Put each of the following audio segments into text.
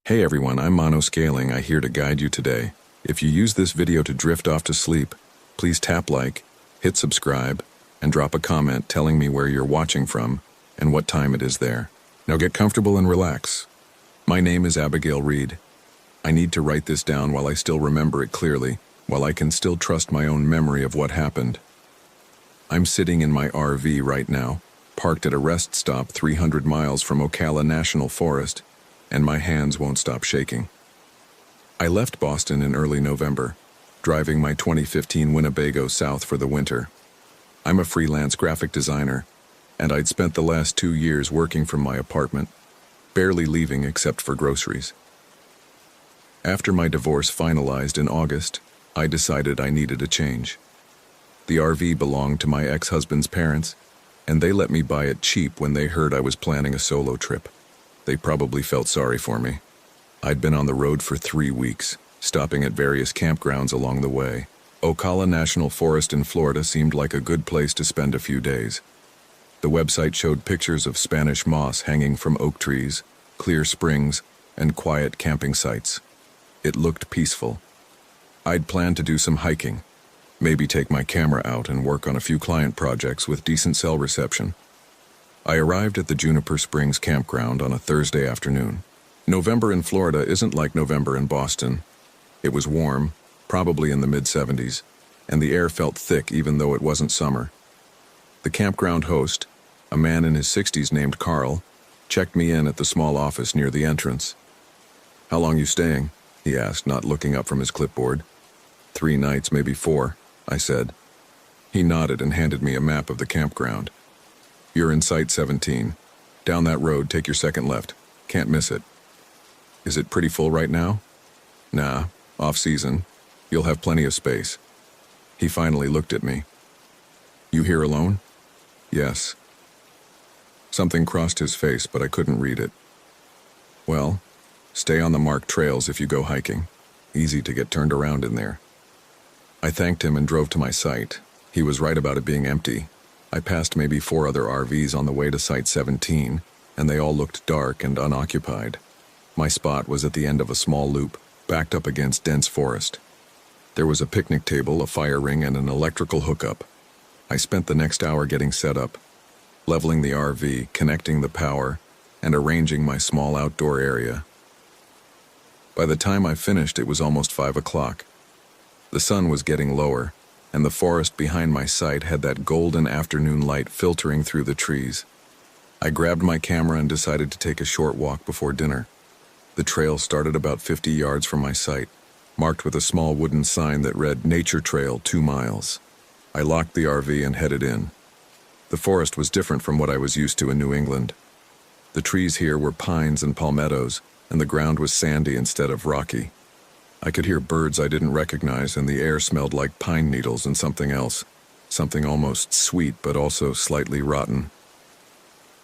Hey everyone, I'm Monoscaling. I'm here to guide you today. If you use this video to drift off to sleep, please tap like, hit subscribe, and drop a comment telling me where you're watching from and what time it is there. Now get comfortable and relax. My name is Abigail Reed. I need to write this down while I still remember it clearly, while I can still trust my own memory of what happened. I'm sitting in my RV right now, parked at a rest stop 300 miles from Ocala National Forest, and my hands won't stop shaking. I left Boston in early November, driving my 2015 Winnebago south for the winter. I'm a freelance graphic designer, and I'd spent the last 2 years working from my apartment, barely leaving except for groceries. After my divorce finalized in August, I decided I needed a change. The RV belonged to my ex-husband's parents, and they let me buy it cheap when they heard I was planning a solo trip. They probably felt sorry for me. I'd been on the road for 3 weeks, stopping at various campgrounds along the way. Ocala National Forest in Florida seemed like a good place to spend a few days. The website showed pictures of Spanish moss hanging from oak trees, clear springs, and quiet camping sites. It looked peaceful. I'd planned to do some hiking, maybe take my camera out and work on a few client projects with decent cell reception. I arrived at the Juniper Springs campground on a Thursday afternoon. November in Florida isn't like November in Boston. It was warm, probably in the mid-70s, and the air felt thick even though it wasn't summer. The campground host, a man in his 60s named Carl, checked me in at the small office near the entrance. "How long you staying?" he asked, not looking up from his clipboard. "3 nights, maybe 4, I said. He nodded and handed me a map of the campground. "You're in Site 17. Down that road, take your second left. Can't miss it." "Is it pretty full right now?" "Nah, off-season. You'll have plenty of space." He finally looked at me. "You here alone?" "Yes." Something crossed his face, but I couldn't read it. "Well, stay on the marked trails if you go hiking. Easy to get turned around in there." I thanked him and drove to my site. He was right about it being empty. I passed maybe 4 other RVs on the way to Site 17, and they all looked dark and unoccupied. My spot was at the end of a small loop, backed up against dense forest. There was a picnic table, a fire ring, and an electrical hookup. I spent the next hour getting set up, leveling the RV, connecting the power, and arranging my small outdoor area. By the time I finished, it was almost 5 o'clock. The sun was getting lower, and the forest behind my site had that golden afternoon light filtering through the trees. I grabbed my camera and decided to take a short walk before dinner. The trail started about 50 yards from my site, marked with a small wooden sign that read "Nature Trail 2 miles." I locked the RV and headed in. The forest was different from what I was used to in New England. The trees here were pines and palmettos, and the ground was sandy instead of rocky. I could hear birds I didn't recognize, and the air smelled like pine needles and something else, something almost sweet but also slightly rotten.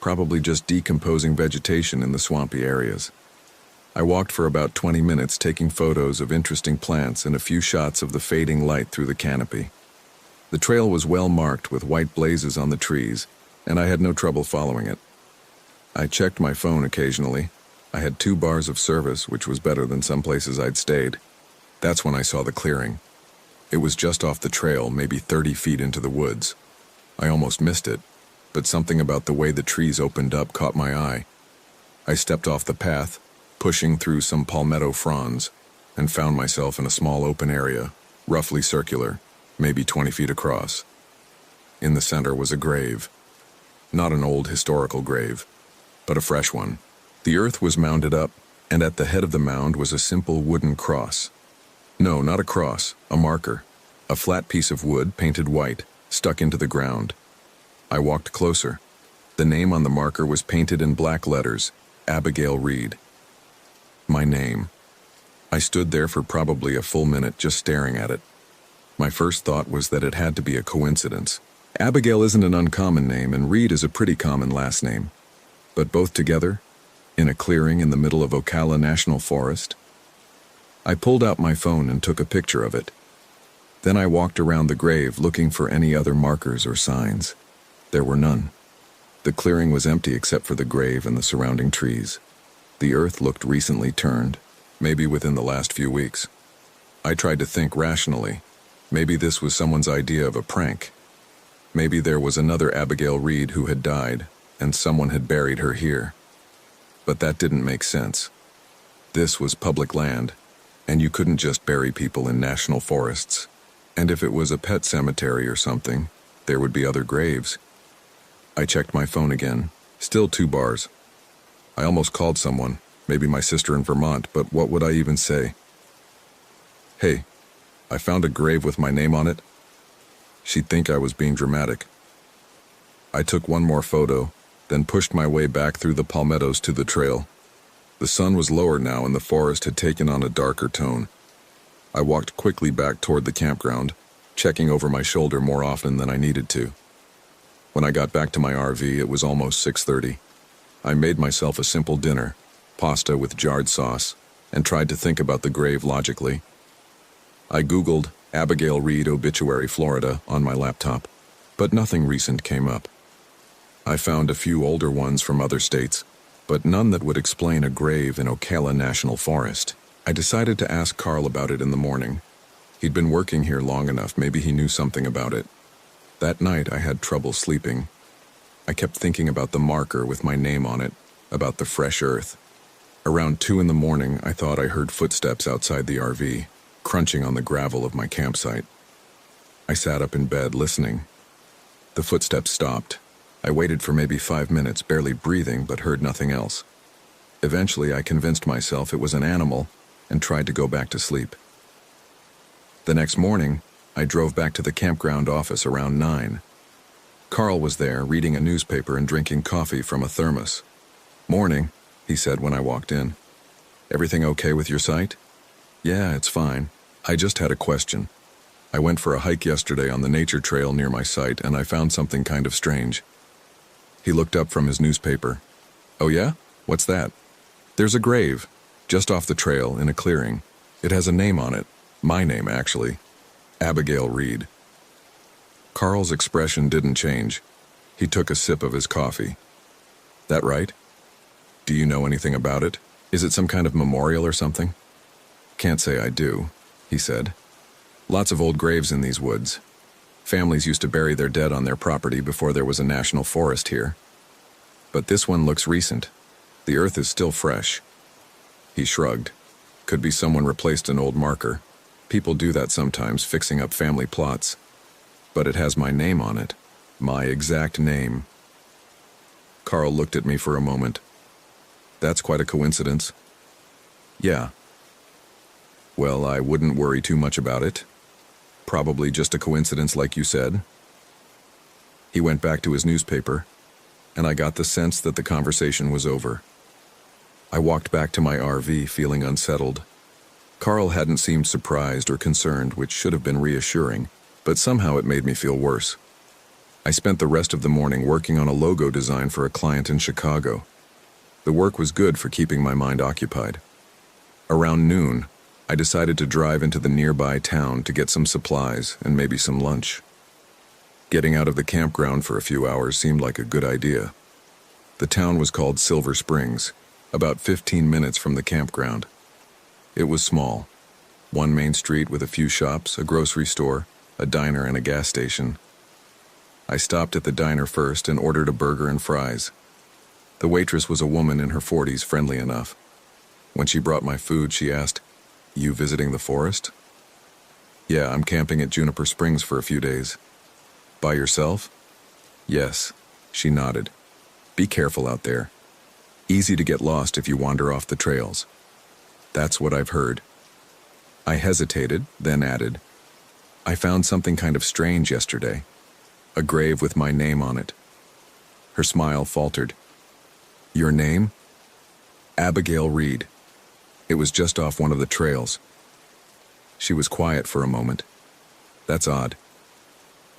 Probably just decomposing vegetation in the swampy areas. I walked for about 20 minutes, taking photos of interesting plants and a few shots of the fading light through the canopy. The trail was well marked with white blazes on the trees, and I had no trouble following it. I checked my phone occasionally. I had 2 bars of service, which was better than some places I'd stayed. That's when I saw the clearing. It was just off the trail, maybe 30 feet into the woods. I almost missed it, but something about the way the trees opened up caught my eye. I stepped off the path, pushing through some palmetto fronds, and found myself in a small open area, roughly circular, maybe 20 feet across. In the center was a grave. Not an old historical grave, but a fresh one. The earth was mounded up, and at the head of the mound was a simple wooden cross. No, not a cross, a marker. A flat piece of wood, painted white, stuck into the ground. I walked closer. The name on the marker was painted in black letters, Abigail Reed. My name. I stood there for probably a full minute just staring at it. My first thought was that it had to be a coincidence. Abigail isn't an uncommon name, and Reed is a pretty common last name. But both together, in a clearing in the middle of Ocala National Forest? I pulled out my phone and took a picture of it. Then I walked around the grave looking for any other markers or signs. There were none. The clearing was empty except for the grave and the surrounding trees. The earth looked recently turned, maybe within the last few weeks. I tried to think rationally. Maybe this was someone's idea of a prank. Maybe there was another Abigail Reed who had died, and someone had buried her here. But that didn't make sense. This was public land, and you couldn't just bury people in national forests. And if it was a pet cemetery or something, there would be other graves. I checked my phone again. Still 2 bars. I almost called someone, maybe my sister in Vermont, but what would I even say? Hey, I found a grave with my name on it. She'd think I was being dramatic. I took one more photo, then pushed my way back through the palmettos to the trail. The sun was lower now and the forest had taken on a darker tone. I walked quickly back toward the campground, checking over my shoulder more often than I needed to. When I got back to my RV, it was almost 6:30. I made myself a simple dinner, pasta with jarred sauce, and tried to think about the grave logically. I Googled Abigail Reed Obituary, Florida on my laptop, but nothing recent came up. I found a few older ones from other states, but none that would explain a grave in Ocala National Forest. I decided to ask Carl about it in the morning. He'd been working here long enough, maybe he knew something about it. That night I had trouble sleeping. I kept thinking about the marker with my name on it, about the fresh earth. Around 2 in the morning, I thought I heard footsteps outside the RV, crunching on the gravel of my campsite. I sat up in bed listening. The footsteps stopped. I waited for maybe 5 minutes, barely breathing, but heard nothing else. Eventually, I convinced myself it was an animal and tried to go back to sleep. The next morning, I drove back to the campground office around 9. Carl was there, reading a newspaper and drinking coffee from a thermos. "Morning," he said when I walked in. "Everything okay with your site?" "Yeah, it's fine. I just had a question. I went for a hike yesterday on the nature trail near my site and I found something kind of strange." He looked up from his newspaper. "Oh yeah? What's that?" "There's a grave, just off the trail in a clearing. It has a name on it. My name, actually. Abigail Reed." Carl's expression didn't change. He took a sip of his coffee. "That right? Do you know anything about it? Is it some kind of memorial or something?" "Can't say I do," he said. "Lots of old graves in these woods. Families used to bury their dead on their property before there was a national forest here. But this one looks recent. The earth is still fresh." He shrugged. "Could be someone replaced an old marker. People do that sometimes, fixing up family plots. But it has my name on it. My exact name." Carl looked at me for a moment. "That's quite a coincidence." "Yeah." "Well, I wouldn't worry too much about it. Probably just a coincidence like you said." He went back to his newspaper, and I got the sense that the conversation was over. I walked back to my RV feeling unsettled. Carl hadn't seemed surprised or concerned, which should have been reassuring, but somehow it made me feel worse. I spent the rest of the morning working on a logo design for a client in Chicago. The work was good for keeping my mind occupied. Around noon, I decided to drive into the nearby town to get some supplies and maybe some lunch. Getting out of the campground for a few hours seemed like a good idea. The town was called Silver Springs, about 15 minutes from the campground. It was small. One main street with a few shops, a grocery store, a diner, and a gas station. I stopped at the diner first and ordered a burger and fries. The waitress was a woman in her 40s, friendly enough. When she brought my food, she asked, "You visiting the forest?" "Yeah, I'm camping at Juniper Springs for a few days." "By yourself?" "Yes," she nodded. "Be careful out there. Easy to get lost if you wander off the trails." "That's what I've heard." I hesitated, then added, "I found something kind of strange yesterday. A grave with my name on it." Her smile faltered. "Your name?" "Abigail Reed. It was just off one of the trails." She was quiet for a moment. "That's odd."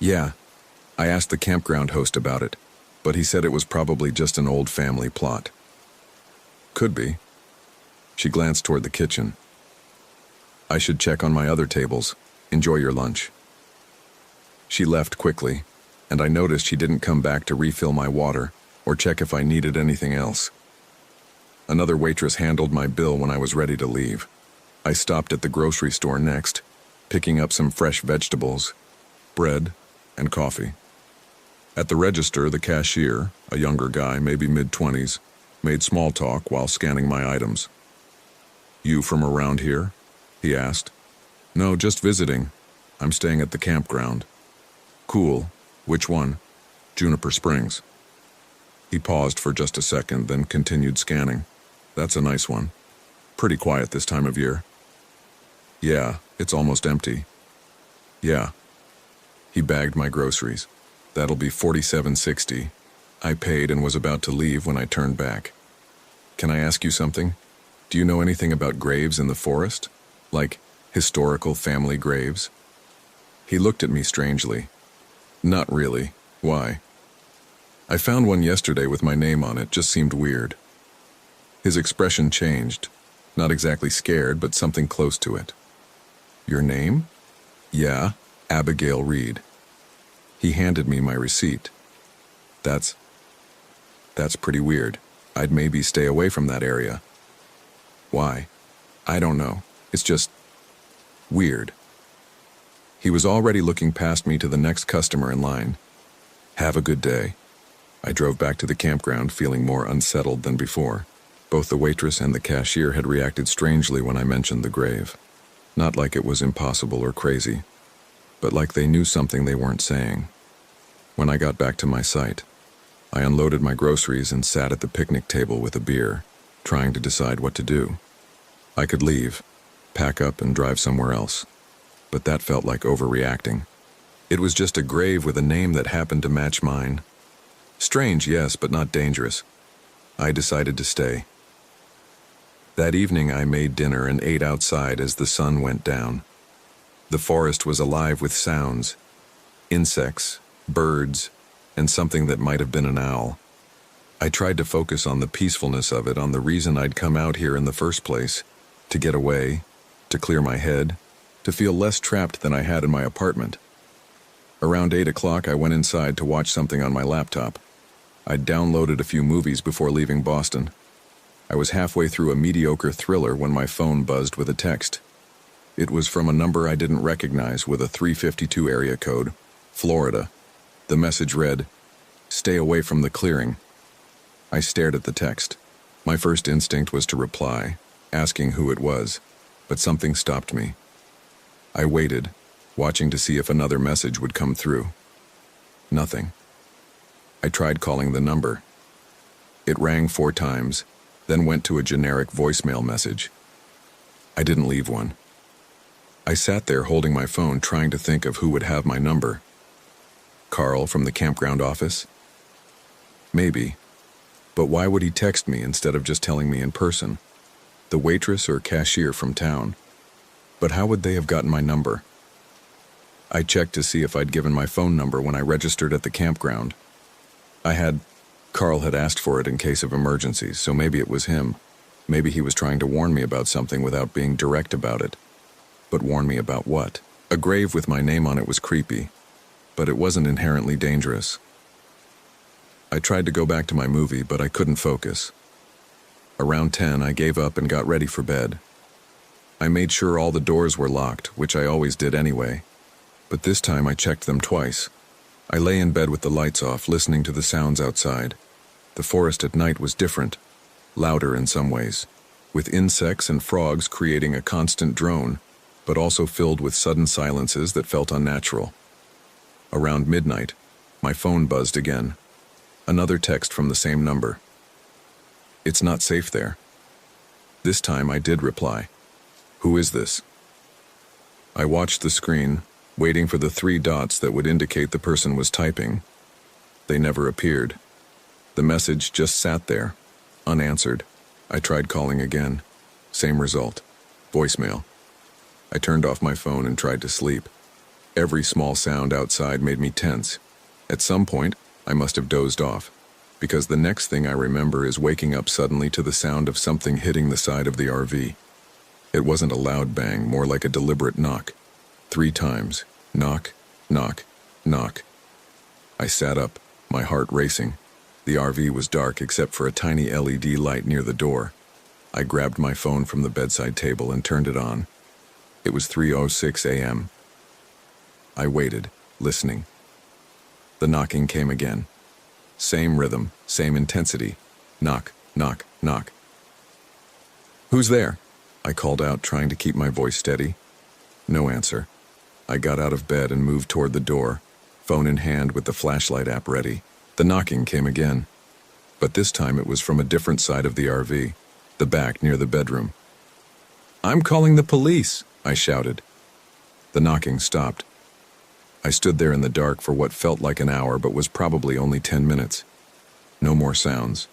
"Yeah, I asked the campground host about it, but he said it was probably just an old family plot." "Could be." She glanced toward the kitchen. "I should check on my other tables. Enjoy your lunch." She left quickly, and I noticed she didn't come back to refill my water or check if I needed anything else. Another waitress handled my bill when I was ready to leave. I stopped at the grocery store next, picking up some fresh vegetables, bread, and coffee. At the register, the cashier, a younger guy, maybe mid-20s, made small talk while scanning my items. "You from around here?" he asked. "No, just visiting. I'm staying at the campground." "Cool. Which one?" "Juniper Springs." He paused for just a second, then continued scanning. "That's a nice one. Pretty quiet this time of year." "Yeah, it's almost empty." "Yeah." He bagged my groceries. "That'll be $47.60. I paid and was about to leave when I turned back. "Can I ask you something? Do you know anything about graves in the forest? Like historical family graves?" He looked at me strangely. "Not really. Why?" "I found one yesterday with my name on it. Just seemed weird." His expression changed. Not exactly scared, but something close to it. "Your name?" "Yeah, Abigail Reed." He handed me my receipt. That's pretty weird. I'd maybe stay away from that area." "Why?" "I don't know. It's just weird." He was already looking past me to the next customer in line. "Have a good day." I drove back to the campground feeling more unsettled than before. Both the waitress and the cashier had reacted strangely when I mentioned the grave. Not like it was impossible or crazy, but like they knew something they weren't saying. When I got back to my site, I unloaded my groceries and sat at the picnic table with a beer, trying to decide what to do. I could leave, pack up and drive somewhere else, but that felt like overreacting. It was just a grave with a name that happened to match mine. Strange, yes, but not dangerous. I decided to stay. That evening I made dinner and ate outside as the sun went down. The forest was alive with sounds, insects, birds, and something that might have been an owl. I tried to focus on the peacefulness of it, on the reason I'd come out here in the first place, to get away, to clear my head, to feel less trapped than I had in my apartment. Around 8 o'clock, I went inside to watch something on my laptop. I'd downloaded a few movies before leaving Boston. I was halfway through a mediocre thriller when my phone buzzed with a text. It was from a number I didn't recognize with a 352 area code, Florida. The message read, "Stay away from the clearing." I stared at the text. My first instinct was to reply, asking who it was, but something stopped me. I waited, watching to see if another message would come through. Nothing. I tried calling the number. It rang 4 times, then went to a generic voicemail message. I didn't leave one. I sat there holding my phone, trying to think of who would have my number. Carl from the campground office? Maybe. But why would he text me instead of just telling me in person? The waitress or cashier from town? But how would they have gotten my number? I checked to see if I'd given my phone number when I registered at the campground. I had. Carl had asked for it in case of emergencies, so maybe it was him. Maybe he was trying to warn me about something without being direct about it. But warn me about what? A grave with my name on it was creepy, but it wasn't inherently dangerous. I tried to go back to my movie, but I couldn't focus. Around 10, I gave up and got ready for bed. I made sure all the doors were locked, which I always did anyway. But this time I checked them twice. I lay in bed with the lights off, listening to the sounds outside. The forest at night was different, louder in some ways, with insects and frogs creating a constant drone, but also filled with sudden silences that felt unnatural. Around midnight, my phone buzzed again. Another text from the same number. "It's not safe there." This time I did reply. "Who is this?" I watched the screen, waiting for the 3 dots that would indicate the person was typing. They never appeared. The message just sat there, unanswered. I tried calling again. Same result. Voicemail. I turned off my phone and tried to sleep. Every small sound outside made me tense. At some point, I must have dozed off, because the next thing I remember is waking up suddenly to the sound of something hitting the side of the RV. It wasn't a loud bang, more like a deliberate knock. 3 times. Knock, knock, knock. I sat up, my heart racing. The RV was dark except for a tiny LED light near the door. I grabbed my phone from the bedside table and turned it on. It was 3:06 a.m. I waited, listening. The knocking came again. Same rhythm, same intensity. Knock, knock, knock. "Who's there?" I called out, trying to keep my voice steady. No answer. I got out of bed and moved toward the door, phone in hand with the flashlight app ready. The knocking came again. But this time it was from a different side of the RV, the back near the bedroom. "I'm calling the police," I shouted. The knocking stopped. I stood there in the dark for what felt like an hour but was probably only 10 minutes. No more sounds.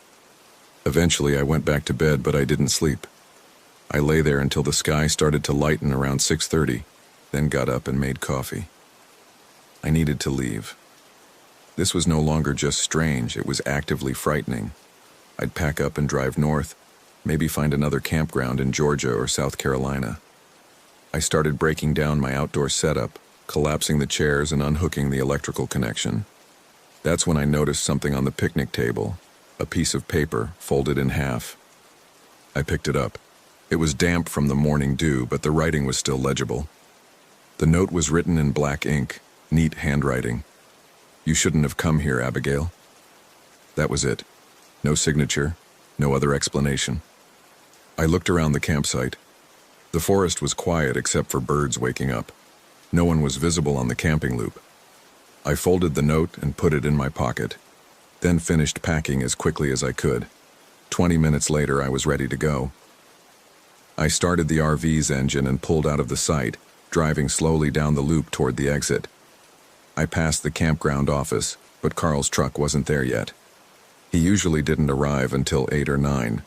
Eventually I went back to bed, but I didn't sleep. I lay there until the sky started to lighten around 6:30, then got up and made coffee. I needed to leave. This was no longer just strange, it was actively frightening. I'd pack up and drive north, maybe find another campground in Georgia or South Carolina. I started breaking down my outdoor setup, collapsing the chairs and unhooking the electrical connection. That's when I noticed something on the picnic table, a piece of paper folded in half. I picked it up. It was damp from the morning dew, but the writing was still legible. The note was written in black ink, neat handwriting. "You shouldn't have come here, Abigail." That was it. No signature, no other explanation. I looked around the campsite. The forest was quiet except for birds waking up. No one was visible on the camping loop. I folded the note and put it in my pocket, then finished packing as quickly as I could. 20 minutes later, I was ready to go. I started the RV's engine and pulled out of the site, driving slowly down the loop toward the exit. I passed the campground office, but Carl's truck wasn't there yet. He usually didn't arrive until 8 or 9.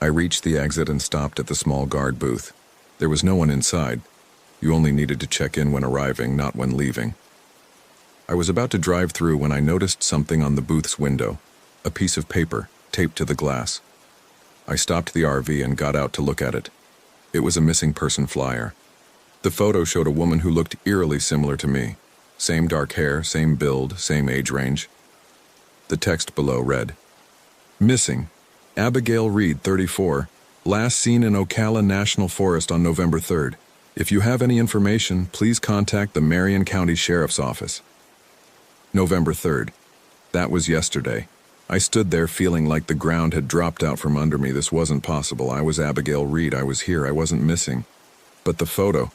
I reached the exit and stopped at the small guard booth. There was no one inside. You only needed to check in when arriving, not when leaving. I was about to drive through when I noticed something on the booth's window, a piece of paper taped to the glass. I stopped the RV and got out to look at it. It was a missing person flyer. The photo showed a woman who looked eerily similar to me. Same dark hair, same build, same age range. The text below read, "Missing, Abigail Reed, 34, last seen in Ocala National Forest on November 3rd. If you have any information, please contact the Marion County Sheriff's Office." November 3rd. That was yesterday. I stood there feeling like the ground had dropped out from under me. This wasn't possible. I was Abigail Reed. I was here. I wasn't missing. But the photo,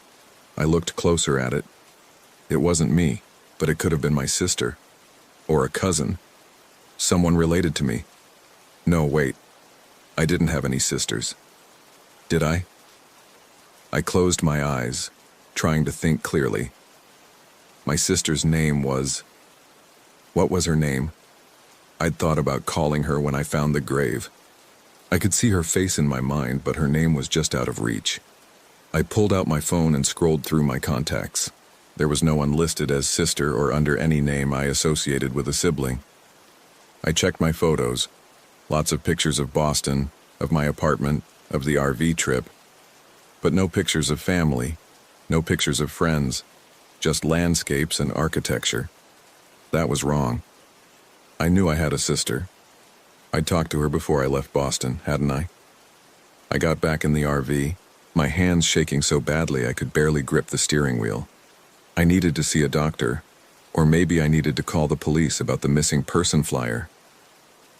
I looked closer at it. It wasn't me, but it could have been my sister. Or a cousin. Someone related to me. No, wait. I didn't have any sisters. Did I? I closed my eyes, trying to think clearly. My sister's name was... What was her name? I'd thought about calling her when I found the grave. I could see her face in my mind, but her name was just out of reach. I pulled out my phone and scrolled through my contacts. There was no one listed as sister or under any name I associated with a sibling. I checked my photos. Lots of pictures of Boston, of my apartment, of the RV trip. But no pictures of family, no pictures of friends, just landscapes and architecture. That was wrong. I knew I had a sister. I'd talked to her before I left Boston, hadn't I? I got back in the RV, my hands shaking so badly I could barely grip the steering wheel. I needed to see a doctor, or maybe I needed to call the police about the missing person flyer.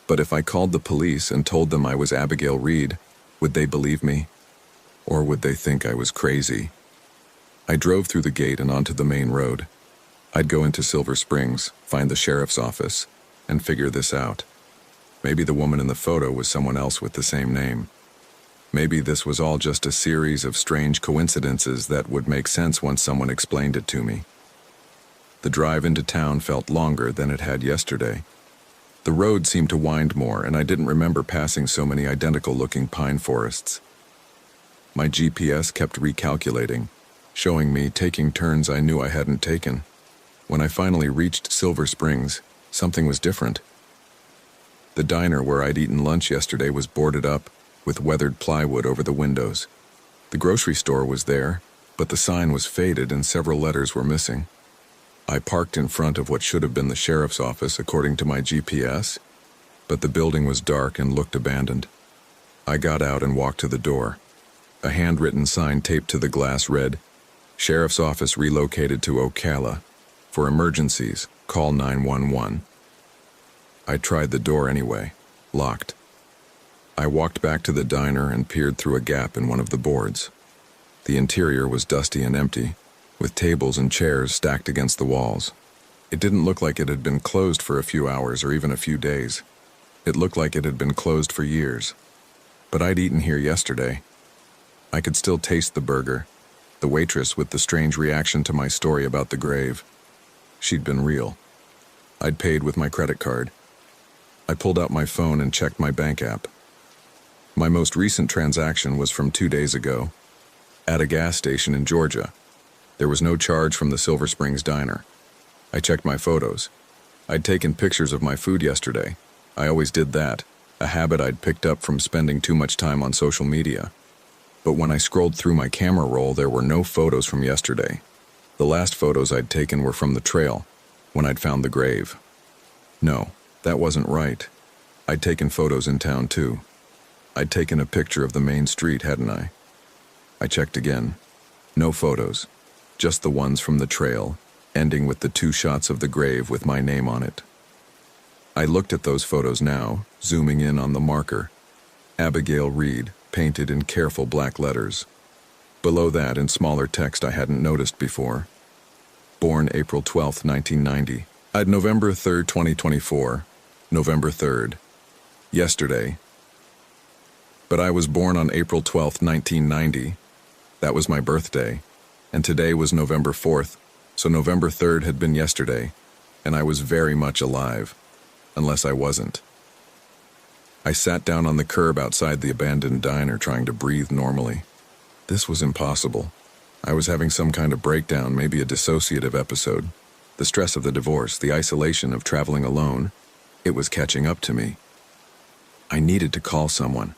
But if I called the police and told them I was Abigail Reed, would they believe me? Or would they think I was crazy? I drove through the gate and onto the main road. I'd go into Silver Springs, find the sheriff's office, and figure this out. Maybe the woman in the photo was someone else with the same name. Maybe this was all just a series of strange coincidences that would make sense once someone explained it to me. The drive into town felt longer than it had yesterday. The road seemed to wind more, and I didn't remember passing so many identical-looking pine forests. My GPS kept recalculating, showing me taking turns I knew I hadn't taken. When I finally reached Silver Springs, something was different. The diner where I'd eaten lunch yesterday was boarded up, with weathered plywood over the windows. The grocery store was there, but the sign was faded and several letters were missing. I parked in front of what should have been the sheriff's office according to my GPS, but the building was dark and looked abandoned. I got out and walked to the door. A handwritten sign taped to the glass read, "Sheriff's Office relocated to Ocala. For emergencies, call 911. I tried the door anyway, locked. I walked back to the diner and peered through a gap in one of the boards. The interior was dusty and empty, with tables and chairs stacked against the walls. It didn't look like it had been closed for a few hours or even a few days. It looked like it had been closed for years. But I'd eaten here yesterday. I could still taste the burger, the waitress with the strange reaction to my story about the grave. She'd been real. I'd paid with my credit card. I pulled out my phone and checked my bank app. My most recent transaction was from 2 days ago, at a gas station in Georgia. There was no charge from the Silver Springs diner. I checked my photos. I'd taken pictures of my food yesterday. I always did that, a habit I'd picked up from spending too much time on social media. But when I scrolled through my camera roll, there were no photos from yesterday. The last photos I'd taken were from the trail, when I'd found the grave. No, that wasn't right. I'd taken photos in town too. I'd taken a picture of the main street, hadn't I? I checked again. No photos, just the ones from the trail, ending with the 2 shots of the grave with my name on it. I looked at those photos now, zooming in on the marker. Abigail Reed, painted in careful black letters. Below that, in smaller text I hadn't noticed before. Born April 12, 1990. I'd November 3rd, 2024. November 3rd. Yesterday. But I was born on April 12, 1990. That was my birthday. And today was November 4th, so November 3rd had been yesterday, and I was very much alive. Unless I wasn't. I sat down on the curb outside the abandoned diner trying to breathe normally. This was impossible. I was having some kind of breakdown, maybe a dissociative episode. The stress of the divorce, the isolation of traveling alone, it was catching up to me. I needed to call someone.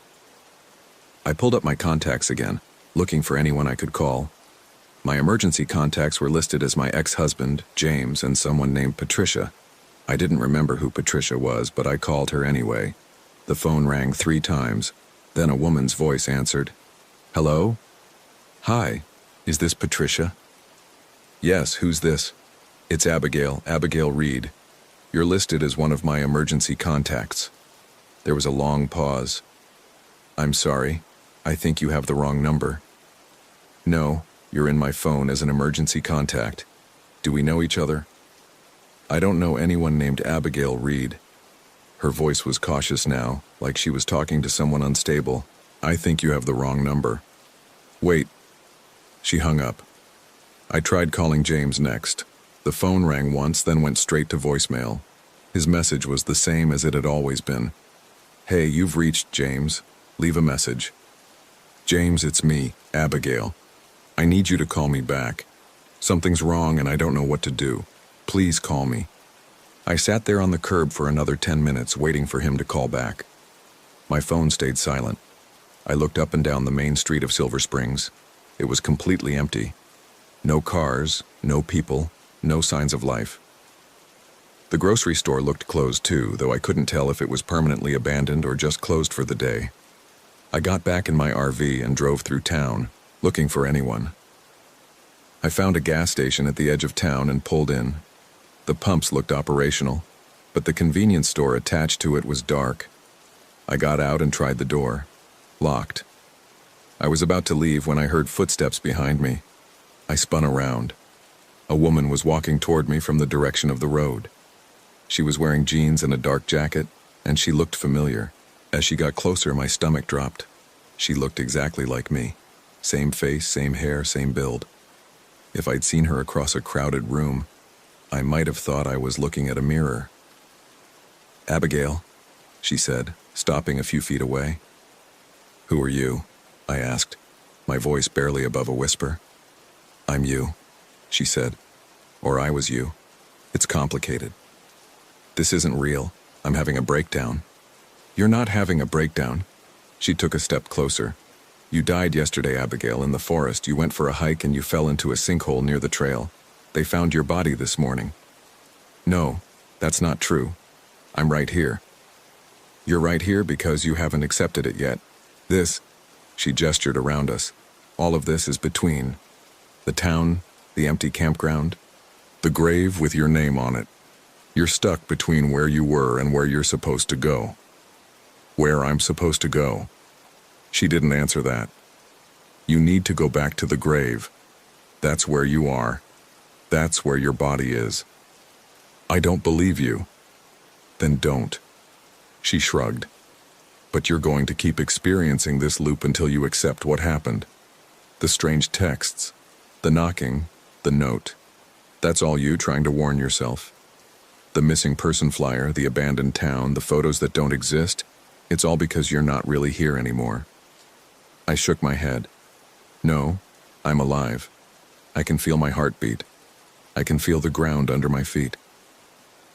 I pulled up my contacts again, looking for anyone I could call. My emergency contacts were listed as my ex-husband, James, and someone named Patricia. I didn't remember who Patricia was, but I called her anyway. The phone rang 3 times. Then a woman's voice answered. "Hello? Hi, is this Patricia?" "Yes, who's this?" "It's Abigail Reed. You're listed as one of my emergency contacts." There was a long pause. "I'm sorry, I think you have the wrong number." "No, you're in my phone as an emergency contact. Do we know each other?" "I don't know anyone named Abigail Reed." Her voice was cautious now, like she was talking to someone unstable. "I think you have the wrong number." "Wait." She hung up. I tried calling James next. The phone rang once, then went straight to voicemail. His message was the same as it had always been. "Hey, you've reached James. Leave a message." "James, it's me, Abigail. I need you to call me back. Something's wrong and I don't know what to do. Please call me." I sat there on the curb for another 10 minutes waiting for him to call back. My phone stayed silent. I looked up and down the main street of Silver Springs. It was completely empty. No cars, no people, no signs of life. The grocery store looked closed too, though I couldn't tell if it was permanently abandoned or just closed for the day. I got back in my RV and drove through town, looking for anyone. I found a gas station at the edge of town and pulled in. The pumps looked operational, but the convenience store attached to it was dark. I got out and tried the door. Locked. I was about to leave when I heard footsteps behind me. I spun around. A woman was walking toward me from the direction of the road. She was wearing jeans and a dark jacket, and she looked familiar. As she got closer, my stomach dropped. She looked exactly like me. Same face, same hair, same build. If I'd seen her across a crowded room, I might have thought I was looking at a mirror. "Abigail," she said, stopping a few feet away. "Who are you?" I asked, my voice barely above a whisper. "I'm you," she said. "Or I was you. It's complicated. This isn't real. I'm having a breakdown." "You're not having a breakdown." She took a step closer. "You died yesterday, Abigail, in the forest. You went for a hike and you fell into a sinkhole near the trail. They found your body this morning." "No, that's not true. I'm right here." "You're right here because you haven't accepted it yet. This, she gestured around us, all of this is between the town, the empty campground, the grave with your name on it. You're stuck between where you were and where you're supposed to go. Where I'm supposed to go. She didn't answer that. You need to go back to the grave. That's where you are. That's where your body is. I don't believe you. Then don't. She shrugged. But you're going to keep experiencing this loop until you accept what happened. The strange texts, the knocking, the note. That's all you trying to warn yourself. The missing person flyer, the abandoned town, the photos that don't exist, it's all because you're not really here anymore. I shook my head. No, I'm alive. I can feel my heartbeat. I can feel the ground under my feet.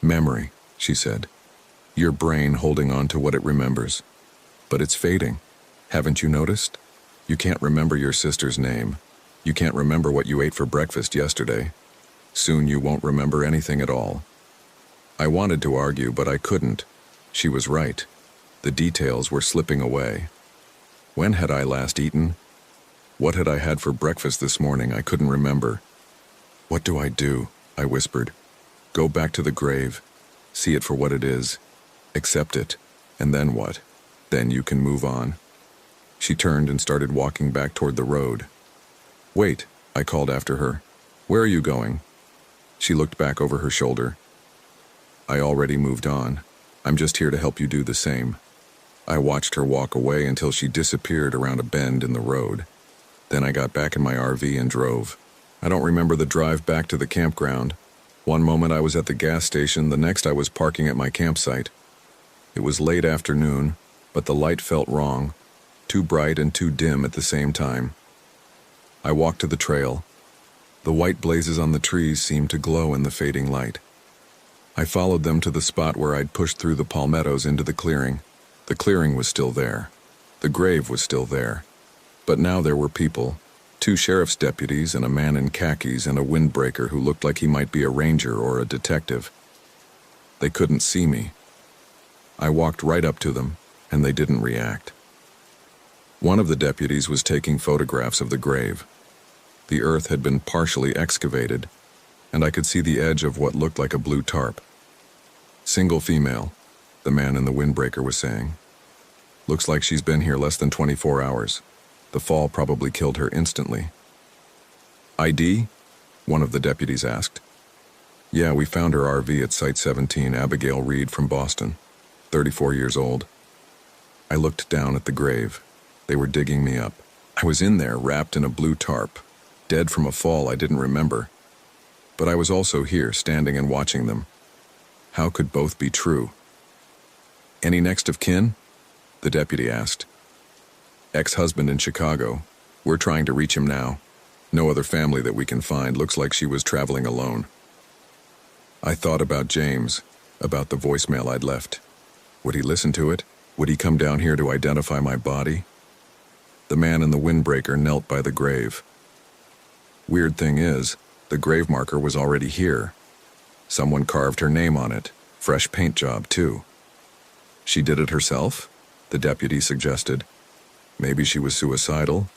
Memory, she said. Your brain holding on to what it remembers. But it's fading. Haven't you noticed? You can't remember your sister's name. You can't remember what you ate for breakfast yesterday. Soon you won't remember anything at all. I wanted to argue, but I couldn't. She was right. The details were slipping away. When had I last eaten? What had I had for breakfast this morning? I couldn't remember. What do? I whispered. Go back to the grave. See it for what it is. Accept it. And then what? Then you can move on. She turned and started walking back toward the road. Wait, I called after her. Where are you going? She looked back over her shoulder. I already moved on. I'm just here to help you do the same. I watched her walk away until she disappeared around a bend in the road. Then I got back in my RV and drove. I don't remember the drive back to the campground. One moment I was at the gas station, the next I was parking at my campsite. It was late afternoon, but the light felt wrong, too bright and too dim at the same time. I walked to the trail. The white blazes on the trees seemed to glow in the fading light. I followed them to the spot where I'd pushed through the palmettos into the clearing. The clearing was still there. The grave was still there. But now there were people, 2 sheriff's deputies and a man in khakis and a windbreaker who looked like he might be a ranger or a detective. They couldn't see me. I walked right up to them, and they didn't react. One of the deputies was taking photographs of the grave. The earth had been partially excavated, and I could see the edge of what looked like a blue tarp. Single female, the man in the windbreaker was saying. Looks like she's been here less than 24 hours. The fall probably killed her instantly. ID? One of the deputies asked. Yeah, we found her RV at Site 17, Abigail Reed from Boston, 34 years old. I looked down at the grave. They were digging me up. I was in there, wrapped in a blue tarp, dead from a fall I didn't remember. But I was also here, standing and watching them. How could both be true? Any next of kin? The deputy asked. Ex-husband in Chicago. We're trying to reach him now. No other family that we can find. Looks like she was traveling alone. I thought about James, about the voicemail I'd left. Would he listen to it? Would he come down here to identify my body? The man in the windbreaker knelt by the grave. Weird thing is, the grave marker was already here. Someone carved her name on it. Fresh paint job, too. She did it herself? The deputy suggested. Maybe she was suicidal?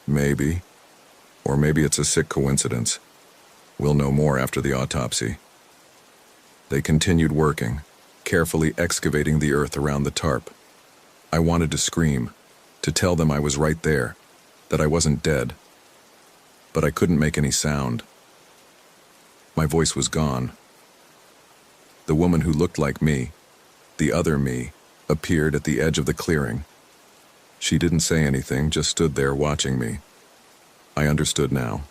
Maybe. Or maybe it's a sick coincidence. We'll know more after the autopsy. They continued working, carefully excavating the earth around the tarp. I wanted to scream, to tell them I was right there, that I wasn't dead. But I couldn't make any sound. My voice was gone. The woman who looked like me, the other me, appeared at the edge of the clearing. She didn't say anything, just stood there watching me. I understood now.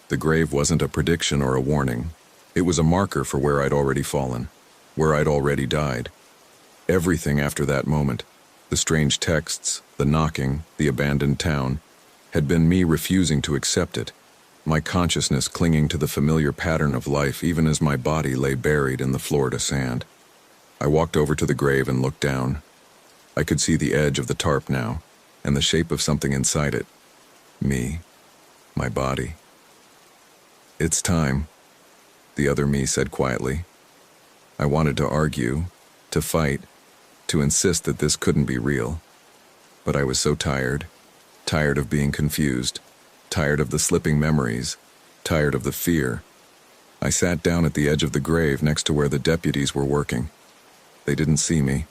The grave wasn't a prediction or a warning. It was a marker for where I'd already fallen, where I'd already died. Everything after that moment, the strange texts, the knocking, the abandoned town, had been me refusing to accept it, my consciousness clinging to the familiar pattern of life even as my body lay buried in the Florida sand. I walked over to the grave and looked down. I could see the edge of the tarp now, and the shape of something inside it. Me. My body. It's time, the other me said quietly. I wanted to argue, to fight, to insist that this couldn't be real. But I was so tired. Tired of being confused. Tired of the slipping memories. Tired of the fear. I sat down at the edge of the grave next to where the deputies were working. They didn't see me.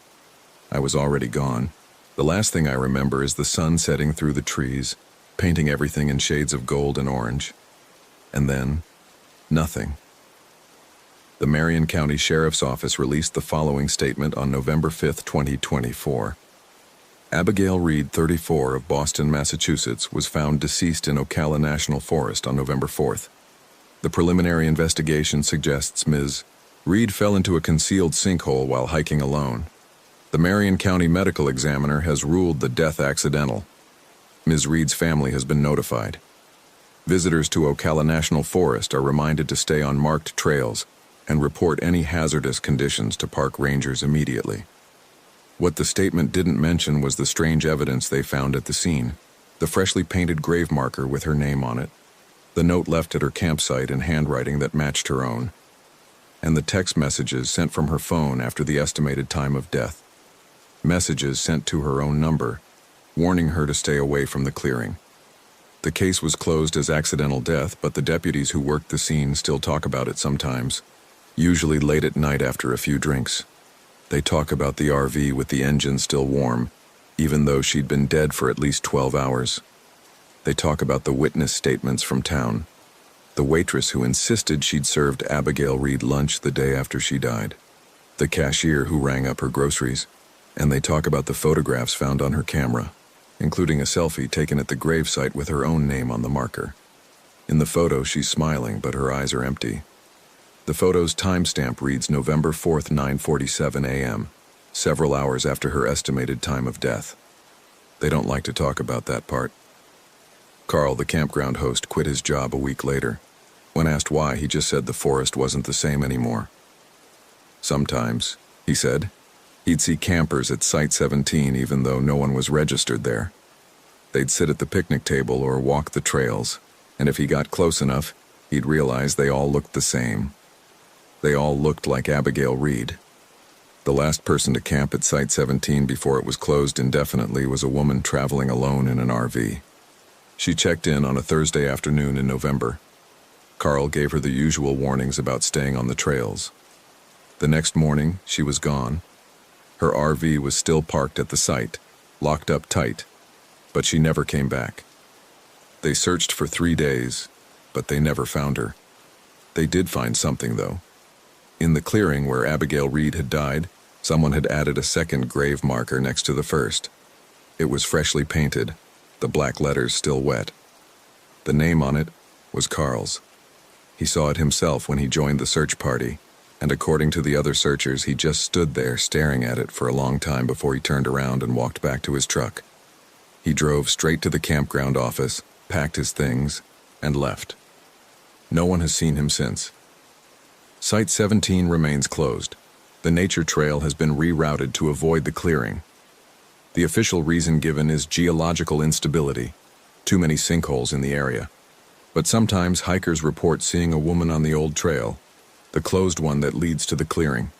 I was already gone. The last thing I remember is the sun setting through the trees, painting everything in shades of gold and orange. And then, nothing. The Marion County Sheriff's Office released the following statement on November 5, 2024. Abigail Reed, 34, of Boston, Massachusetts, was found deceased in Ocala National Forest on November 4th. The preliminary investigation suggests Ms. Reed fell into a concealed sinkhole while hiking alone. The Marion County Medical Examiner has ruled the death accidental. Ms. Reed's family has been notified. Visitors to Ocala National Forest are reminded to stay on marked trails and report any hazardous conditions to park rangers immediately. What the statement didn't mention was the strange evidence they found at the scene, the freshly painted grave marker with her name on it, the note left at her campsite in handwriting that matched her own, and the text messages sent from her phone after the estimated time of death. Messages sent to her own number, warning her to stay away from the clearing. The case was closed as accidental death, but the deputies who worked the scene still talk about it sometimes, usually late at night after a few drinks. They talk about the RV with the engine still warm, even though she'd been dead for at least 12 hours. They talk about the witness statements from town, the waitress who insisted she'd served Abigail Reed lunch the day after she died, the cashier who rang up her groceries, and they talk about the photographs found on her camera, including a selfie taken at the gravesite with her own name on the marker. In the photo, she's smiling, but her eyes are empty. The photo's timestamp reads November 4th, 9:47 a.m., several hours after her estimated time of death. They don't like to talk about that part. Carl, the campground host, quit his job a week later. When asked why, he just said the forest wasn't the same anymore. Sometimes, he said, he'd see campers at Site 17 even though no one was registered there. They'd sit at the picnic table or walk the trails, and if he got close enough, he'd realize they all looked the same. They all looked like Abigail Reed. The last person to camp at Site 17 before it was closed indefinitely was a woman traveling alone in an RV. She checked in on a Thursday afternoon in November. Carl gave her the usual warnings about staying on the trails. The next morning, she was gone. Her RV was still parked at the site, locked up tight, but she never came back. They searched for 3 days, but they never found her. They did find something, though. In the clearing where Abigail Reed had died, someone had added a second grave marker next to the first. It was freshly painted, the black letters still wet. The name on it was Carl's. He saw it himself when he joined the search party, and according to the other searchers, he just stood there staring at it for a long time before he turned around and walked back to his truck. He drove straight to the campground office, packed his things, and left. No one has seen him since. Site 17 remains closed. The nature trail has been rerouted to avoid the clearing. The official reason given is geological instability, too many sinkholes in the area. But sometimes hikers report seeing a woman on the old trail, the closed one that leads to the clearing.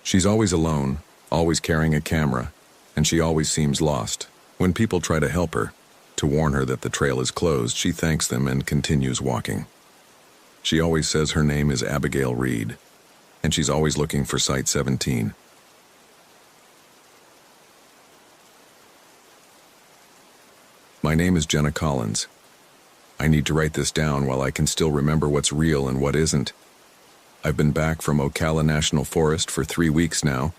She's always alone, always carrying a camera, and she always seems lost. When people try to help her, to warn her that the trail is closed, she thanks them and continues walking. She always says her name is Abigail Reed, and she's always looking for Site 17. My name is Jenna Collins. I need to write this down while I can still remember what's real and what isn't. I've been back from Ocala National Forest for 3 weeks now,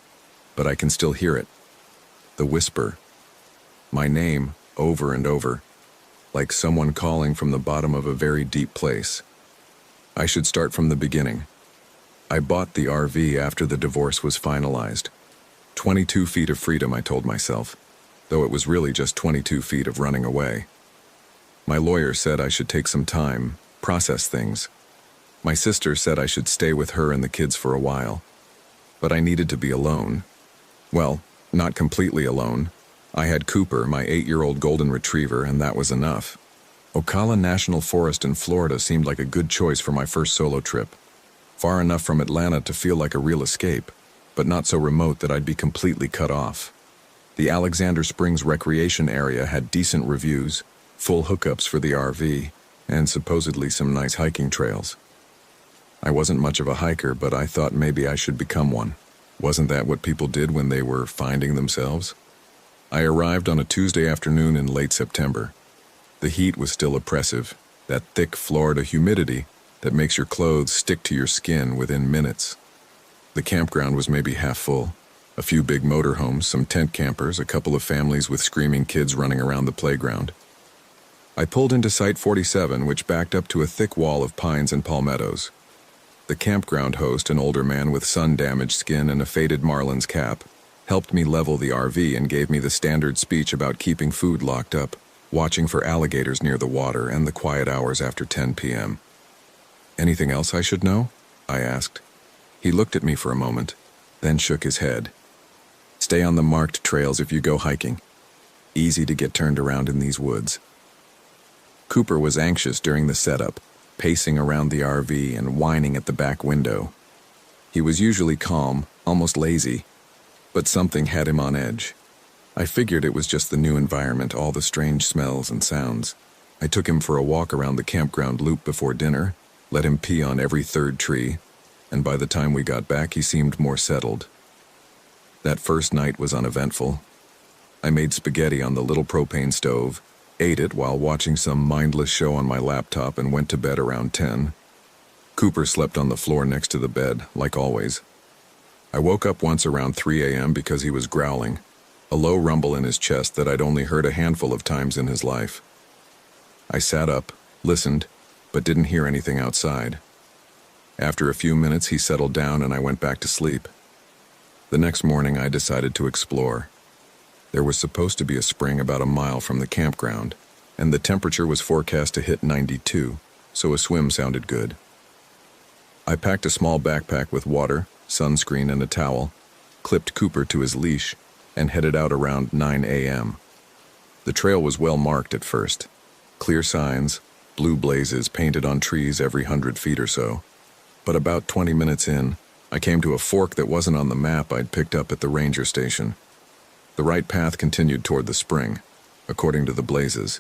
but I can still hear it. The whisper. My name, over and over, like someone calling from the bottom of a very deep place. I should start from the beginning. I bought the RV after the divorce was finalized. 22 feet of freedom, I told myself, though it was really just 22 feet of running away. My lawyer said I should take some time, process things. My sister said I should stay with her and the kids for a while. But I needed to be alone. Well, not completely alone. I had Cooper, my 8-year-old golden retriever, and that was enough. Ocala National Forest in Florida seemed like a good choice for my first solo trip. Far enough from Atlanta to feel like a real escape, but not so remote that I'd be completely cut off. The Alexander Springs recreation area had decent reviews, full hookups for the RV, and supposedly some nice hiking trails. I wasn't much of a hiker, but I thought maybe I should become one. Wasn't that what people did when they were finding themselves? I arrived on a Tuesday afternoon in late September. The heat was still oppressive, that thick Florida humidity that makes your clothes stick to your skin within minutes. The campground was maybe half full. A few big motorhomes, some tent campers, a couple of families with screaming kids running around the playground. I pulled into Site 47, which backed up to a thick wall of pines and palmettos. The campground host, an older man with sun-damaged skin and a faded Marlin's cap, helped me level the RV and gave me the standard speech about keeping food locked up, watching for alligators near the water, and the quiet hours after 10 p.m. "Anything else I should know?" I asked. He looked at me for a moment, then shook his head. "Stay on the marked trails if you go hiking. Easy to get turned around in these woods." Cooper was anxious during the setup, pacing around the RV and whining at the back window. He was usually calm, almost lazy, but something had him on edge. I figured it was just the new environment, all the strange smells and sounds. I took him for a walk around the campground loop before dinner, let him pee on every third tree, and by the time we got back, he seemed more settled. That first night was uneventful. I made spaghetti on the little propane stove, ate it while watching some mindless show on my laptop, and went to bed around 10. Cooper slept on the floor next to the bed, like always. I woke up once around 3 a.m. because he was growling, a low rumble in his chest that I'd only heard a handful of times in his life. I sat up, listened, but didn't hear anything outside. After a few minutes, he settled down and I went back to sleep. The next morning, I decided to explore. There was supposed to be a spring about a mile from the campground, and the temperature was forecast to hit 92, so a swim sounded good. I packed a small backpack with water, sunscreen, and a towel, clipped Cooper to his leash, and headed out around 9 a.m. The trail was well marked at first. Clear signs, blue blazes painted on trees every 100 feet or so. But about 20 minutes in, I came to a fork that wasn't on the map I'd picked up at the ranger station. The right path continued toward the spring, according to the blazes.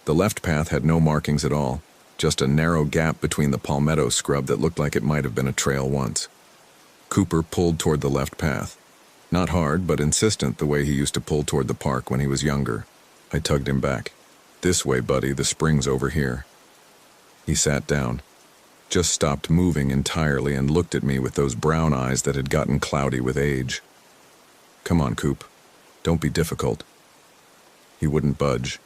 The left path had no markings at all, just a narrow gap between the palmetto scrub that looked like it might have been a trail once. Cooper pulled toward the left path. Not hard, but insistent, the way he used to pull toward the park when he was younger. I tugged him back. "This way, buddy, the spring's over here." He sat down, just stopped moving entirely, and looked at me with those brown eyes that had gotten cloudy with age. "Come on, Coop. Don't be difficult." He wouldn't budge.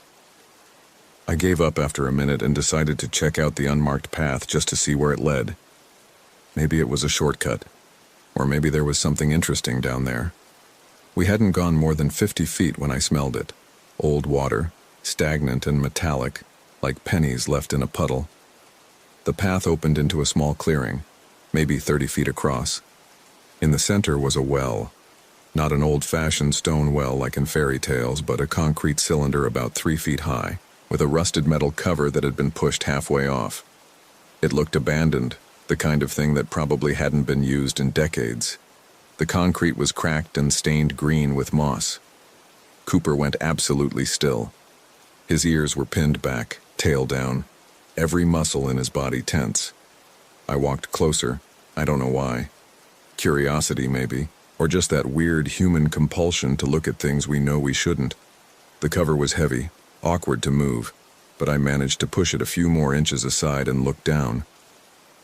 I gave up after a minute and decided to check out the unmarked path just to see where it led. Maybe it was a shortcut, or maybe there was something interesting down there. We hadn't gone more than 50 feet when I smelled it. Old water, stagnant and metallic, like pennies left in a puddle. The path opened into a small clearing, maybe 30 feet across. In the center was a well. Not an old-fashioned stone well like in fairy tales, but a concrete cylinder about 3 feet high, with a rusted metal cover that had been pushed halfway off. It looked abandoned, the kind of thing that probably hadn't been used in decades. The concrete was cracked and stained green with moss. Cooper went absolutely still. His ears were pinned back, tail down, every muscle in his body tense. I walked closer, I don't know why. Curiosity, maybe, or just that weird human compulsion to look at things we know we shouldn't. The cover was heavy, awkward to move, but I managed to push it a few more inches aside and look down.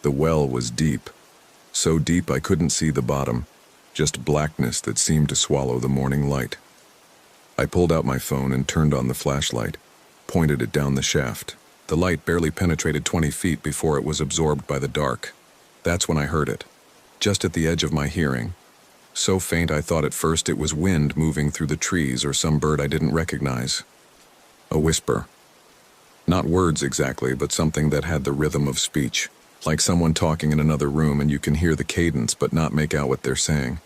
The well was deep, so deep I couldn't see the bottom, just blackness that seemed to swallow the morning light. I pulled out my phone and turned on the flashlight, pointed it down the shaft. The light barely penetrated 20 feet before it was absorbed by the dark. That's when I heard it, just at the edge of my hearing. So faint I thought at first it was wind moving through the trees or some bird I didn't recognize. A whisper. Not words exactly, but something that had the rhythm of speech, like someone talking in another room and you can hear the cadence but not make out what they're saying.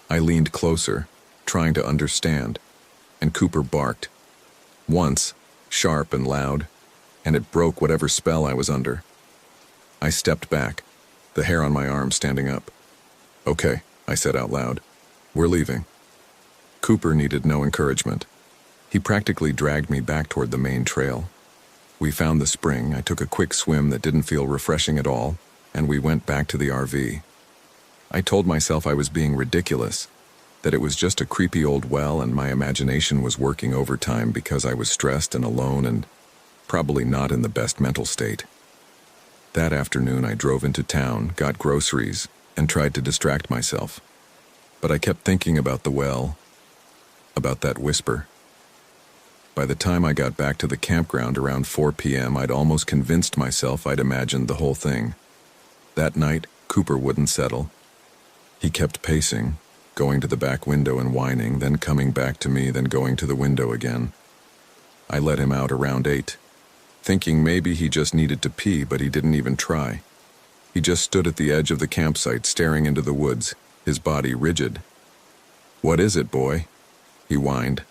I leaned closer, trying to understand, and Cooper barked. Once, sharp and loud, and it broke whatever spell I was under. I stepped back, the hair on my arm standing up. "Okay," I said out loud. "We're leaving." Cooper needed no encouragement. He practically dragged me back toward the main trail. We found the spring, I took a quick swim that didn't feel refreshing at all, and we went back to the RV. I told myself I was being ridiculous, that it was just a creepy old well and my imagination was working overtime because I was stressed and alone and probably not in the best mental state. That afternoon I drove into town, got groceries, and tried to distract myself. But I kept thinking about the well, about that whisper. By the time I got back to the campground around 4 p.m., I'd almost convinced myself I'd imagined the whole thing. That night, Cooper wouldn't settle. He kept pacing, going to the back window and whining, then coming back to me, then going to the window again. I let him out around 8, thinking maybe he just needed to pee, but he didn't even try. He just stood at the edge of the campsite, staring into the woods, his body rigid. "What is it, boy?" he whined.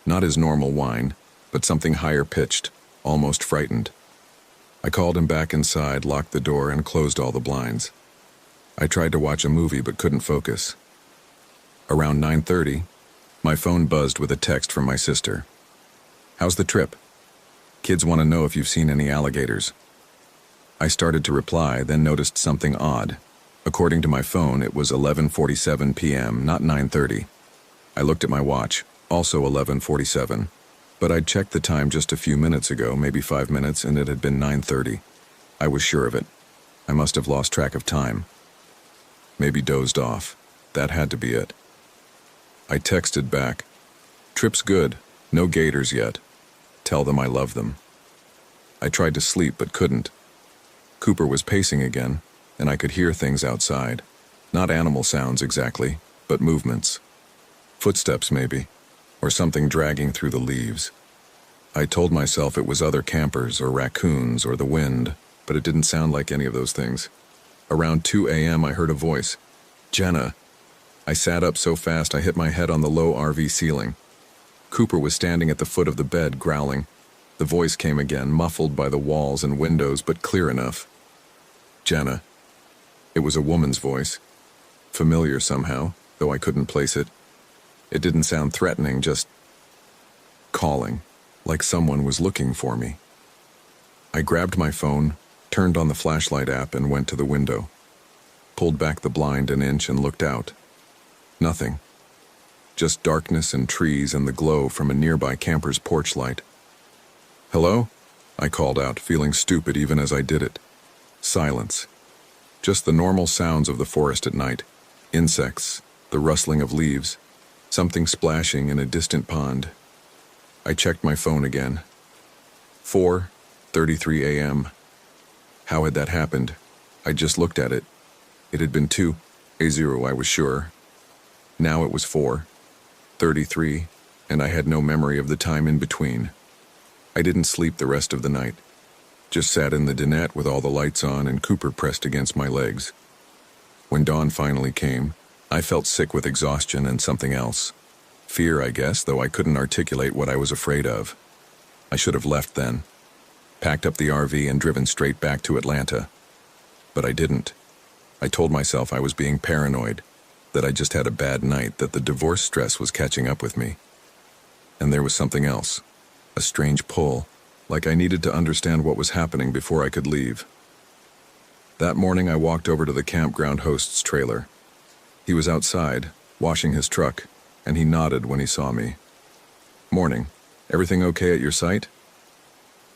Not his normal whine, but something higher pitched, almost frightened. I called him back inside, locked the door, and closed all the blinds. I tried to watch a movie but couldn't focus. Around 9:30, my phone buzzed with a text from my sister. "How's the trip? Kids want to know if you've seen any alligators." I started to reply, then noticed something odd. According to my phone, it was 11:47 p.m., not 9:30. I looked at my watch, also 11:47, but I'd checked the time just a few minutes ago, maybe 5 minutes, and it had been 9:30. I was sure of it. I must have lost track of time. Maybe dozed off. That had to be it. I texted back, "Trip's good, no gators yet. Tell them I love them." I tried to sleep but couldn't. Cooper was pacing again, and I could hear things outside. Not animal sounds exactly, but movements. Footsteps maybe, or something dragging through the leaves. I told myself it was other campers or raccoons or the wind, but it didn't sound like any of those things. Around 2 a.m. I heard a voice. "Jenna." I sat up so fast I hit my head on the low RV ceiling. Cooper was standing at the foot of the bed, growling. The voice came again, muffled by the walls and windows, but clear enough. "Jenna." It was a woman's voice. Familiar somehow, though I couldn't place it. It didn't sound threatening, just calling, like someone was looking for me. I grabbed my phone, turned on the flashlight app, and went to the window. Pulled back the blind an inch and looked out. Nothing. Just darkness and trees and the glow from a nearby camper's porch light. "Hello?" I called out, feeling stupid even as I did it. Silence. Just the normal sounds of the forest at night. Insects, the rustling of leaves, something splashing in a distant pond. I checked my phone again. 4:33 a.m. How had that happened? I just looked at it. It had been 2:00, I was sure. Now it was 4:33, and I had no memory of the time in between. I didn't sleep the rest of the night. Just sat in the dinette with all the lights on and Cooper pressed against my legs. When dawn finally came, I felt sick with exhaustion and something else. Fear, I guess, though I couldn't articulate what I was afraid of. I should have left then. Packed up the RV and driven straight back to Atlanta. But I didn't. I told myself I was being paranoid, that I just had a bad night, that the divorce stress was catching up with me. And there was something else, a strange pull, like I needed to understand what was happening before I could leave. That morning I walked over to the campground host's trailer. He was outside, washing his truck, and he nodded when he saw me. "Morning. Everything okay at your site?"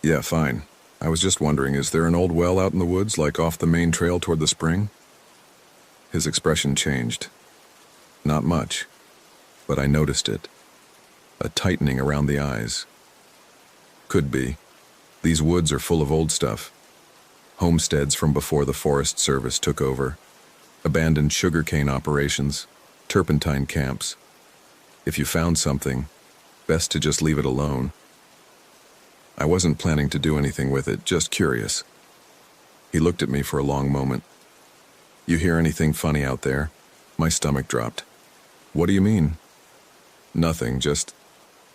"Yeah, fine. I was just wondering, is there an old well out in the woods, like off the main trail toward the spring?" His expression changed. Not much, but I noticed it. A tightening around the eyes. Could be. These woods are full of old stuff. Homesteads from before the Forest Service took over. Abandoned sugarcane operations. Turpentine camps. If you found something, best to just leave it alone. I wasn't planning to do anything with it, just curious. He looked at me for a long moment. "You hear anything funny out there?" My stomach dropped. "What do you mean?" "Nothing, just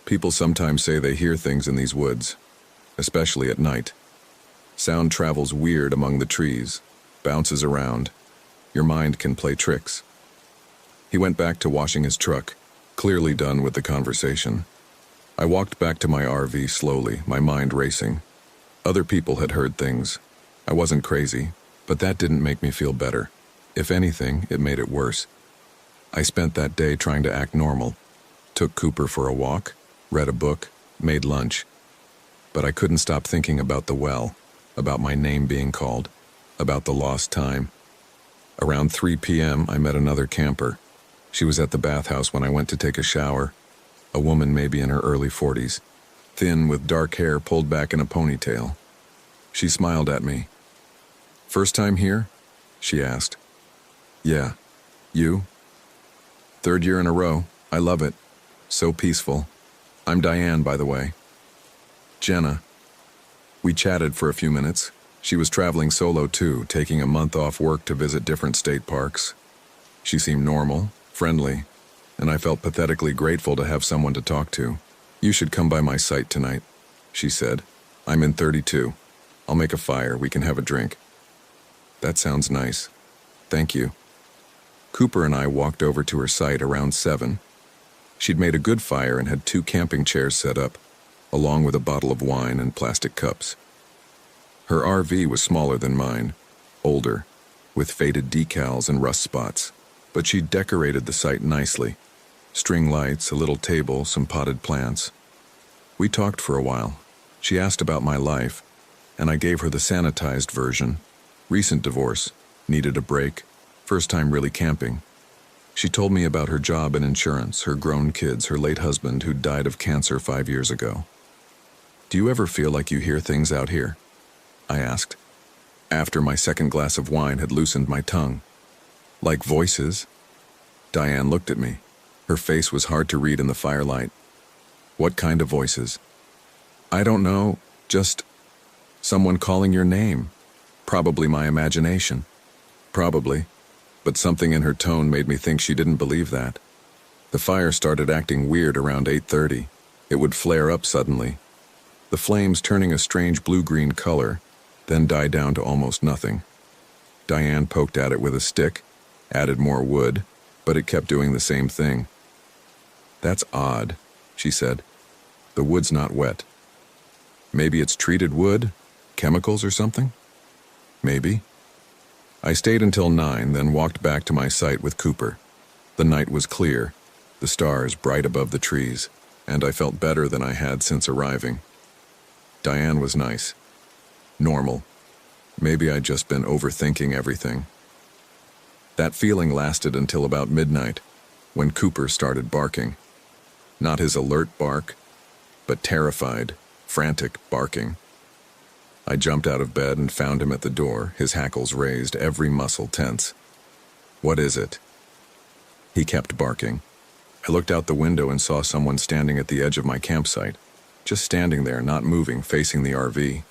people sometimes say they hear things in these woods, especially at night. Sound travels weird among the trees, bounces around. Your mind can play tricks." He went back to washing his truck, clearly done with the conversation. I walked back to my RV slowly, my mind racing. Other people had heard things. I wasn't crazy, but that didn't make me feel better. If anything, it made it worse. I spent that day trying to act normal. Took Cooper for a walk, read a book, made lunch. But I couldn't stop thinking about the well, about my name being called, about the lost time. Around 3 p.m., I met another camper. She was at the bathhouse when I went to take a shower. A woman maybe in her early 40s, thin with dark hair pulled back in a ponytail. She smiled at me. "First time here?" she asked. "Yeah. You?" "Third year in a row. I love it. So peaceful. I'm Diane, by the way." "Jenna." We chatted for a few minutes. She was traveling solo too, taking a month off work to visit different state parks. She seemed normal, friendly, and I felt pathetically grateful to have someone to talk to. "You should come by my site tonight," she said. "I'm in 32. I'll make a fire. We can have a drink." "That sounds nice. Thank you." Cooper and I walked over to her site around 7. She'd made a good fire and had 2 camping chairs set up, along with a bottle of wine and plastic cups. Her RV was smaller than mine, older, with faded decals and rust spots, but she decorated the site nicely. String lights, a little table, some potted plants. We talked for a while. She asked about my life, and I gave her the sanitized version. Recent divorce, needed a break, first time really camping. She told me about her job in insurance, her grown kids, her late husband who died of cancer 5 years ago. "Do you ever feel like you hear things out here?" I asked, after my second glass of wine had loosened my tongue. "Like voices?" Diane looked at me. Her face was hard to read in the firelight. "What kind of voices?" "I don't know, just someone calling your name. Probably my imagination." "Probably," but something in her tone made me think she didn't believe that. The fire started acting weird around 8:30. It would flare up suddenly, the flames turning a strange blue-green color, then die down to almost nothing. Diane poked at it with a stick, added more wood, but it kept doing the same thing. "That's odd," she said. "The wood's not wet." "Maybe it's treated wood? Chemicals or something?" "Maybe." I stayed until 9, then walked back to my site with Cooper. The night was clear, the stars bright above the trees, and I felt better than I had since arriving. Diane was nice. Normal. Maybe I'd just been overthinking everything. That feeling lasted until about midnight, when Cooper started barking. Not his alert bark, but terrified, frantic barking. I jumped out of bed and found him at the door, his hackles raised, every muscle tense. "What is it?" He kept barking. I looked out the window and saw someone standing at the edge of my campsite, just standing there, not moving, facing the RV.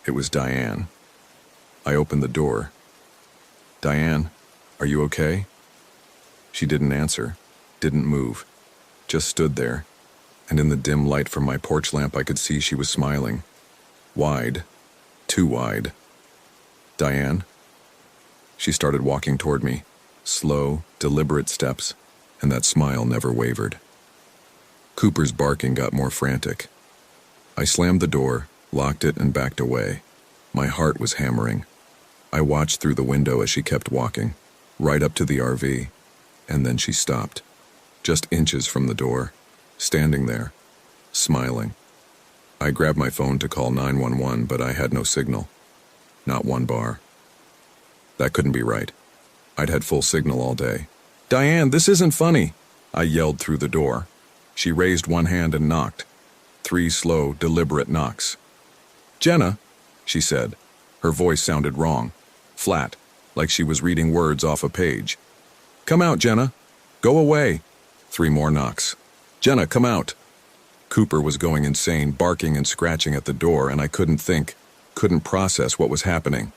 It was Diane. I opened the door. "Diane, are you okay?" She didn't answer, didn't move, just stood there, and in the dim light from my porch lamp I could see she was smiling. Wide. Too wide. "Diane?" She started walking toward me, slow, deliberate steps, and that smile never wavered. Cooper's barking got more frantic. I slammed the door, locked it, and backed away. My heart was hammering. I watched through the window as she kept walking, right up to the RV, and then she stopped, just inches from the door, standing there, smiling. I grabbed my phone to call 911, but I had no signal. Not one bar. That couldn't be right. I'd had full signal all day. "Diane, this isn't funny," I yelled through the door. She raised one hand and knocked. 3 slow, deliberate knocks. "Jenna," she said. Her voice sounded wrong, flat, like she was reading words off a page. "Come out, Jenna. Go away." 3 more knocks. "Jenna, come out." Cooper was going insane, barking and scratching at the door, and I couldn't think, couldn't process what was happening.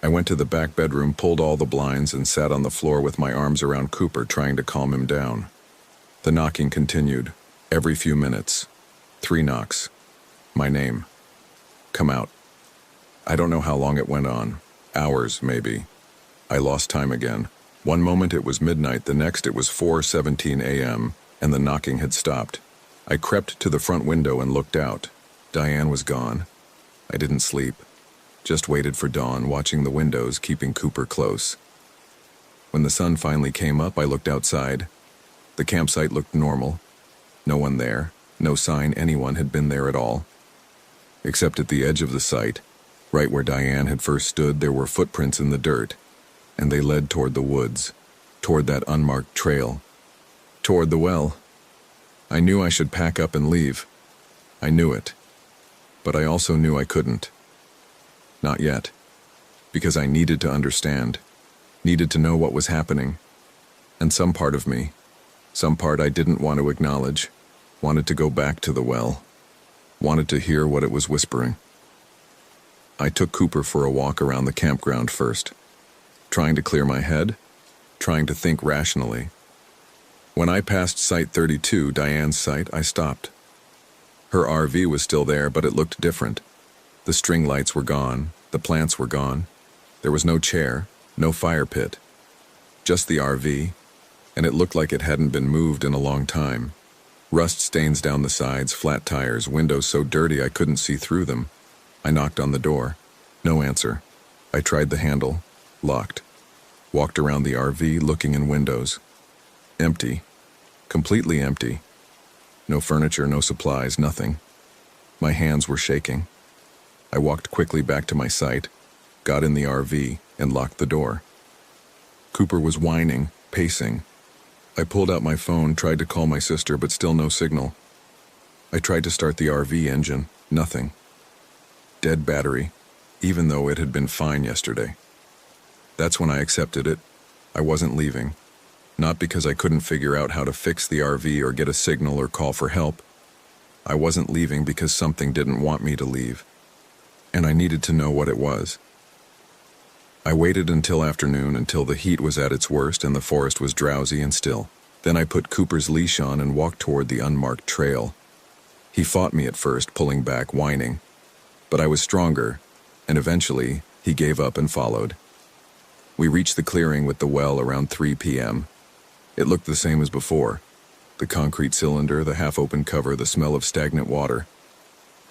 I went to the back bedroom, pulled all the blinds, and sat on the floor with my arms around Cooper, trying to calm him down. The knocking continued, every few minutes. 3 knocks. My name. "Come out." I don't know how long it went on. Hours, maybe. I lost time again. One moment it was midnight, the next it was 4:17 a.m., and the knocking had stopped. I crept to the front window and looked out. Diane was gone. I didn't sleep, just waited for dawn, watching the windows, keeping Cooper close. When the sun finally came up, I looked outside. The campsite looked normal. No one there, no sign anyone had been there at all. Except at the edge of the site, right where Diane had first stood, there were footprints in the dirt, and they led toward the woods, toward that unmarked trail, toward the well. I knew I should pack up and leave. I knew it. But I also knew I couldn't. Not yet. Because I needed to understand, needed to know what was happening. And some part of me, some part I didn't want to acknowledge, wanted to go back to the well, wanted to hear what it was whispering. I took Cooper for a walk around the campground first, trying to clear my head, trying to think rationally. When I passed Site 32, Diane's site, I stopped. Her RV was still there, but it looked different. The string lights were gone, the plants were gone. There was no chair, no fire pit. Just the RV, and it looked like it hadn't been moved in a long time. Rust stains down the sides, flat tires, windows so dirty I couldn't see through them. I knocked on the door. No answer. I tried the handle. Locked. Walked around the RV, looking in windows. Empty. Completely empty. No furniture, no supplies, nothing. My hands were shaking. I walked quickly back to my site, got in the RV, and locked the door. Cooper was whining, pacing. I pulled out my phone, tried to call my sister, but still no signal. I tried to start the RV engine. Nothing. Dead battery, even though it had been fine yesterday. That's when I accepted it. I wasn't leaving. Not because I couldn't figure out how to fix the RV or get a signal or call for help. I wasn't leaving because something didn't want me to leave. And I needed to know what it was. I waited until afternoon, until the heat was at its worst and the forest was drowsy and still. Then I put Cooper's leash on and walked toward the unmarked trail. He fought me at first, pulling back, whining. But I was stronger, and eventually he gave up and followed. We reached the clearing with the well around 3 p.m. It looked the same as before. The concrete cylinder, the half-open cover, the smell of stagnant water.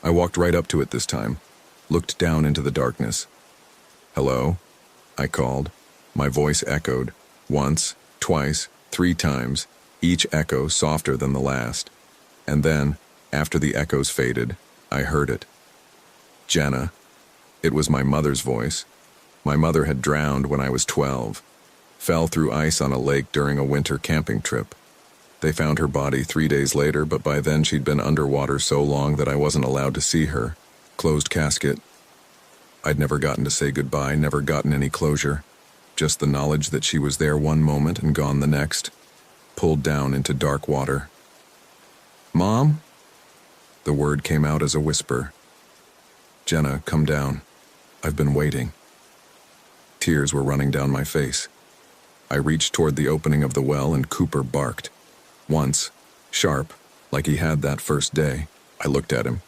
I walked right up to it this time, looked down into the darkness. "Hello?" I called. My voice echoed, once, twice, 3 times, each echo softer than the last. And then, after the echoes faded, I heard it. Jenna. It was my mother's voice. My mother had drowned when I was 12. Fell through ice on a lake during a winter camping trip. They found her body 3 days later, but by then she'd been underwater so long that I wasn't allowed to see her. Closed casket. I'd never gotten to say goodbye, never gotten any closure. Just the knowledge that she was there one moment and gone the next. Pulled down into dark water. "Mom?" The word came out as a whisper. "Jenna, come down. I've been waiting." Tears were running down my face. I reached toward the opening of the well and Cooper barked. Once, sharp, like he had that first day. I looked at him.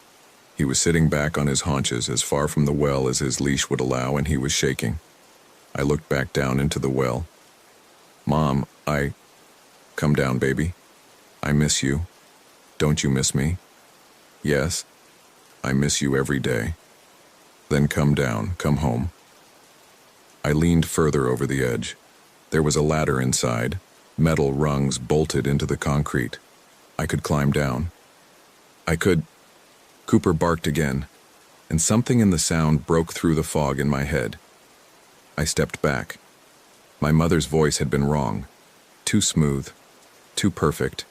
He was sitting back on his haunches as far from the well as his leash would allow, and he was shaking. I looked back down into the well. "Mom, Come down, baby. I miss you. Don't you miss me?" "Yes. I miss you every day." "Then come down, come home." I leaned further over the edge. There was a ladder inside, metal rungs bolted into the concrete. I could climb down. I could... Cooper barked again, and something in the sound broke through the fog in my head. I stepped back. My mother's voice had been wrong. Too smooth. Too perfect.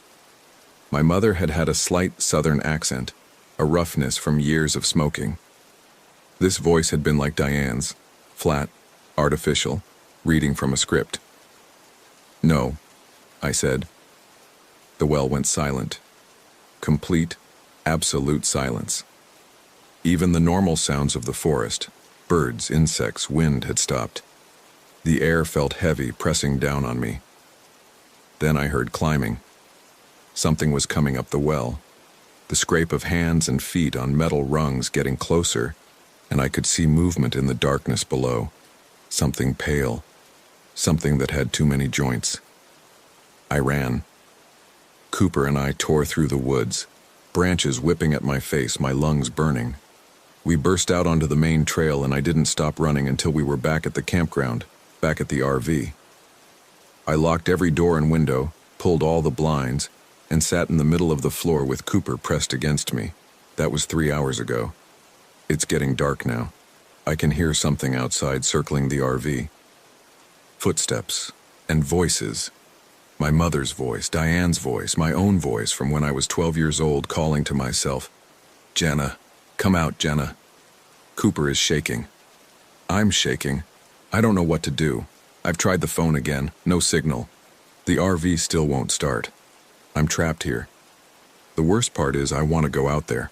My mother had had a slight southern accent, a roughness from years of smoking. This voice had been like Diane's, flat, artificial, reading from a script. "No," I said. The well went silent. Complete, absolute silence. Even the normal sounds of the forest, birds, insects, wind had stopped. The air felt heavy, pressing down on me. Then I heard climbing. Something was coming up the well. The scrape of hands and feet on metal rungs getting closer, and I could see movement in the darkness below. Something pale. Something that had too many joints. I ran. Cooper and I tore through the woods, branches whipping at my face, my lungs burning. We burst out onto the main trail, and I didn't stop running until we were back at the campground, back at the RV. I locked every door and window, pulled all the blinds, and sat in the middle of the floor with Cooper pressed against me. That was 3 hours ago. It's getting dark now. I can hear something outside circling the RV. Footsteps and voices. My mother's voice, Diane's voice, my own voice from when I was 12 years old, calling to myself, "Jenna, come out, Jenna." Cooper is shaking. I'm shaking. I don't know what to do. I've tried the phone again, no signal. The RV still won't start. I'm trapped here. The worst part is I want to go out there.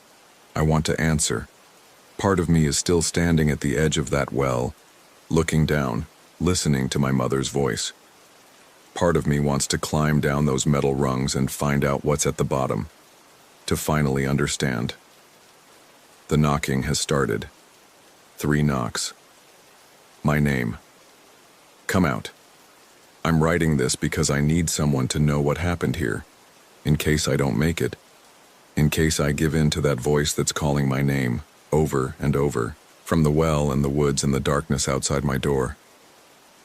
I want to answer. Part of me is still standing at the edge of that well, looking down, listening to my mother's voice. Part of me wants to climb down those metal rungs and find out what's at the bottom, to finally understand. The knocking has started. 3 knocks. My name. Come out. I'm writing this because I need someone to know what happened here, in case I don't make it, in case I give in to that voice that's calling my name, over and over, from the well and the woods and the darkness outside my door.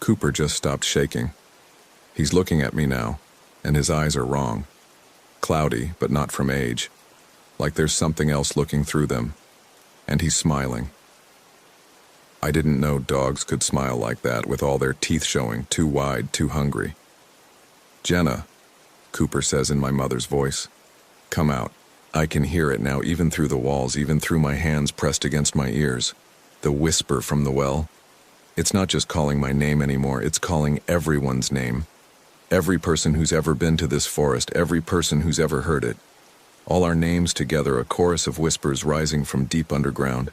Cooper just stopped shaking. He's looking at me now, and his eyes are wrong. Cloudy, but not from age, like there's something else looking through them, and he's smiling. I didn't know dogs could smile like that with all their teeth showing, too wide, too hungry. "Jenna," Cooper says in my mother's voice, "come out." I can hear it now, even through the walls, even through my hands pressed against my ears. The whisper from the well. It's not just calling my name anymore, it's calling everyone's name. Every person who's ever been to this forest, every person who's ever heard it. All our names together, a chorus of whispers rising from deep underground.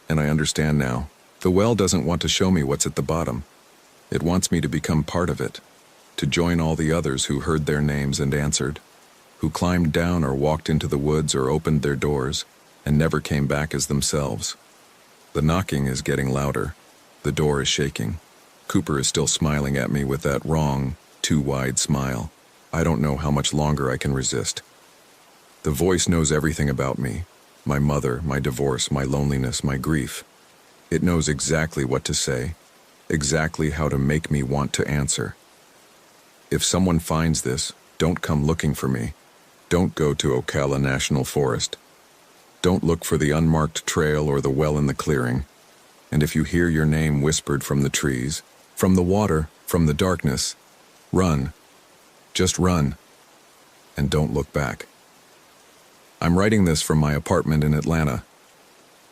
And I understand now. The well doesn't want to show me what's at the bottom. It wants me to become part of it, to join all the others who heard their names and answered, who climbed down or walked into the woods or opened their doors and never came back as themselves. The knocking is getting louder. The door is shaking. Cooper is still smiling at me with that wrong, too wide smile. I don't know how much longer I can resist. The voice knows everything about me, my mother, my divorce, my loneliness, my grief. It knows exactly what to say, exactly how to make me want to answer. If someone finds this, don't come looking for me. Don't go to Ocala National Forest. Don't look for the unmarked trail or the well in the clearing. And if you hear your name whispered from the trees, from the water, from the darkness, run. Just run. And don't look back. I'm writing this from my apartment in Atlanta.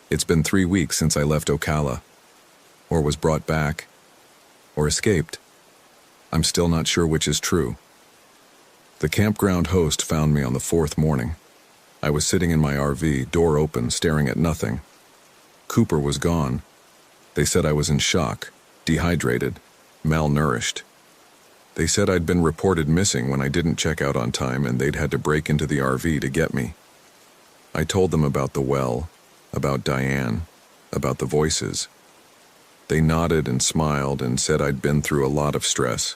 It's been 3 weeks since I left Ocala, or was brought back, or escaped. I'm still not sure which is true. The campground host found me on the 4th morning. I was sitting in my RV, door open, staring at nothing. Cooper was gone. They said I was in shock, dehydrated, malnourished. They said I'd been reported missing when I didn't check out on time, and they'd had to break into the RV to get me. I told them about the well, about Diane, about the voices. They nodded and smiled and said I'd been through a lot of stress.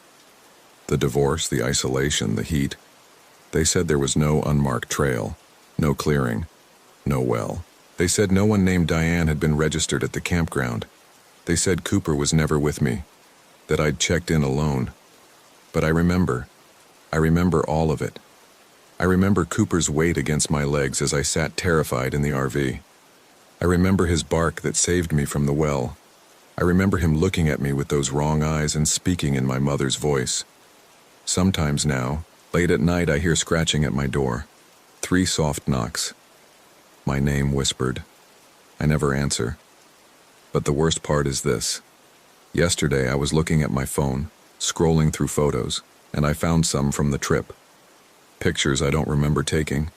The divorce, the isolation, the heat. They said there was no unmarked trail, no clearing, no well. They said no one named Diane had been registered at the campground. They said Cooper was never with me, that I'd checked in alone. But I remember all of it. I remember Cooper's weight against my legs as I sat terrified in the RV. I remember his bark that saved me from the well. I remember him looking at me with those wrong eyes and speaking in my mother's voice. Sometimes now, late at night, I hear scratching at my door. 3 soft knocks. My name whispered. I never answer. But the worst part is this. Yesterday I was looking at my phone, scrolling through photos, and I found some from the trip. Pictures I don't remember taking.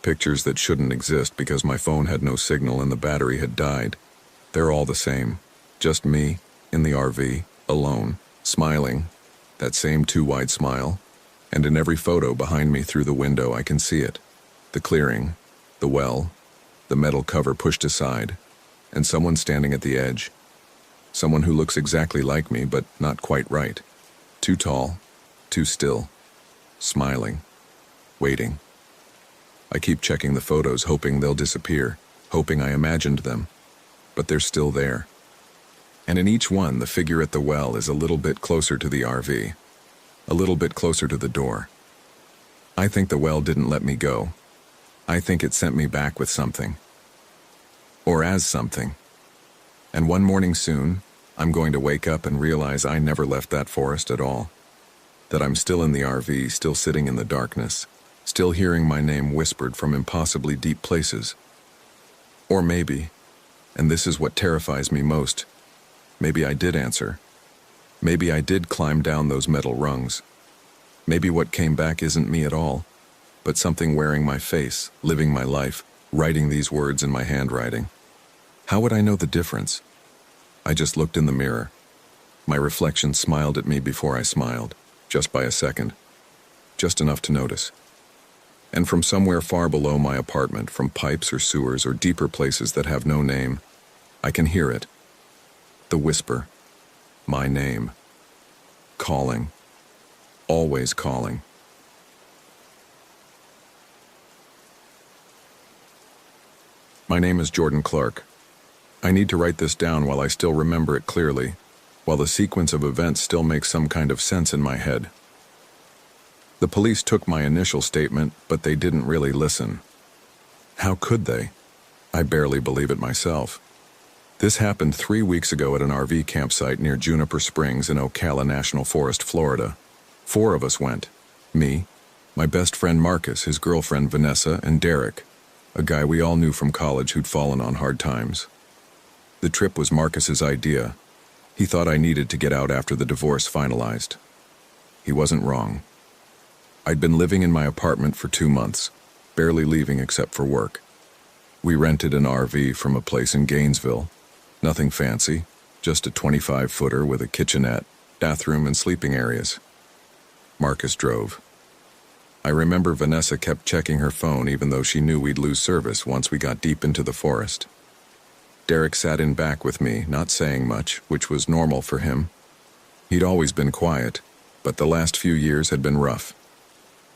Pictures that shouldn't exist because my phone had no signal and the battery had died. They're all the same. Just me, in the RV, alone, smiling, that same too wide smile. And in every photo behind me through the window I can see it. The clearing, the well, the metal cover pushed aside, and someone standing at the edge. Someone who looks exactly like me, but not quite right. Too tall, too still, smiling. waiting. I keep checking the photos, hoping they'll disappear, hoping I imagined them, but they're still there. And in each one, the figure at the well is a little bit closer to the RV, a little bit closer to the door. I think the well didn't let me go. I think it sent me back with something. Or as something. And one morning soon, I'm going to wake up and realize I never left that forest at all. That I'm still in the RV, still sitting in the darkness, still hearing my name whispered from impossibly deep places. Or maybe, and this is what terrifies me most, maybe I did answer. Maybe I did climb down those metal rungs. Maybe what came back isn't me at all, but something wearing my face, living my life, writing these words in my handwriting. How would I know the difference? I just looked in the mirror. My reflection smiled at me before I smiled, just by a second, just enough to notice. And from somewhere far below my apartment, from pipes or sewers or deeper places that have no name, I can hear it. The whisper. My name. Calling. Always calling. My name is Jordan Clark. I need to write this down while I still remember it clearly, while the sequence of events still makes some kind of sense in my head. The police took my initial statement, but they didn't really listen. How could they? I barely believe it myself. This happened 3 weeks ago at an RV campsite near Juniper Springs in Ocala National Forest, Florida. 4 of us went. Me, my best friend Marcus, his girlfriend Vanessa, and Derek, a guy we all knew from college who'd fallen on hard times. The trip was Marcus's idea. He thought I needed to get out after the divorce finalized. He wasn't wrong. I'd been living in my apartment for 2 months, barely leaving except for work. We rented an RV from a place in Gainesville. Nothing fancy, just a 25-footer with a kitchenette, bathroom, and sleeping areas. Marcus drove. I remember Vanessa kept checking her phone even though she knew we'd lose service once we got deep into the forest. Derek sat in back with me, not saying much, which was normal for him. He'd always been quiet, but the last few years had been rough.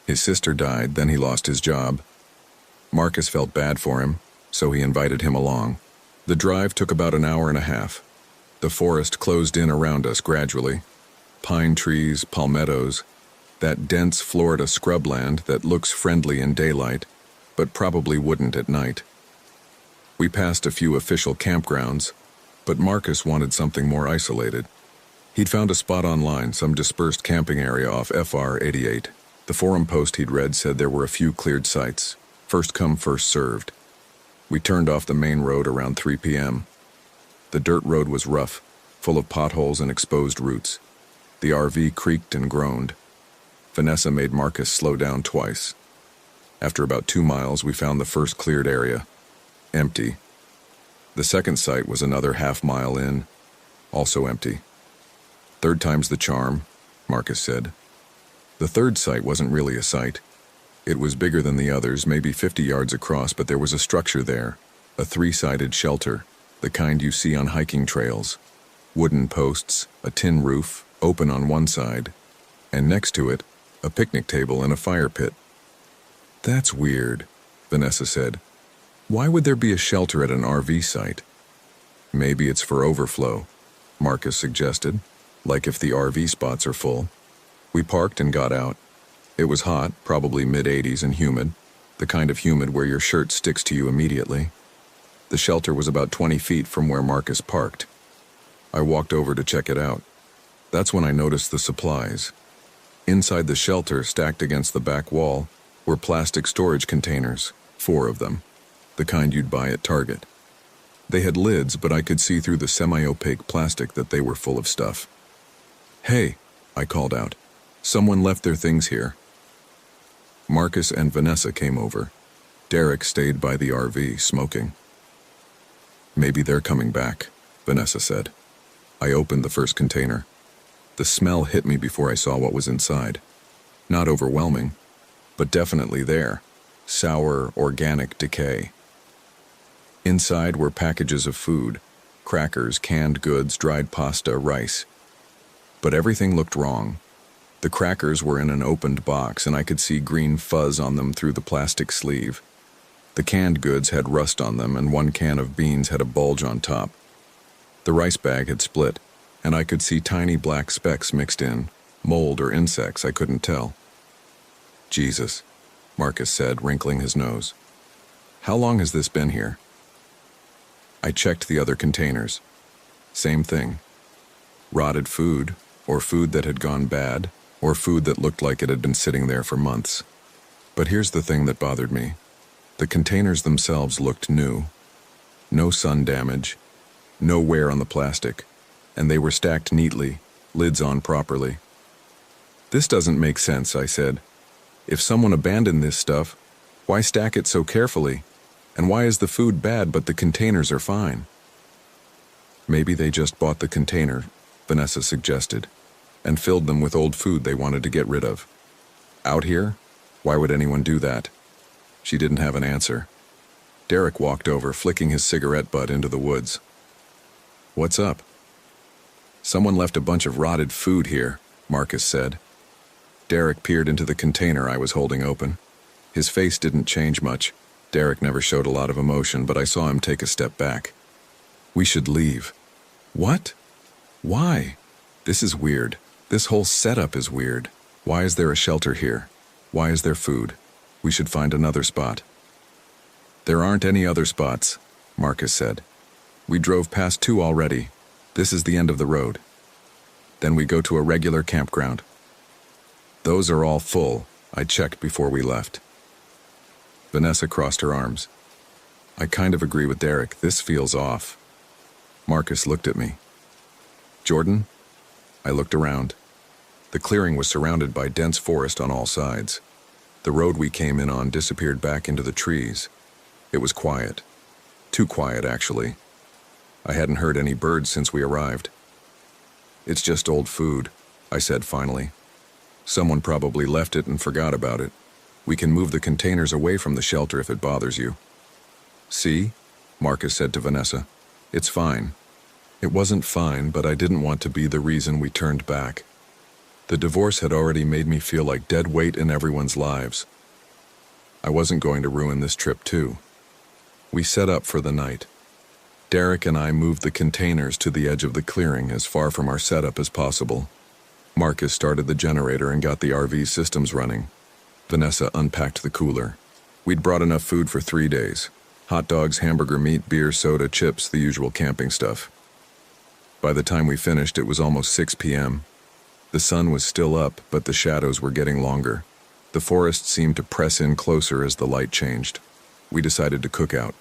His sister died, then he lost his job. Marcus felt bad for him, so he invited him along. The drive took about an hour and a half. The forest closed in around us gradually. Pine trees, palmettos, that dense Florida scrubland that looks friendly in daylight, but probably wouldn't at night. We passed a few official campgrounds, but Marcus wanted something more isolated. He'd found a spot online, some dispersed camping area off FR 88. The forum post he'd read said there were a few cleared sites, first come, first served. We turned off the main road around 3 p.m. The dirt road was rough, full of potholes and exposed roots. The RV creaked and groaned. Vanessa made Marcus slow down twice. After about 2 miles, we found the first cleared area. Empty. The second site was another half-mile in, also empty. 3rd time's the charm, Marcus said. The 3rd site wasn't really a site. It was bigger than the others, maybe 50 yards across, but there was a structure there, a 3-sided shelter, the kind you see on hiking trails. Wooden posts, a tin roof, open on one side, and next to it, a picnic table and a fire pit. That's weird, Vanessa said. Why would there be a shelter at an RV site? Maybe it's for overflow, Marcus suggested, like if the RV spots are full. We parked and got out. It was hot, probably mid-80s and humid, the kind of humid where your shirt sticks to you immediately. The shelter was about 20 feet from where Marcus parked. I walked over to check it out. That's when I noticed the supplies. Inside the shelter, stacked against the back wall, were plastic storage containers, 4 of them, the kind you'd buy at Target. They had lids, but I could see through the semi-opaque plastic that they were full of stuff. "Hey," I called out. "Someone left their things here." Marcus and Vanessa came over. Derek stayed by the RV, smoking. "Maybe they're coming back," Vanessa said. I opened the first container. The smell hit me before I saw what was inside. Not overwhelming, but definitely there. Sour, organic decay. Inside were packages of food, crackers, canned goods, dried pasta, rice. But everything looked wrong. The crackers were in an opened box, and I could see green fuzz on them through the plastic sleeve. The canned goods had rust on them, and one can of beans had a bulge on top. The rice bag had split, and I could see tiny black specks mixed in, mold or insects, I couldn't tell. Jesus, Marcus said, wrinkling his nose. How long has this been here? I checked the other containers. Same thing. Rotted food, or food that had gone bad, or food that looked like it had been sitting there for months. But here's the thing that bothered me. The containers themselves looked new. No sun damage, no wear on the plastic, and they were stacked neatly, lids on properly. This doesn't make sense, I said. If someone abandoned this stuff, why stack it so carefully? And why is the food bad but the containers are fine? Maybe they just bought the container, Vanessa suggested, and filled them with old food they wanted to get rid of. Out here? Why would anyone do that? She didn't have an answer. Derek walked over, flicking his cigarette butt into the woods. What's up? Someone left a bunch of rotted food here, Marcus said. Derek peered into the container I was holding open. His face didn't change much. Derek never showed a lot of emotion, but I saw him take a step back. We should leave. What? Why? This is weird. This whole setup is weird. Why is there a shelter here? Why is there food? We should find another spot. There aren't any other spots, Marcus said. We drove past 2 already. This is the end of the road. Then we go to a regular campground. Those are all full. I checked before we left. Vanessa crossed her arms. I kind of agree with Derek. This feels off. Marcus looked at me. Jordan? I looked around. The clearing was surrounded by dense forest on all sides. The road we came in on disappeared back into the trees. It was quiet. Too quiet, actually. I hadn't heard any birds since we arrived. It's just old food, I said finally. Someone probably left it and forgot about it. We can move the containers away from the shelter if it bothers you. See? Marcus said to Vanessa. It's fine. It wasn't fine, but I didn't want to be the reason we turned back. The divorce had already made me feel like dead weight in everyone's lives. I wasn't going to ruin this trip too. We set up for the night. Derek and I moved the containers to the edge of the clearing as far from our setup as possible. Marcus started the generator and got the RV systems running. Vanessa unpacked the cooler. We'd brought enough food for 3 days. Hot dogs, hamburger meat, beer, soda, chips, the usual camping stuff. By the time we finished, it was almost 6 p.m. The sun was still up, but the shadows were getting longer. The forest seemed to press in closer as the light changed. We decided to cook out.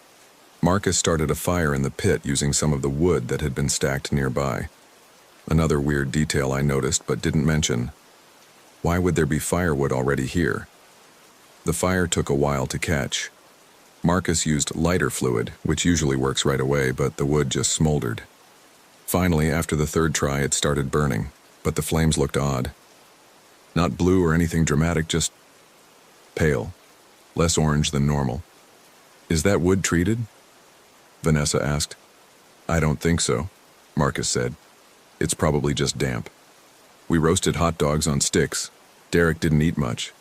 Marcus started a fire in the pit using some of the wood that had been stacked nearby. Another weird detail I noticed but didn't mention. Why would there be firewood already here? The fire took a while to catch. Marcus used lighter fluid, which usually works right away, but the wood just smoldered. Finally, after the 3rd try, it started burning, but the flames looked odd. Not blue or anything dramatic, just pale, less orange than normal. Is that wood treated? Vanessa asked. I don't think so, Marcus said. It's probably just damp. We roasted hot dogs on sticks. Derek didn't eat much.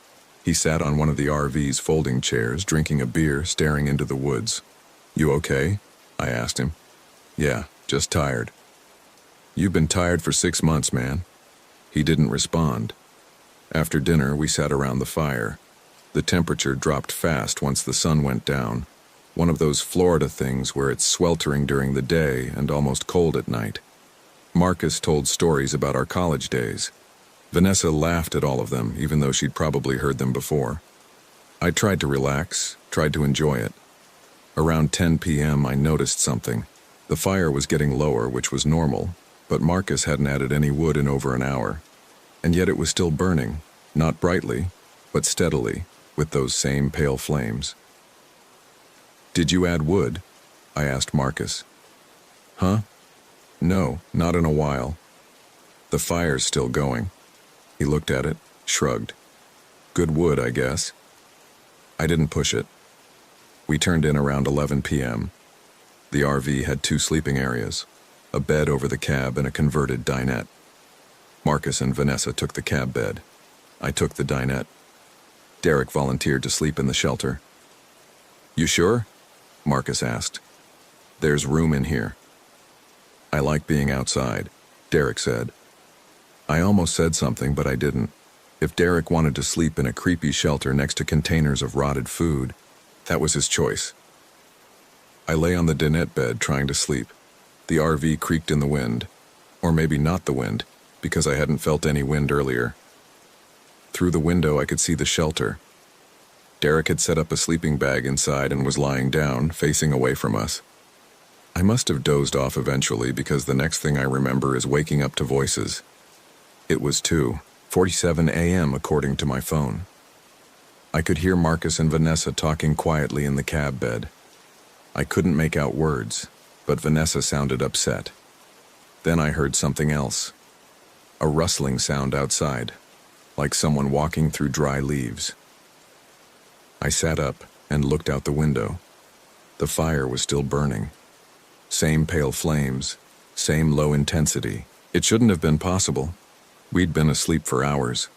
He sat on one of the RV's folding chairs, drinking a beer, staring into the woods. You okay? I asked him. Yeah, just tired. You've been tired for 6 months, man. He didn't respond. After dinner, we sat around the fire. The temperature dropped fast once the sun went down. One of those Florida things where it's sweltering during the day and almost cold at night. Marcus told stories about our college days. Vanessa laughed at all of them, even though she'd probably heard them before. I tried to relax, tried to enjoy it. Around 10 p.m. I noticed something. The fire was getting lower, which was normal, but Marcus hadn't added any wood in over an hour. And yet it was still burning, not brightly, but steadily, with those same pale flames. Did you add wood? I asked Marcus. Huh? No, not in a while. The fire's still going. He looked at it, shrugged. Good wood, I guess. I didn't push it. We turned in around 11 p.m. The RV had 2 sleeping areas, a bed over the cab and a converted dinette. Marcus and Vanessa took the cab bed. I took the dinette. Derek volunteered to sleep in the shelter. "You sure?" Marcus asked. "There's room in here." "I like being outside," Derek said. I almost said something, but I didn't. If Derek wanted to sleep in a creepy shelter next to containers of rotted food, that was his choice. I lay on the dinette bed trying to sleep. The RV creaked in the wind. Or maybe not the wind, because I hadn't felt any wind earlier. Through the window I could see the shelter. Derek had set up a sleeping bag inside and was lying down, facing away from us. I must have dozed off eventually because the next thing I remember is waking up to voices. It was 2:47 a.m. according to my phone. I could hear Marcus and Vanessa talking quietly in the cab bed. I couldn't make out words, but Vanessa sounded upset. Then I heard something else. A rustling sound outside, like someone walking through dry leaves. I sat up and looked out the window. The fire was still burning. Same pale flames, same low intensity. It shouldn't have been possible. We'd been asleep for hours,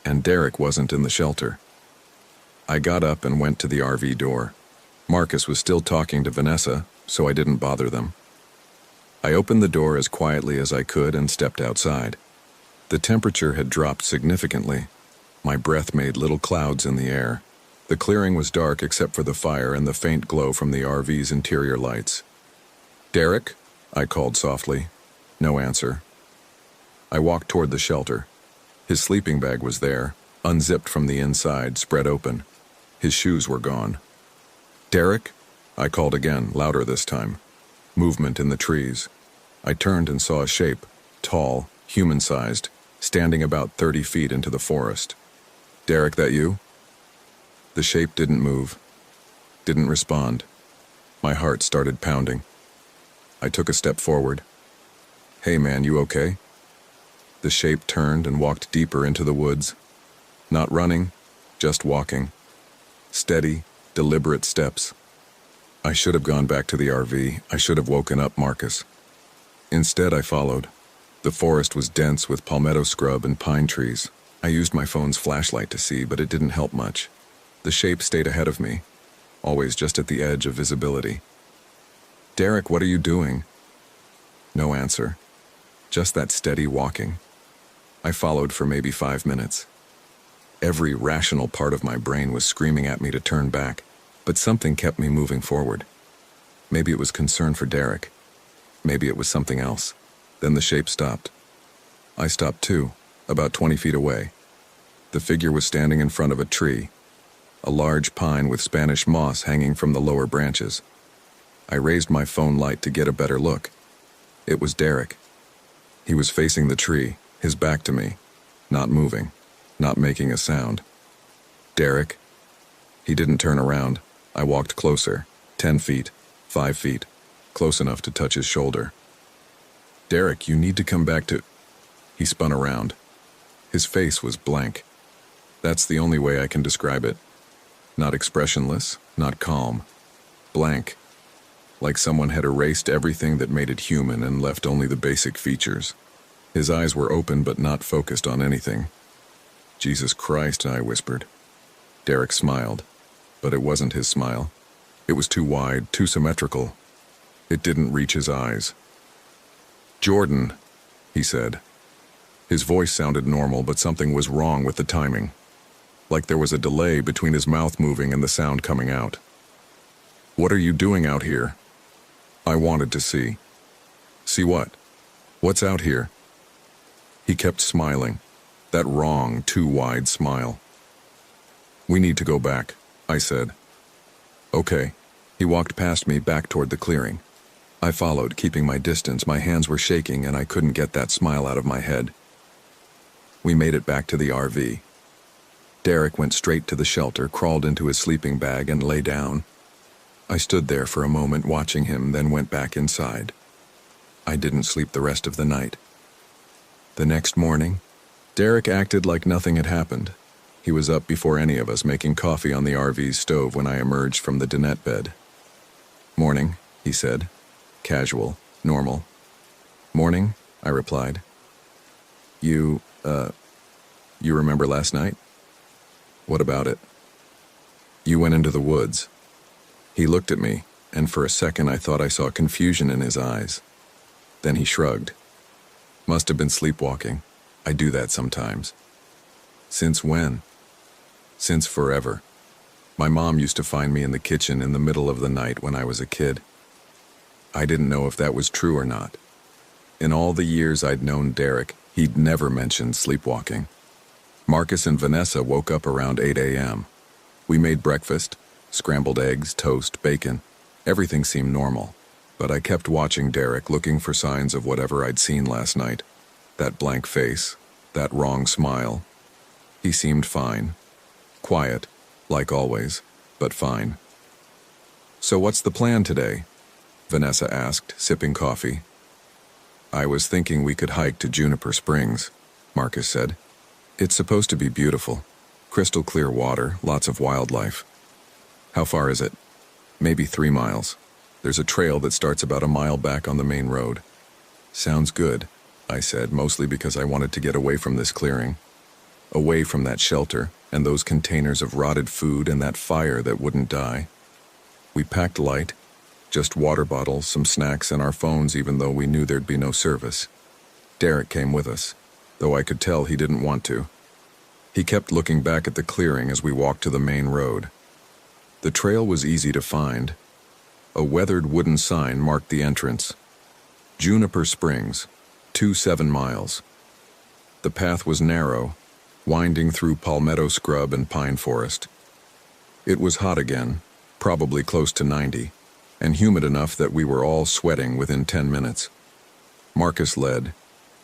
and Derek wasn't in the shelter. I got up and went to the RV door. Marcus was still talking to Vanessa, so I didn't bother them. I opened the door as quietly as I could and stepped outside. The temperature had dropped significantly. My breath made little clouds in the air. The clearing was dark except for the fire and the faint glow from the RV's interior lights. "Derek?" I called softly. No answer. I walked toward the shelter. His sleeping bag was there, unzipped from the inside, spread open. His shoes were gone. "Derek?" I called again, louder this time. Movement in the trees. I turned and saw a shape, tall, human-sized, standing about 30 feet into the forest. "Derek, that you?" The shape didn't move, didn't respond. My heart started pounding. I took a step forward. "Hey man, you okay?" The shape turned and walked deeper into the woods. Not running, just walking. Steady, deliberate steps. I should have gone back to the RV. I should have woken up Marcus. Instead, I followed. The forest was dense with palmetto scrub and pine trees. I used my phone's flashlight to see, but it didn't help much. The shape stayed ahead of me, always just at the edge of visibility. "Derek, what are you doing?" No answer. Just that steady walking. I followed for maybe 5 minutes. Every rational part of my brain was screaming at me to turn back, but something kept me moving forward. Maybe it was concern for Derek. Maybe it was something else. Then the shape stopped. I stopped too, about 20 feet away. The figure was standing in front of a tree, a large pine with Spanish moss hanging from the lower branches. I raised my phone light to get a better look. It was Derek. He was facing the tree, his back to me, not moving, not making a sound. "Derek?" He didn't turn around. I walked closer, 10 feet, 5 feet, close enough to touch his shoulder. "Derek, you need to come back to..." He spun around. His face was blank. That's the only way I can describe it. Not expressionless, not calm. Blank. Like someone had erased everything that made it human and left only the basic features. His eyes were open but not focused on anything. "Jesus Christ," I whispered. Derek smiled, but it wasn't his smile. It was too wide, too symmetrical. It didn't reach his eyes. "Jordan," he said. His voice sounded normal, but something was wrong with the timing. Like there was a delay between his mouth moving and the sound coming out. "What are you doing out here?" I wanted to see. "See what? What's out here?" He kept smiling, that wrong, too wide smile. "We need to go back," I said. "Okay." He walked past me back toward the clearing. I followed, keeping my distance. My hands were shaking and I couldn't get that smile out of my head. We made it back to the RV. Derek went straight to the shelter, crawled into his sleeping bag and lay down. I stood there for a moment watching him, then went back inside. I didn't sleep the rest of the night. The next morning, Derek acted like nothing had happened. He was up before any of us, making coffee on the RV's stove when I emerged from the dinette bed. "Morning," he said. Casual, normal. "Morning," I replied. You remember last night? What about it? You went into the woods. He looked at me, and for a second I thought I saw confusion in his eyes. Then he shrugged. Must have been sleepwalking. I do that sometimes. Since when? Since forever. My mom used to find me in the kitchen in the middle of the night when I was a kid. I didn't know if that was true or not. In all the years I'd known Derek, he'd never mentioned sleepwalking. Marcus and Vanessa woke up around 8 a.m. We made breakfast, scrambled eggs, toast, bacon. Everything seemed normal, but I kept watching Derek, looking for signs of whatever I'd seen last night. That blank face, that wrong smile. He seemed fine. Quiet, like always, but fine. So what's the plan today? Vanessa asked, sipping coffee. I was thinking we could hike to Juniper Springs, Marcus said. It's supposed to be beautiful. Crystal clear water, lots of wildlife. How far is it? Maybe 3 miles. There's a trail that starts about a mile back on the main road. Sounds good, I said, mostly because I wanted to get away from this clearing. Away from that shelter, and those containers of rotted food and that fire that wouldn't die. We packed light, just water bottles, some snacks, and our phones, even though we knew there'd be no service. Derek came with us, though I could tell he didn't want to. He kept looking back at the clearing as we walked to the main road. The trail was easy to find. A weathered wooden sign marked the entrance. Juniper Springs, 7 miles. The path was narrow, winding through palmetto scrub and pine forest. It was hot again, probably close to 90, and humid enough that we were all sweating within 10 minutes. Marcus led,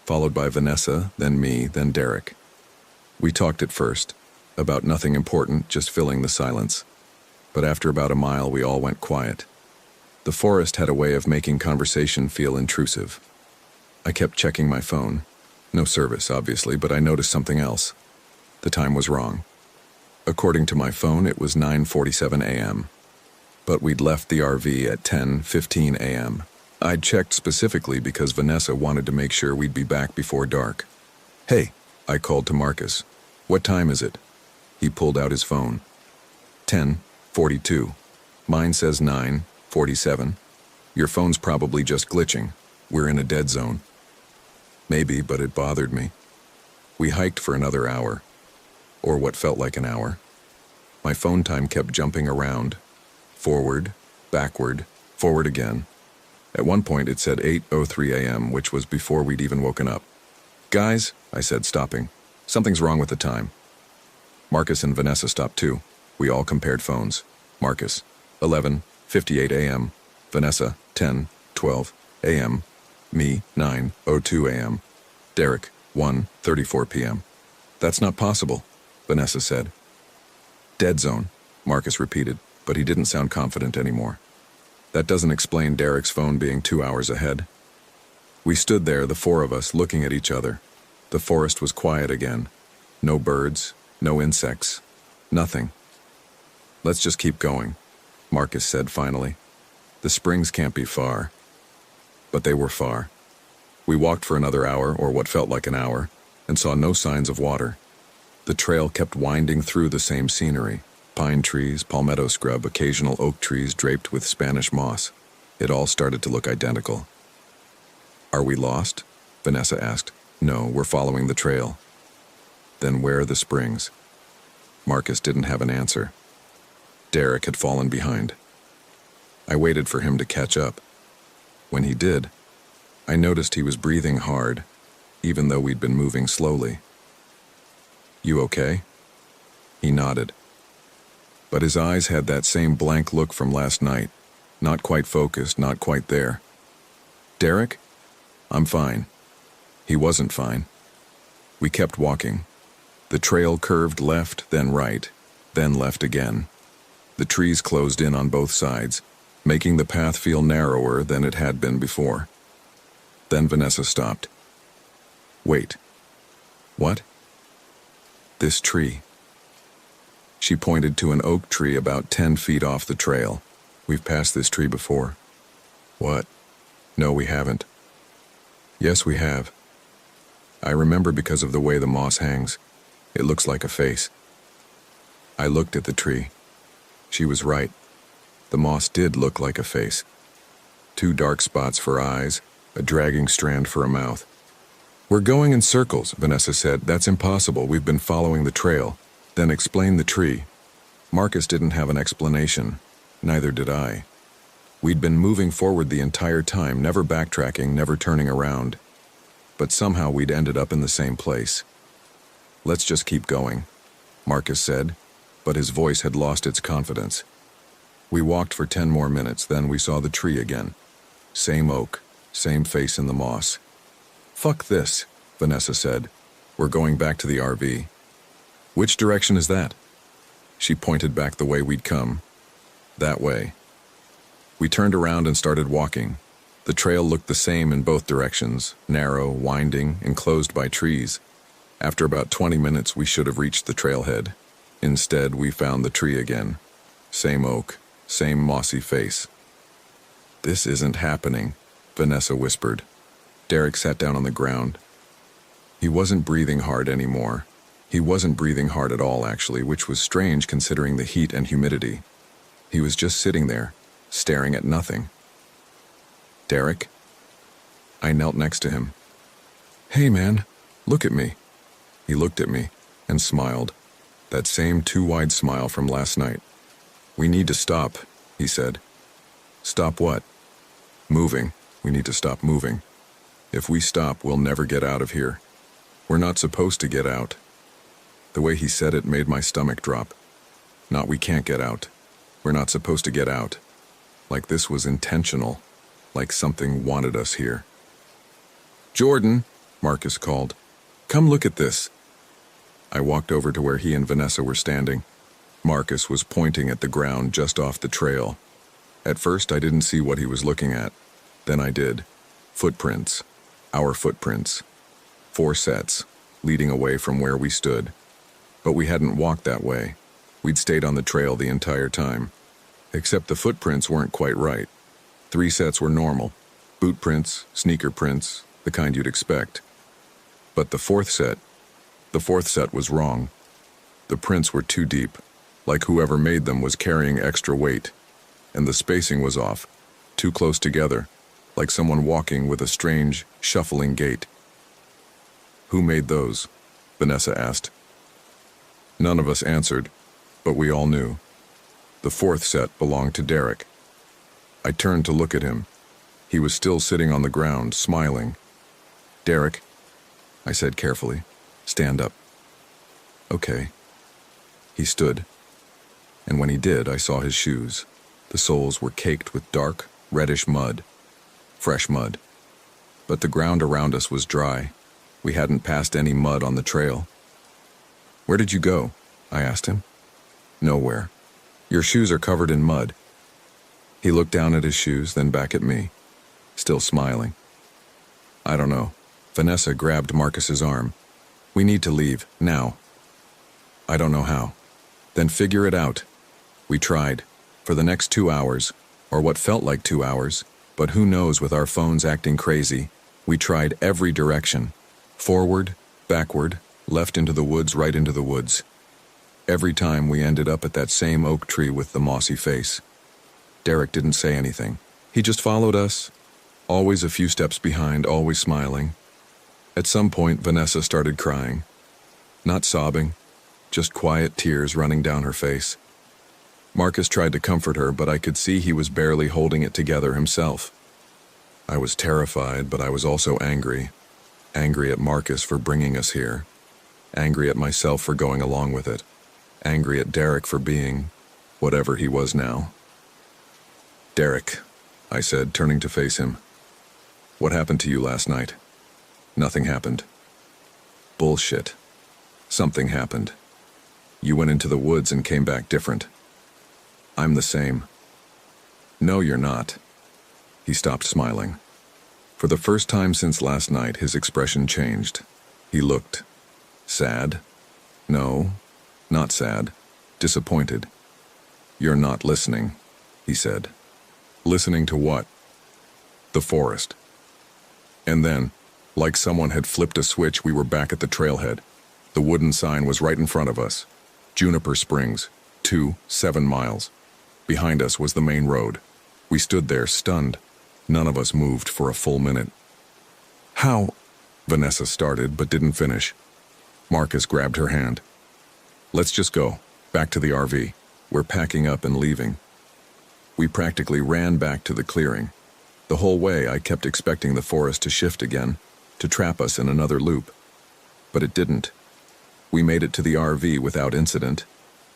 followed by Vanessa, then me, then Derek. We talked at first, about nothing important, just filling the silence. But after about a mile, we all went quiet. The forest had a way of making conversation feel intrusive. I kept checking my phone. No service, obviously, but I noticed something else. The time was wrong. According to my phone, it was 9:47 a.m. But we'd left the RV at 10:15 a.m. I'd checked specifically because Vanessa wanted to make sure we'd be back before dark. Hey, I called to Marcus. What time is it? He pulled out his phone. 10:42. Mine says 9:47. Your phone's probably just glitching. We're in a dead zone. Maybe, but it bothered me. We hiked for another hour. Or what felt like an hour. My phone time kept jumping around. Forward, backward, forward again. At one point it said 8:03 a.m., which was before we'd even woken up. Guys, I said, stopping. Something's wrong with the time. Marcus and Vanessa stopped too. We all compared phones. Marcus, 11:58 a.m. Vanessa, 10:12 a.m. Me, 9:02 a.m. Derek, 1:34 p.m. That's not possible, Vanessa said. Dead zone, Marcus repeated, but he didn't sound confident anymore. That doesn't explain Derek's phone being 2 hours ahead. We stood there, the four of us, looking at each other. The forest was quiet again. No birds, no insects, nothing. Let's just keep going, Marcus said finally. The springs can't be far. But they were far. We walked for another hour, or what felt like an hour, and saw no signs of water. The trail kept winding through the same scenery. Pine trees, palmetto scrub, occasional oak trees draped with Spanish moss. It all started to look identical. Are we lost? Vanessa asked. No, we're following the trail. Then where are the springs? Marcus didn't have an answer. Derek had fallen behind. I waited for him to catch up. When he did, I noticed he was breathing hard, even though we'd been moving slowly. You okay? He nodded. But his eyes had that same blank look from last night, not quite focused, not quite there. Derek? I'm fine. He wasn't fine. We kept walking. The trail curved left, then right, then left again. The trees closed in on both sides, making the path feel narrower than it had been before. Then Vanessa stopped. Wait. What? This tree. She pointed to an oak tree about 10 feet off the trail. We've passed this tree before. What? No, we haven't. Yes, we have. I remember because of the way the moss hangs. It looks like a face. I looked at the tree. She was right. The moss did look like a face. 2 dark spots for eyes, a dragging strand for a mouth. "We're going in circles," Vanessa said. "That's impossible. We've been following the trail." Then explain the tree. Marcus didn't have an explanation. Neither did I. We'd been moving forward the entire time, never backtracking, never turning around. But somehow we'd ended up in the same place. "Let's just keep going," Marcus said, but his voice had lost its confidence. We walked for 10 more minutes, then we saw the tree again. Same oak, same face in the moss. "Fuck this," Vanessa said. "We're going back to the RV." "Which direction is that?" She pointed back the way we'd come. "That way." We turned around and started walking. The trail looked the same in both directions, narrow, winding, enclosed by trees. After about 20 minutes, we should have reached the trailhead. Instead, we found the tree again. Same oak, same mossy face. "This isn't happening," Vanessa whispered. Derek sat down on the ground. He wasn't breathing hard anymore. He wasn't breathing hard at all, actually, which was strange considering the heat and humidity. He was just sitting there, staring at nothing. "Derek?" I knelt next to him. "Hey, man, look at me." He looked at me and smiled. That same too wide smile from last night. "We need to stop," he said. "Stop what?" "Moving. We need to stop moving. If we stop, we'll never get out of here. We're not supposed to get out." The way he said it made my stomach drop. Not "we can't get out. We're not supposed to get out." Like this was intentional. Like something wanted us here. "Jordan," Marcus called. "Come look at this." I walked over to where he and Vanessa were standing. Marcus was pointing at the ground just off the trail. At first, I didn't see what he was looking at. Then I did. Footprints. Our footprints. 4 sets, leading away from where we stood. But we hadn't walked that way. We'd stayed on the trail the entire time. Except the footprints weren't quite right. 3 sets were normal. Boot prints, sneaker prints, the kind you'd expect. But the fourth set was wrong. The prints were too deep, like whoever made them was carrying extra weight. And the spacing was off, too close together, like someone walking with a strange, shuffling gait. "Who made those?" Vanessa asked. None of us answered, but we all knew. The 4th set belonged to Derek. I turned to look at him. He was still sitting on the ground, smiling. "Derek," I said carefully, "stand up." "Okay." He stood, and when he did, I saw his shoes. The soles were caked with dark, reddish mud. Fresh mud. But the ground around us was dry. We hadn't passed any mud on the trail. "Where did you go?" I asked him. "Nowhere. Your shoes are covered in mud." He looked down at his shoes, then back at me, still smiling. "I don't know." Vanessa grabbed Marcus's arm. "We need to leave, now." "I don't know how." "Then figure it out." We tried. For the next 2 hours, or what felt like 2 hours, but who knows with our phones acting crazy, we tried every direction. Forward, backward, left into the woods, right into the woods. Every time we ended up at that same oak tree with the mossy face. Derek didn't say anything. He just followed us, always a few steps behind, always smiling. At some point, Vanessa started crying. Not sobbing, just quiet tears running down her face. Marcus tried to comfort her, but I could see he was barely holding it together himself. I was terrified, but I was also angry. Angry at Marcus for bringing us here. Angry at myself for going along with it. Angry at Derek for being whatever he was now. "Derek," I said, turning to face him. "What happened to you last night?" "Nothing happened." "Bullshit. Something happened. You went into the woods and came back different." "I'm the same." "No, you're not." He stopped smiling. For the first time since last night, his expression changed. He looked sad. No, not sad. Disappointed. "You're not listening," he said. "Listening to what?" "The forest." And then, like someone had flipped a switch, we were back at the trailhead. The wooden sign was right in front of us. Juniper Springs, 7 miles. Behind us was the main road. We stood there, stunned. None of us moved for a full minute. "How?" Vanessa started, but didn't finish. Marcus grabbed her hand. "Let's just go. Back to the RV. We're packing up and leaving." We practically ran back to the clearing. The whole way I kept expecting the forest to shift again, to trap us in another loop. But it didn't. We made it to the RV without incident.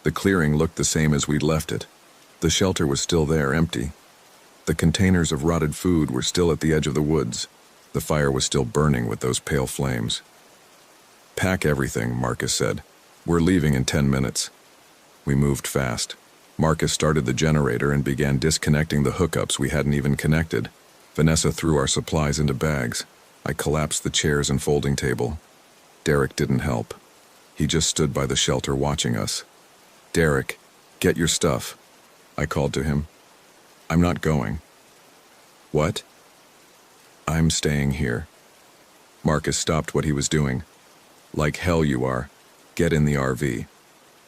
The clearing looked the same as we'd left it. The shelter was still there, empty. The containers of rotted food were still at the edge of the woods. The fire was still burning with those pale flames. "Pack everything," Marcus said. "We're leaving in 10 minutes." We moved fast. Marcus started the generator and began disconnecting the hookups we hadn't even connected. Vanessa threw our supplies into bags. I collapsed the chairs and folding table. Derek didn't help. He just stood by the shelter watching us. "Derek, get your stuff," I called to him. "I'm not going." "What?" "I'm staying here." Marcus stopped what he was doing. "Like hell you are. Get in the RV."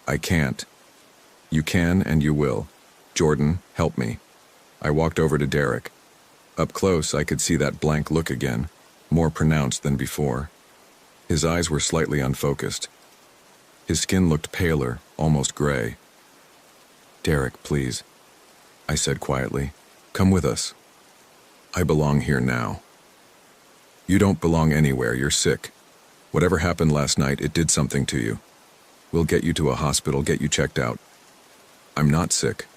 "I can't." "You can and you will. Jordan, help me." I walked over to Derek. Up close, I could see that blank look again, more pronounced than before. His eyes were slightly unfocused. His skin looked paler, almost gray. "Derek, please," I said quietly. "Come with us. I belong here now." "You don't belong anywhere, you're sick. Whatever happened last night, it did something to you. We'll get you to a hospital, get you checked out." "I'm not sick."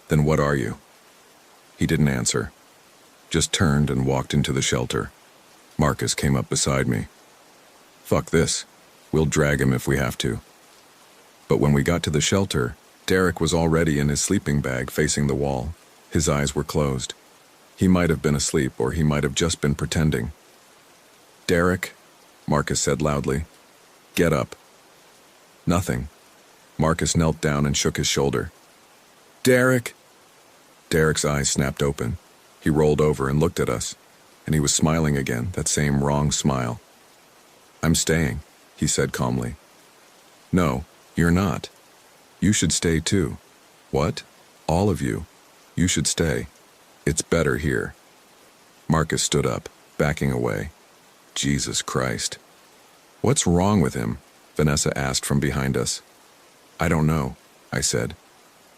"Then what are you?" He didn't answer, just turned and walked into the shelter. Marcus came up beside me. "Fuck this. We'll drag him if we have to." But when we got to the shelter, Derek was already in his sleeping bag facing the wall. His eyes were closed. He might have been asleep, or he might have just been pretending. "Derek," Marcus said loudly. "Get up." Nothing. Marcus knelt down and shook his shoulder. "Derek!" Derek's eyes snapped open. He rolled over and looked at us, and he was smiling again, that same wrong smile. "I'm staying," he said calmly. "No, you're not. You should stay too." "What? All of you. You should stay. It's better here." Marcus stood up, backing away. Jesus Christ. "What's wrong with him?" Vanessa asked from behind us. "I don't know," I said.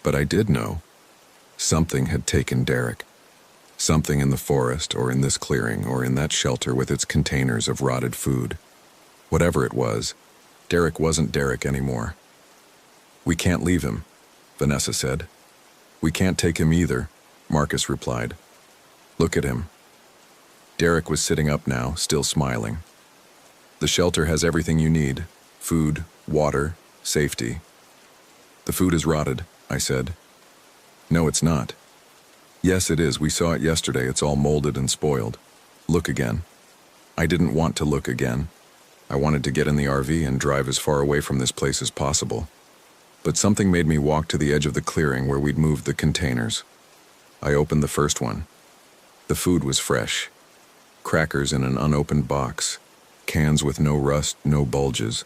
But I did know. Something had taken Derek. Something in the forest, or in this clearing, or in that shelter with its containers of rotted food. Whatever it was, Derek wasn't Derek anymore. "We can't leave him," Vanessa said. "We can't take him either," Marcus replied. "Look at him." Derek was sitting up now, still smiling. "The shelter has everything you need: food, water, safety." "The food is rotted," I said. "No, it's not." "Yes, it is. We saw it yesterday. It's all molded and spoiled. Look again." I didn't want to look again. I wanted to get in the RV and drive as far away from this place as possible. But something made me walk to the edge of the clearing where we'd moved the containers. I opened the first one. The food was fresh. Crackers in an unopened box, cans with no rust, no bulges,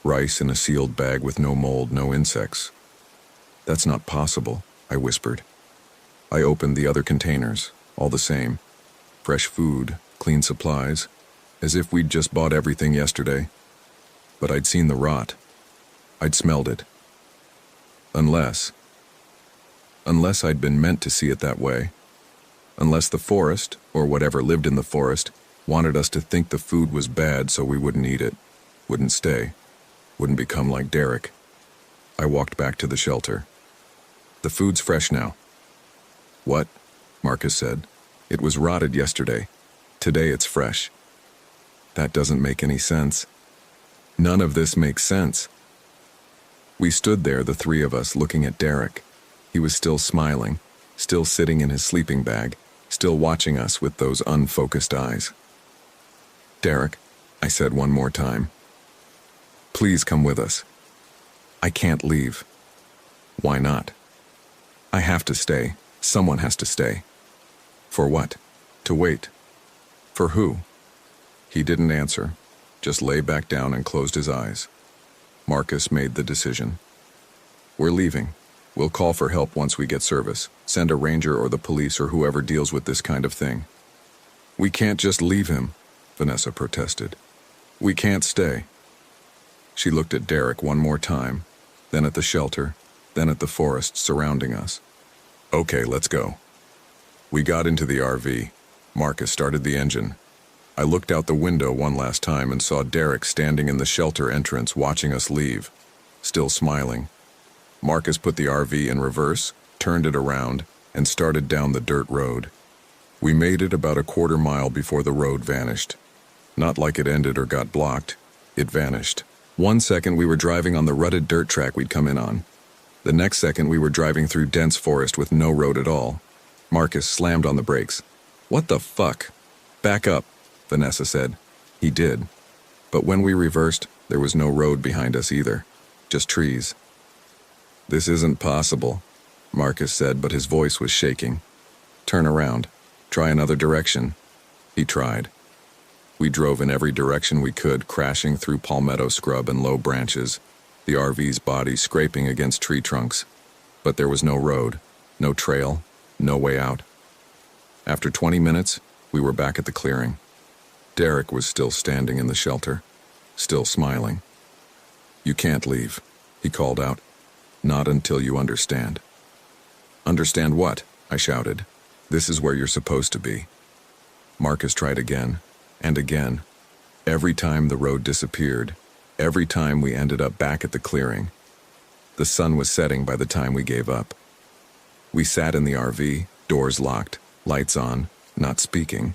rice in a sealed bag with no mold, no insects. "That's not possible," I whispered. I opened the other containers, all the same. Fresh food, clean supplies, as if we'd just bought everything yesterday. But I'd seen the rot. I'd smelled it. Unless I'd been meant to see it that way. Unless the forest, or whatever lived in the forest, wanted us to think the food was bad so we wouldn't eat it, wouldn't stay, wouldn't become like Derek. I walked back to the shelter. "The food's fresh now." "What?" Marcus said. "It was rotted yesterday. Today it's fresh." That doesn't make any sense. None of this makes sense. We stood there, the three of us, looking at Derek. He was still smiling, still sitting in his sleeping bag, still watching us with those unfocused eyes. "Derek," I said one more time. "Please come with us." "I can't leave." "Why not?" "I have to stay. Someone has to stay." "For what?" "To wait." "For who?" He didn't answer, just lay back down and closed his eyes. Marcus made the decision. We're leaving. We'll call for help once we get service. Send a ranger or the police or whoever deals with this kind of thing. We can't just leave him, Vanessa protested. We can't stay. She looked at Derek one more time, then at the shelter, then at the forest surrounding us. Okay, let's go. We got into the RV. Marcus started the engine. I looked out the window one last time and saw Derek standing in the shelter entrance watching us leave, still smiling. Marcus put the RV in reverse, turned it around, and started down the dirt road. We made it about a quarter mile before the road vanished. Not like it ended or got blocked. It vanished. 1 second we were driving on the rutted dirt track we'd come in on. The next second we were driving through dense forest with no road at all. Marcus slammed on the brakes. What the fuck? Back up, Vanessa said. He did. But when we reversed, there was no road behind us either. Just trees. This isn't possible, Marcus said, but his voice was shaking. Turn around. Try another direction. He tried. We drove in every direction we could, crashing through palmetto scrub and low branches, the RV's body scraping against tree trunks. But there was no road, no trail, no way out. After 20 minutes, we were back at the clearing. Derek was still standing in the shelter, still smiling. You can't leave, he called out. Not until you understand. Understand what? I shouted. This is where you're supposed to be. Marcus tried again, and again. Every time the road disappeared, every time we ended up back at the clearing. The sun was setting by the time we gave up. We sat in the RV, doors locked, lights on, not speaking.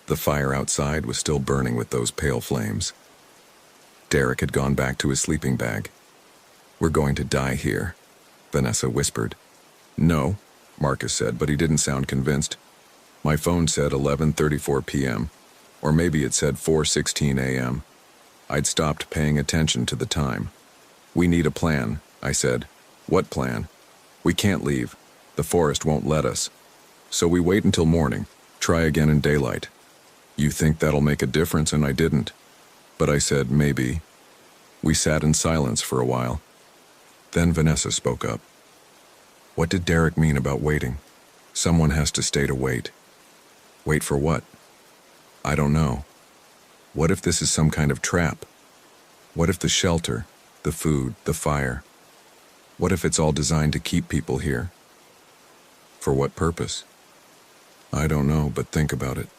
The fire outside was still burning with those pale flames. Derek had gone back to his sleeping bag. We're going to die here, Vanessa whispered. No, Marcus said, but he didn't sound convinced. My phone said 11:34 p.m., or maybe it said 4:16 a.m. I'd stopped paying attention to the time. We need a plan, I said. What plan? We can't leave. The forest won't let us. So we wait until morning, try again in daylight. You think that'll make a difference, and I didn't. But I said, maybe. We sat in silence for a while. Then Vanessa spoke up. What did Derek mean about waiting? Someone has to stay to wait. Wait for what? I don't know. What if this is some kind of trap? What if the shelter, the food, the fire? What if it's all designed to keep people here? For what purpose? I don't know, but think about it.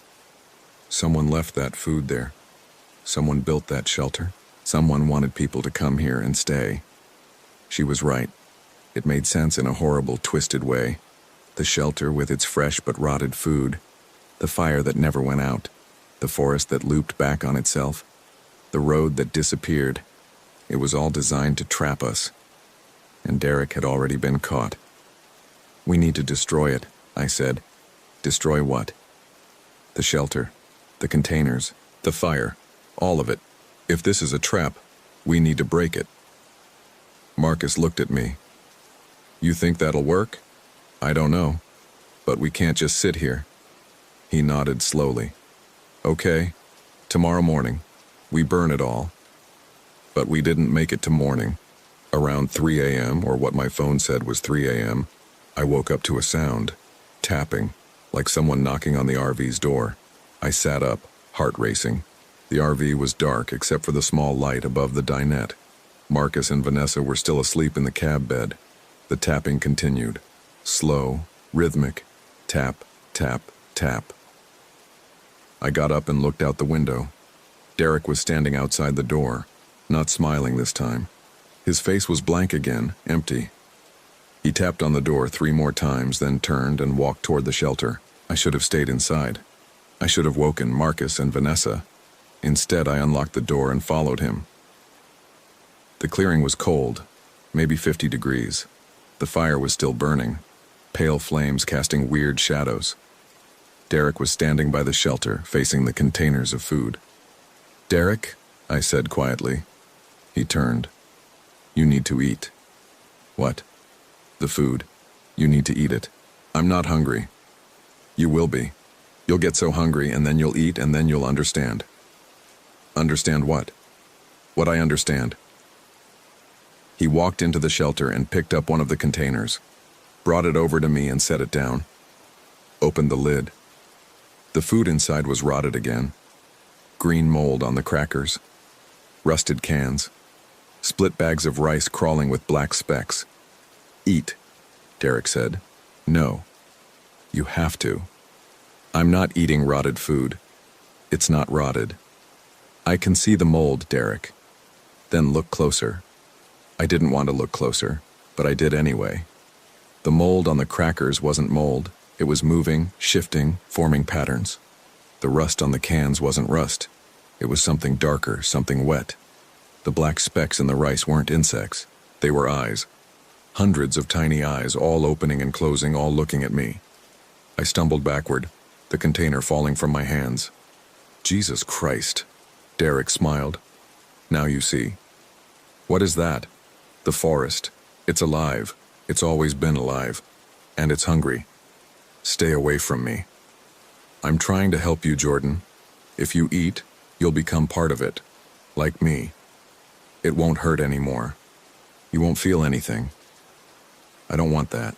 Someone left that food there. Someone built that shelter. Someone wanted people to come here and stay. She was right. It made sense in a horrible, twisted way. The shelter with its fresh but rotted food. The fire that never went out. The forest that looped back on itself. The road that disappeared. It was all designed to trap us. And Derek had already been caught. We need to destroy it, I said. Destroy what? The shelter. The containers. The fire. All of it. If this is a trap, we need to break it. Marcus looked at me. You think that'll work? I don't know. But we can't just sit here. He nodded slowly. Okay, tomorrow morning. We burn it all. But we didn't make it to morning. Around 3 a.m., or what my phone said was 3 a.m., I woke up to a sound. Tapping, like someone knocking on the RV's door. I sat up, heart racing. The RV was dark except for the small light above the dinette. Marcus and Vanessa were still asleep in the cab bed. The tapping continued. Slow, rhythmic. Tap, tap, tap. I got up and looked out the window. Derek was standing outside the door, not smiling this time. His face was blank again, empty. He tapped on the door 3 more times, then turned and walked toward the shelter. I should have stayed inside. I should have woken Marcus and Vanessa. Instead, I unlocked the door and followed him. The clearing was cold, maybe 50 degrees. The fire was still burning, pale flames casting weird shadows. Derek was standing by the shelter, facing the containers of food. Derek, I said quietly. He turned. You need to eat. What? The food. You need to eat it. I'm not hungry. You will be. You'll get so hungry, and then you'll eat, and then you'll understand. Understand what? What I understand. He walked into the shelter and picked up one of the containers, brought it over to me and set it down. Opened the lid. The food inside was rotted again. Green mold on the crackers. Rusted cans. Split bags of rice crawling with black specks. Eat, Derek said. No. You have to. I'm not eating rotted food. It's not rotted. I can see the mold, Derek. Then look closer. I didn't want to look closer, but I did anyway. The mold on the crackers wasn't mold. It was moving, shifting, forming patterns. The rust on the cans wasn't rust. It was something darker, something wet. The black specks in the rice weren't insects. They were eyes. Hundreds of tiny eyes, all opening and closing, all looking at me. I stumbled backward, the container falling from my hands. Jesus Christ, Derek smiled. Now you see. What is that? The forest. It's alive. It's always been alive. And it's hungry. Stay away from me. I'm trying to help you, Jordan. If you eat, you'll become part of it. Like me. It won't hurt anymore. You won't feel anything. I don't want that.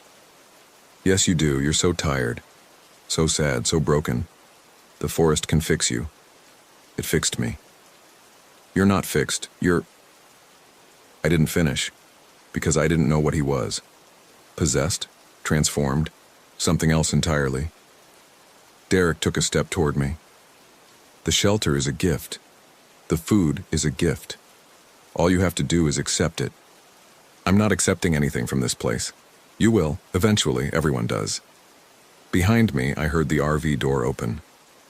Yes, you do. You're so tired. So sad, so broken. The forest can fix you. It fixed me. You're not fixed. I didn't finish, because I didn't know what he was. Possessed? Transformed? Something else entirely. Derek took a step toward me. The shelter is a gift. The food is a gift. All you have to do is accept it. I'm not accepting anything from this place. You will. Eventually, everyone does. Behind me, I heard the RV door open.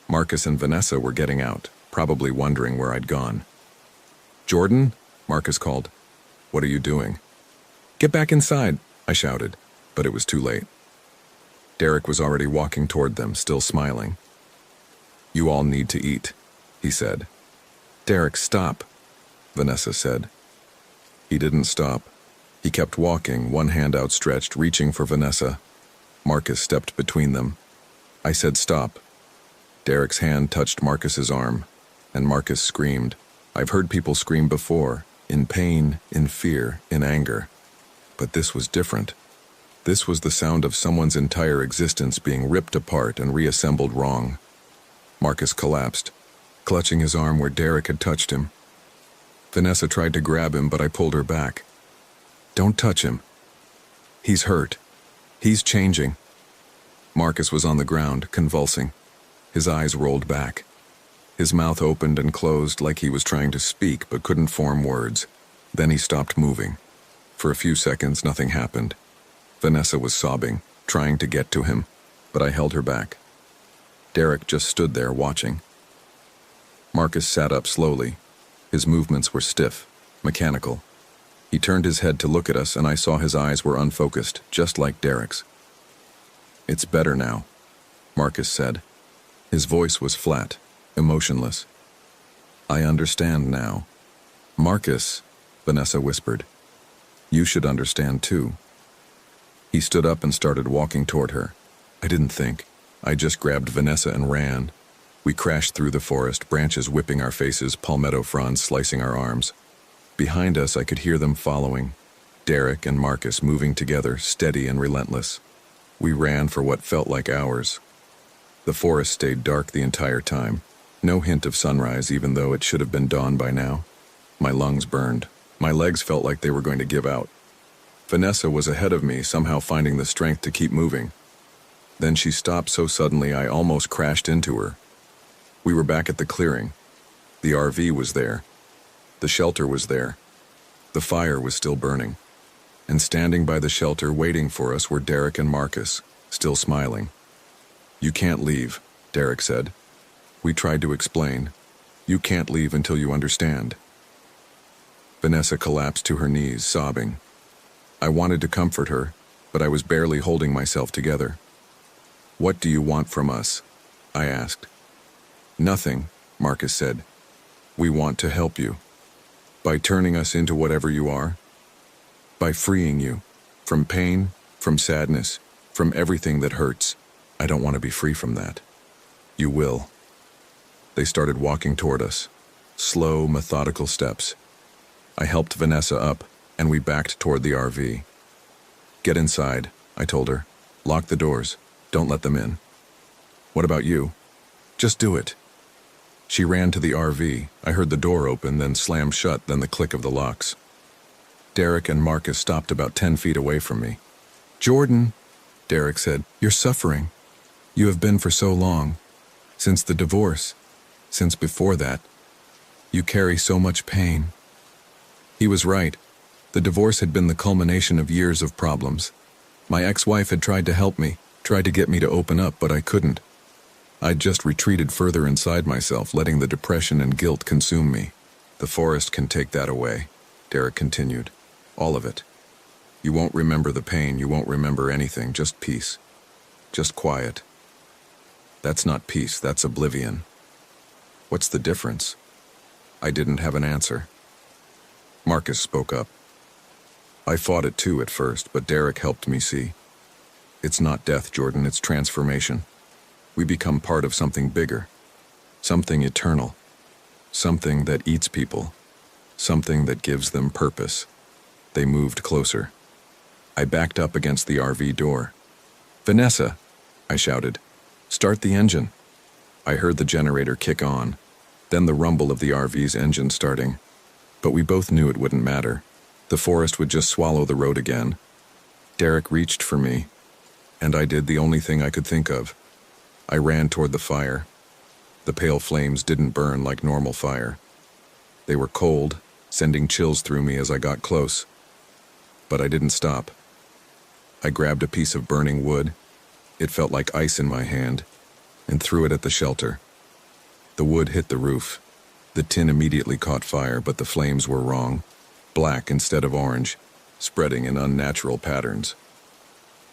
Marcus and Vanessa were getting out, probably wondering where I'd gone. Jordan? Marcus called. What are you doing? Get back inside, I shouted, but it was too late. Derek was already walking toward them, still smiling. You all need to eat, he said. Derek, stop, Vanessa said. He didn't stop. He kept walking, one hand outstretched, reaching for Vanessa. Marcus stepped between them. I said stop. Derek's hand touched Marcus's arm, and Marcus screamed. I've heard people scream before, in pain, in fear, in anger. But this was different. This was the sound of someone's entire existence being ripped apart and reassembled wrong. Marcus collapsed, clutching his arm where Derek had touched him. Vanessa tried to grab him, but I pulled her back. Don't touch him. He's hurt. He's changing. Marcus was on the ground, convulsing. His eyes rolled back. His mouth opened and closed like he was trying to speak but couldn't form words. Then he stopped moving. For a few seconds, nothing happened. Vanessa was sobbing, trying to get to him, but I held her back. Derek just stood there watching. Marcus sat up slowly. His movements were stiff, mechanical. He turned his head to look at us, and I saw his eyes were unfocused, just like Derek's. It's better now, Marcus said. His voice was flat, emotionless. I understand now. Marcus, Vanessa whispered. You should understand too. He stood up and started walking toward her. I didn't think. I just grabbed Vanessa and ran. We crashed through the forest, branches whipping our faces, palmetto fronds slicing our arms. Behind us, I could hear them following. Derek and Marcus moving together, steady and relentless. We ran for what felt like hours. The forest stayed dark the entire time. No hint of sunrise, even though it should have been dawn by now. My lungs burned. My legs felt like they were going to give out. Vanessa was ahead of me, somehow finding the strength to keep moving. Then she stopped so suddenly I almost crashed into her. We were back at the clearing. The RV was there. The shelter was there. The fire was still burning. And standing by the shelter waiting for us were Derek and Marcus, still smiling. You can't leave, Derek said. We tried to explain. You can't leave until you understand. Vanessa collapsed to her knees, sobbing. I wanted to comfort her, but I was barely holding myself together. What do you want from us? I asked. Nothing, Marcus said. We want to help you. By turning us into whatever you are. By freeing you. From pain, from sadness, from everything that hurts. I don't want to be free from that. You will. They started walking toward us. Slow, methodical steps. I helped Vanessa up, and we backed toward the RV. "Get inside," I told her. "Lock the doors. Don't let them in." "What about you?" "Just do it." She ran to the RV. I heard the door open, then slam shut, then the click of the locks. Derek and Marcus stopped about 10 feet away from me. "Jordan," Derek said, "you're suffering. You have been for so long. Since the divorce. Since before that. You carry so much pain." He was right. The divorce had been the culmination of years of problems. My ex-wife had tried to help me, tried to get me to open up, but I couldn't. I'd just retreated further inside myself, letting the depression and guilt consume me. "The forest can take that away," Derek continued. "All of it. You won't remember the pain, you won't remember anything, just peace. Just quiet." "That's not peace, that's oblivion." "What's the difference?" I didn't have an answer. Marcus spoke up. "I fought it too at first, but Derek helped me see. It's not death, Jordan, it's transformation. We become part of something bigger, something eternal, something that eats people, something that gives them purpose." They moved closer. I backed up against the RV door. "Vanessa," I shouted, "start the engine." I heard the generator kick on, then the rumble of the RV's engine starting. But we both knew it wouldn't matter. The forest would just swallow the road again. Derek reached for me, and I did the only thing I could think of. I ran toward the fire. The pale flames didn't burn like normal fire. They were cold, sending chills through me as I got close. But I didn't stop. I grabbed a piece of burning wood. It felt like ice in my hand, and threw it at the shelter. The wood hit the roof. The tin immediately caught fire, but the flames were wrong. Black instead of orange, spreading in unnatural patterns.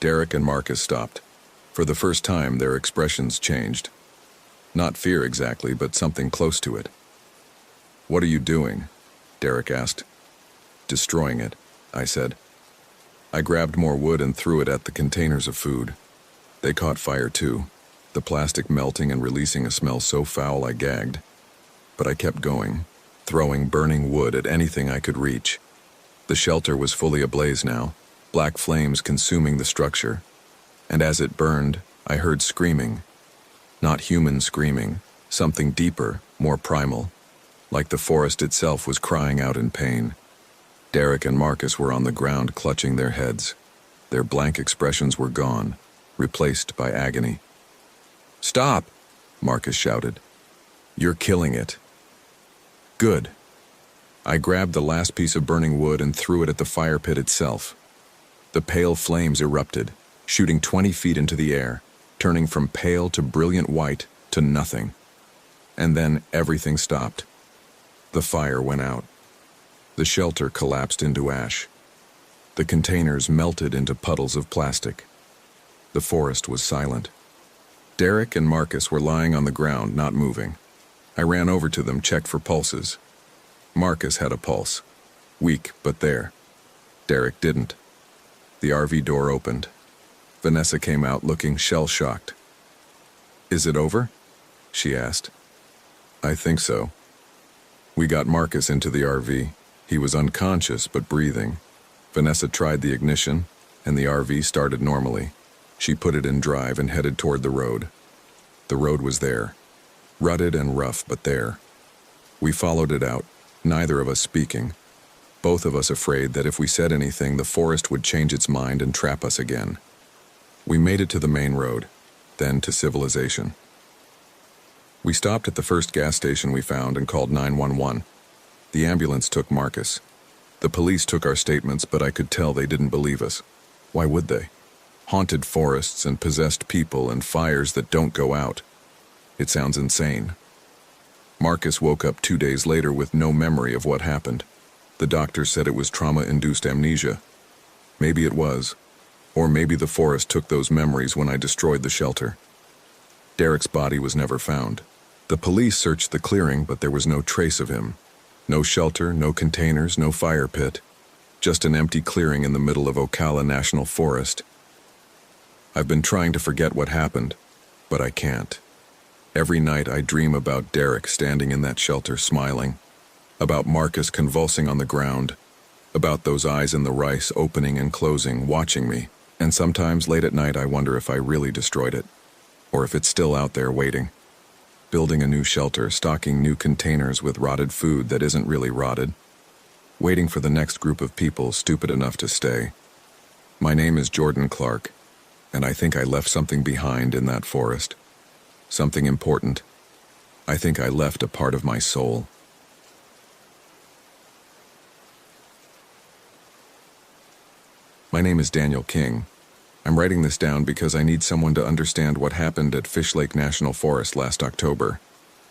Derek and Marcus stopped. For the first time, their expressions changed. Not fear exactly, but something close to it. "What are you doing?" Derek asked. "Destroying it," I said. I grabbed more wood and threw it at the containers of food. They caught fire too, the plastic melting and releasing a smell so foul I gagged. But I kept going, throwing burning wood at anything I could reach. The shelter was fully ablaze now, black flames consuming the structure. And as it burned, I heard screaming. Not human screaming, something deeper, more primal, like the forest itself was crying out in pain. Derek and Marcus were on the ground clutching their heads. Their blank expressions were gone, replaced by agony. "Stop!" Marcus shouted. "You're killing it." "Good." I grabbed the last piece of burning wood and threw it at the fire pit itself. The pale flames erupted, shooting 20 feet into the air, turning from pale to brilliant white to nothing. And then everything stopped. The fire went out. The shelter collapsed into ash. The containers melted into puddles of plastic. The forest was silent. Derek and Marcus were lying on the ground, not moving. I ran over to them, checked for pulses. Marcus had a pulse. Weak, but there. Derek didn't. The RV door opened. Vanessa came out looking shell-shocked. "Is it over?" she asked. "I think so." We got Marcus into the RV. He was unconscious but breathing. Vanessa tried the ignition, and the RV started normally. She put it in drive and headed toward the road. The road was there. Rutted and rough, but there. We followed it out, neither of us speaking. Both of us afraid that if we said anything, the forest would change its mind and trap us again. We made it to the main road, then to civilization. We stopped at the first gas station we found and called 911. The ambulance took Marcus. The police took our statements, but I could tell they didn't believe us. Why would they? Haunted forests and possessed people and fires that don't go out. It sounds insane. Marcus woke up 2 days later with no memory of what happened. The doctor said it was trauma-induced amnesia. Maybe it was. Or maybe the forest took those memories when I destroyed the shelter. Derek's body was never found. The police searched the clearing, but there was no trace of him. No shelter, no containers, no fire pit. Just an empty clearing in the middle of Ocala National Forest. I've been trying to forget what happened, but I can't. Every night I dream about Derek standing in that shelter smiling, about Marcus convulsing on the ground, About those eyes in the rice opening and closing, watching me, and sometimes late at night I wonder if I really destroyed it, or if it's still out there waiting. Building a new shelter, stocking new containers with rotted food that isn't really rotted, waiting for the next group of people stupid enough to stay. My name is Jordan Clark, and I think I left something behind in that forest. Something important. I think I left a part of my soul. My name is Daniel King. I'm writing this down because I need someone to understand what happened at Fish Lake National Forest last October.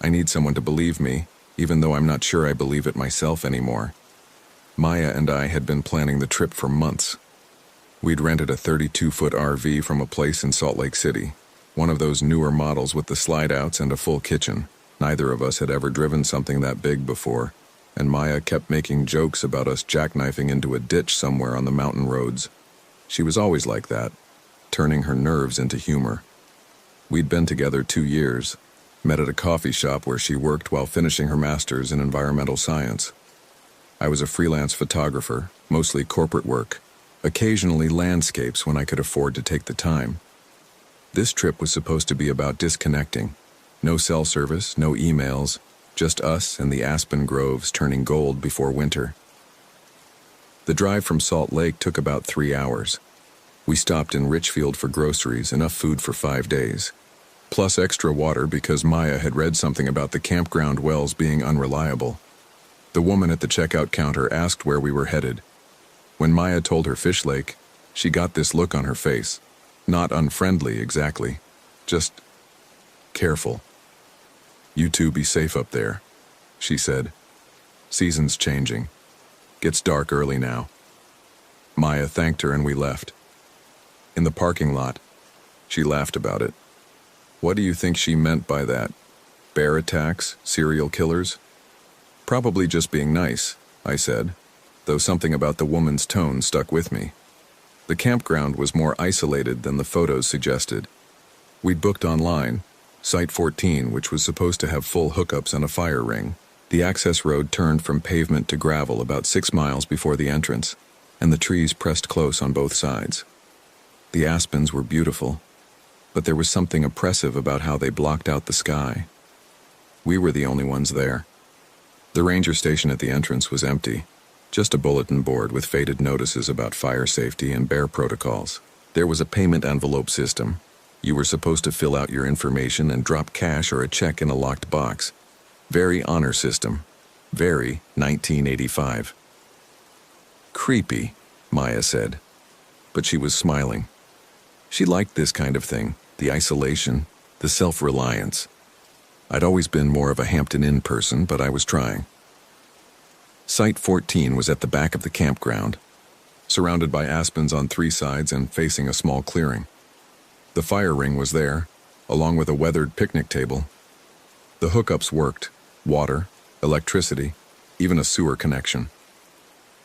I need someone to believe me, even though I'm not sure I believe it myself anymore. Maya and I had been planning the trip for months. We'd rented a 32-foot RV from a place in Salt Lake City, one of those newer models with the slide-outs and a full kitchen. Neither of us had ever driven something that big before, and Maya kept making jokes about us jackknifing into a ditch somewhere on the mountain roads. She was always like that, turning her nerves into humor. We'd been together 2 years, met at a coffee shop where she worked while finishing her master's in environmental science. I was a freelance photographer, mostly corporate work, occasionally landscapes when I could afford to take the time. This trip was supposed to be about disconnecting. No cell service, no emails, just us and the aspen groves turning gold before winter. The drive from Salt Lake took about 3 hours. We stopped in Richfield for groceries, enough food for 5 days. Plus extra water because Maya had read something about the campground wells being unreliable. The woman at the checkout counter asked where we were headed. When Maya told her Fish Lake, she got this look on her face. Not unfriendly exactly, just careful. "You two be safe up there," she said. "Season's changing. Gets dark early now." Maya thanked her and we left. In the parking lot, she laughed about it. "What do you think she meant by that? Bear attacks? Serial killers?" "Probably just being nice," I said, though something about the woman's tone stuck with me. The campground was more isolated than the photos suggested. We'd booked online, Site 14, which was supposed to have full hookups and a fire ring. The access road turned from pavement to gravel about 6 miles before the entrance, and the trees pressed close on both sides. The aspens were beautiful, but there was something oppressive about how they blocked out the sky. We were the only ones there. The ranger station at the entrance was empty, just a bulletin board with faded notices about fire safety and bear protocols. There was a payment envelope system. You were supposed to fill out your information and drop cash or a check in a locked box. Very honor system. Very 1985. "Creepy," Maya said. But she was smiling. She liked this kind of thing, the isolation, the self-reliance. I'd always been more of a Hampton Inn person, but I was trying. Site 14 was at the back of the campground, surrounded by aspens on 3 sides and facing a small clearing. The fire ring was there, along with a weathered picnic table. The hookups worked: water, electricity, even a sewer connection.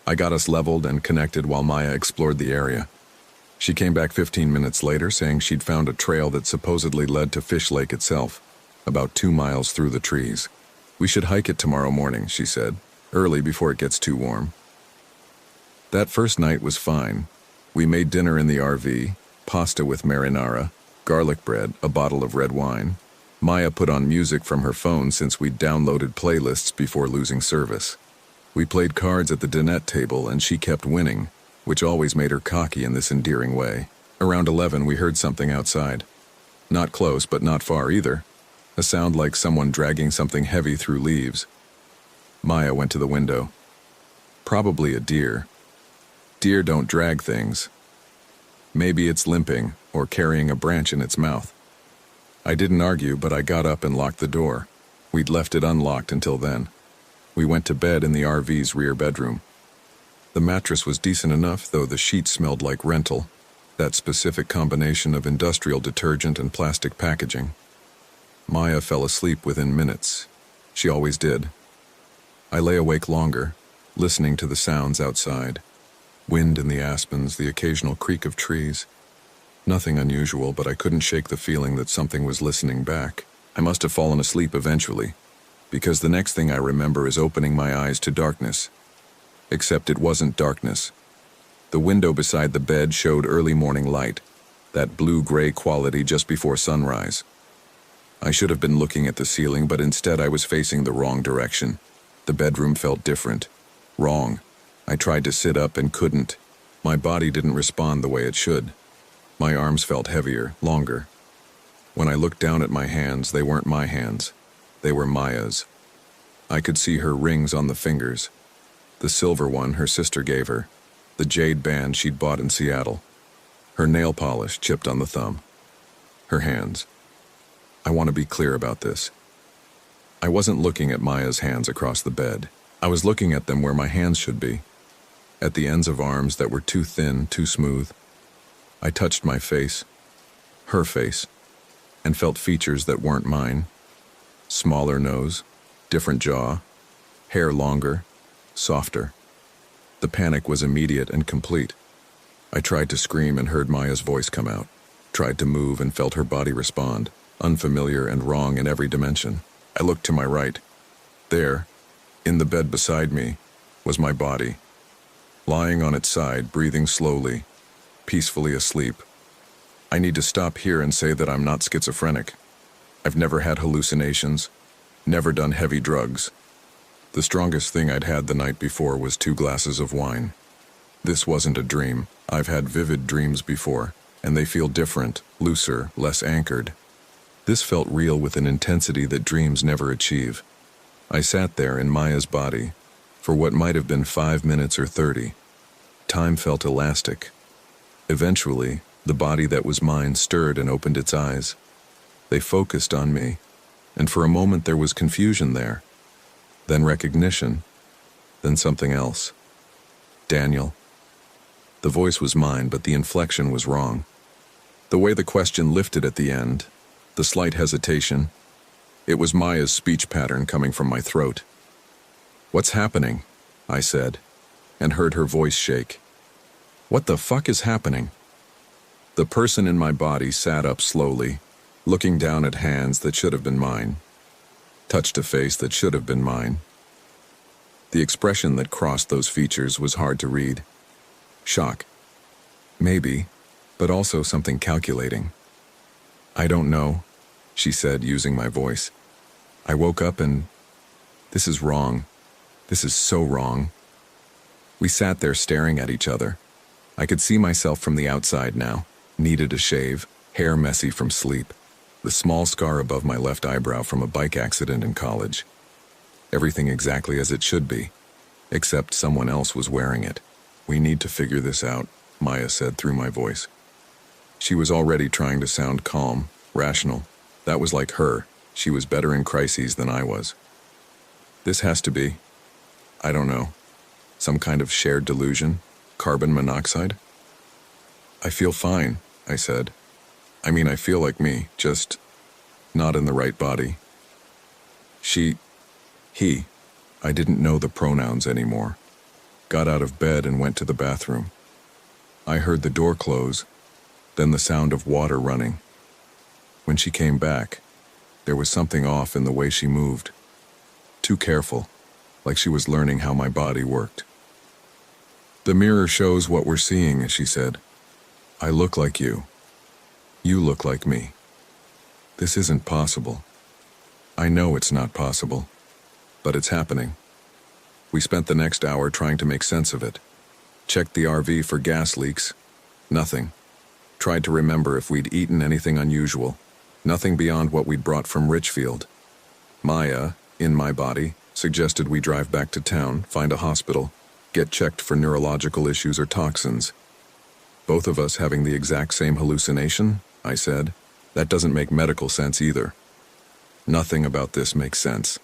I got us leveled and connected while Maya explored the area. She came back 15 minutes later saying she'd found a trail that supposedly led to Fish Lake itself, about 2 miles through the trees. "We should hike it tomorrow morning," she said, "early before it gets too warm." That first night was fine. We made dinner in the RV, pasta with marinara, garlic bread, a bottle of red wine. Maya put on music from her phone since we'd downloaded playlists before losing service. We played cards at the dinette table and she kept winning, which always made her cocky in this endearing way. Around 11 we heard something outside. Not close, but not far either. A sound like someone dragging something heavy through leaves. Maya went to the window. Probably a deer. Deer don't drag things. Maybe it's limping or carrying a branch in its mouth. I didn't argue, but I got up and locked the door. We'd left it unlocked until then. We went to bed in the RV's rear bedroom. The mattress was decent enough, though the sheets smelled like rental, that specific combination of industrial detergent and plastic packaging. Maya fell asleep within minutes. She always did. I lay awake longer, listening to the sounds outside. Wind in the aspens, the occasional creak of trees. Nothing unusual, but I couldn't shake the feeling that something was listening back. I must have fallen asleep eventually, because the next thing I remember is opening my eyes to darkness. Except it wasn't darkness. The window beside the bed showed early morning light, that blue-gray quality just before sunrise. I should have been looking at the ceiling, but instead I was facing the wrong direction. The bedroom felt different. Wrong. I tried to sit up and couldn't. My body didn't respond the way it should. My arms felt heavier, longer. When I looked down at my hands, they weren't my hands. They were Maya's. I could see her rings on the fingers. The silver one her sister gave her. The jade band she'd bought in Seattle. Her nail polish chipped on the thumb. Her hands. I want to be clear about this. I wasn't looking at Maya's hands across the bed. I was looking at them where my hands should be. At the ends of arms that were too thin, too smooth. I touched my face, her face, and felt features that weren't mine. Smaller nose, different jaw, hair longer, softer. The panic was immediate and complete. I tried to scream and heard Maya's voice come out. Tried to move and felt her body respond, unfamiliar and wrong in every dimension. I looked to my right. There, in the bed beside me, was my body. Lying on its side, breathing slowly, peacefully asleep. I need to stop here and say that I'm not schizophrenic. I've never had hallucinations, never done heavy drugs. The strongest thing I'd had the night before was 2 glasses of wine. This wasn't a dream. I've had vivid dreams before, and they feel different, looser, less anchored. This felt real with an intensity that dreams never achieve. I sat there in Maya's body for what might have been 5 minutes or 30. Time felt elastic. Eventually, the body that was mine stirred and opened its eyes. They focused on me, and for a moment there was confusion there. Then recognition, then something else. Daniel. The voice was mine, but the inflection was wrong. The way the question lifted at the end, the slight hesitation, it was Maya's speech pattern coming from my throat. "What's happening?" I said, and heard her voice shake. "What the fuck is happening?" The person in my body sat up slowly, looking down at hands that should have been mine, touched a face that should have been mine. The expression that crossed those features was hard to read. Shock. Maybe, but also something calculating. "I don't know," she said, using my voice. "I woke up and... this is wrong. This is so wrong." We sat there staring at each other. I could see myself from the outside now. Needed a shave, hair messy from sleep, the small scar above my left eyebrow from a bike accident in college. Everything exactly as it should be, except someone else was wearing it. "We need to figure this out," Maya said through my voice. She was already trying to sound calm, rational. That was like her. She was better in crises than I was. "This has to be, I don't know, some kind of shared delusion, carbon monoxide?" "I feel fine," I said. "I mean, I feel like me, just not in the right body." He, I didn't know the pronouns anymore, got out of bed and went to the bathroom. I heard the door close, then the sound of water running. When she came back, there was something off in the way she moved. Too careful, like she was learning how my body worked. "The mirror shows what we're seeing," she said. "I look like you. You look like me. This isn't possible. I know it's not possible, but it's happening." We spent the next hour trying to make sense of it. Checked the RV for gas leaks. Nothing. Tried to remember if we'd eaten anything unusual. Nothing beyond what we'd brought from Richfield. Maya, in my body, suggested we drive back to town, find a hospital, get checked for neurological issues or toxins. "Both of us having the exact same hallucination?" I said. "That doesn't make medical sense either." "Nothing about this makes sense."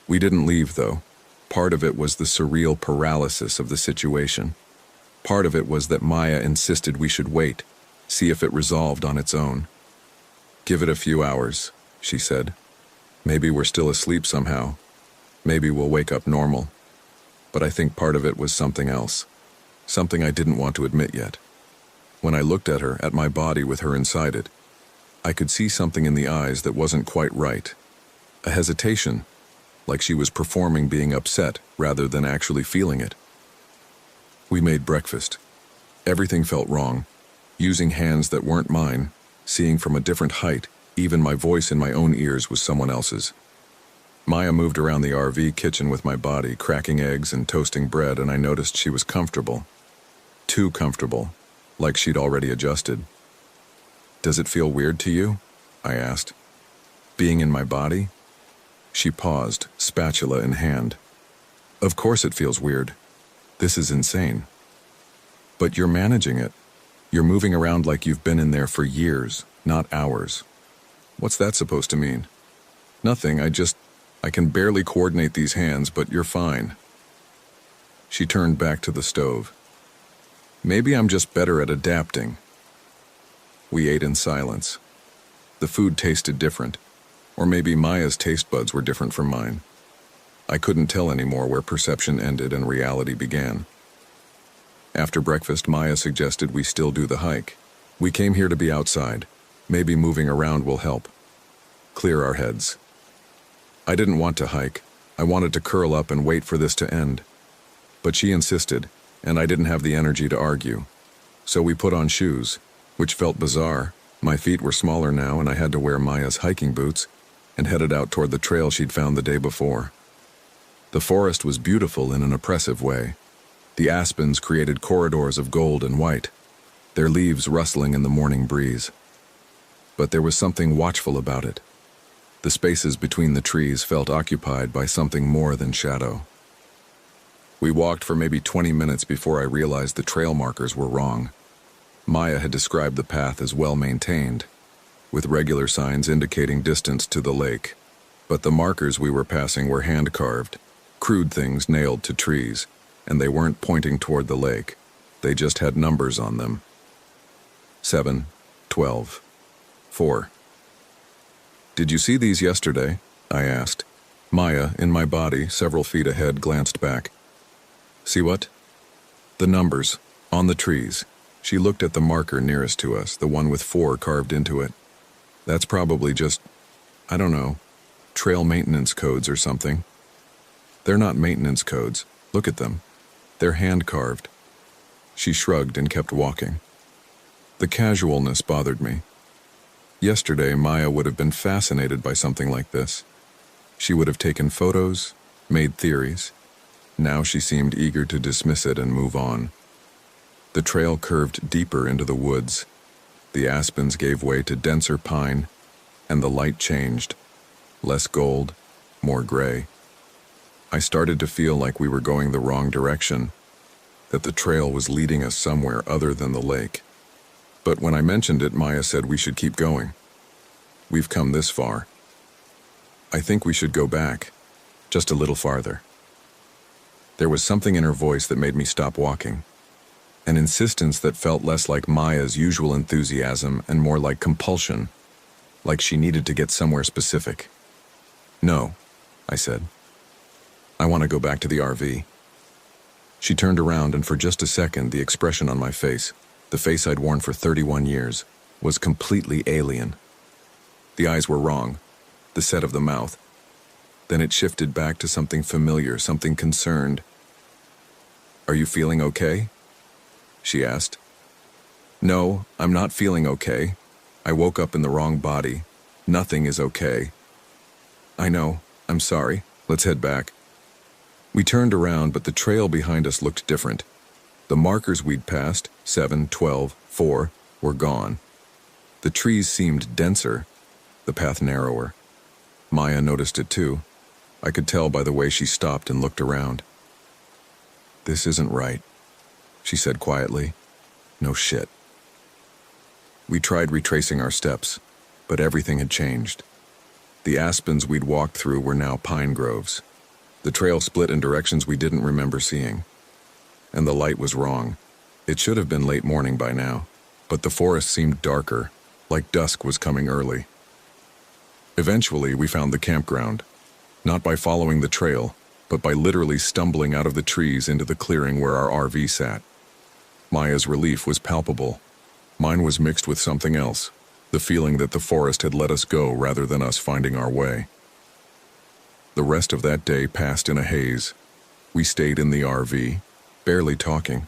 We didn't leave, though. Part of it was the surreal paralysis of the situation. Part of it was that Maya insisted we should wait, see if it resolved on its own. "Give it a few hours," she said. "Maybe we're still asleep somehow. Maybe we'll wake up normal." But I think part of it was something else. Something I didn't want to admit yet. When I looked at her, at my body with her inside it, I could see something in the eyes that wasn't quite right. A hesitation. like she was performing being upset rather than actually feeling it. We made breakfast. Everything felt wrong. Using hands that weren't mine, seeing from a different height, even my voice in my own ears was someone else's. Maya moved around the RV kitchen with my body, cracking eggs and toasting bread, and I noticed she was comfortable. Too comfortable, like she'd already adjusted. "Does it feel weird to you?" I asked. "Being in my body?" She paused, spatula in hand. "Of course it feels weird. This is insane." "But you're managing it. You're moving around like you've been in there for years, not hours." "What's that supposed to mean?" "Nothing, I can barely coordinate these hands, but you're fine." She turned back to the stove. "Maybe I'm just better at adapting." We ate in silence. The food tasted different, or maybe Maya's taste buds were different from mine. I couldn't tell anymore where perception ended and reality began. After breakfast, Maya suggested we still do the hike. We came here to be outside. Maybe moving around will help. Clear our heads. I didn't want to hike. I wanted to curl up and wait for this to end. But she insisted, and I didn't have the energy to argue. So we put on shoes, which felt bizarre. My feet were smaller now, and I had to wear Maya's hiking boots, and headed out toward the trail she'd found the day before. The forest was beautiful in an oppressive way. The aspens created corridors of gold and white, their leaves rustling in the morning breeze. But there was something watchful about it. The spaces between the trees felt occupied by something more than shadow. We walked for maybe 20 minutes before I realized the trail markers were wrong. Maya had described the path as well-maintained, with regular signs indicating distance to the lake. But the markers we were passing were hand-carved, crude things nailed to trees, and they weren't pointing toward the lake. They just had numbers on them. 7, 12, 4. "Did you see these yesterday?" I asked. Maya, in my body, several feet ahead, glanced back. "See what?" "The numbers, on the trees." She looked at the marker nearest to us, the one with 4 carved into it. "That's probably just, I don't know, trail maintenance codes or something." "They're not maintenance codes. Look at them. They're hand-carved." She shrugged and kept walking. The casualness bothered me. Yesterday, Maya would have been fascinated by something like this. She would have taken photos, made theories. Now she seemed eager to dismiss it and move on. The trail curved deeper into the woods. The aspens gave way to denser pine, and the light changed. Less gold, more gray. I started to feel like we were going the wrong direction, that the trail was leading us somewhere other than the lake. But when I mentioned it, Maya said we should keep going. "We've come this far. I think we should go back, just a little farther." There was something in her voice that made me stop walking. An insistence that felt less like Maya's usual enthusiasm and more like compulsion, like she needed to get somewhere specific. "No," I said. "I want to go back to the RV." She turned around, and for just a second, the expression on my face, the face I'd worn for 31 years, was completely alien. The eyes were wrong, the set of the mouth. Then it shifted back to something familiar, something concerned. "Are you feeling okay?" she asked. "No, I'm not feeling okay. I woke up in the wrong body. Nothing is okay." "I know. I'm sorry. Let's head back." We turned around, but the trail behind us looked different. The markers we'd passed, 7, 12, 4, were gone. The trees seemed denser, the path narrower. Maya noticed it too. I could tell by the way she stopped and looked around. "This isn't right," she said quietly. "No shit." We tried retracing our steps, but everything had changed. The aspens we'd walked through were now pine groves. The trail split in directions we didn't remember seeing. And the light was wrong. It should have been late morning by now, but the forest seemed darker, like dusk was coming early. Eventually, we found the campground, not by following the trail, but by literally stumbling out of the trees into the clearing where our RV sat. Maya's relief was palpable. Mine was mixed with something else, the feeling that the forest had let us go rather than us finding our way. The rest of that day passed in a haze. We stayed in the RV, barely talking.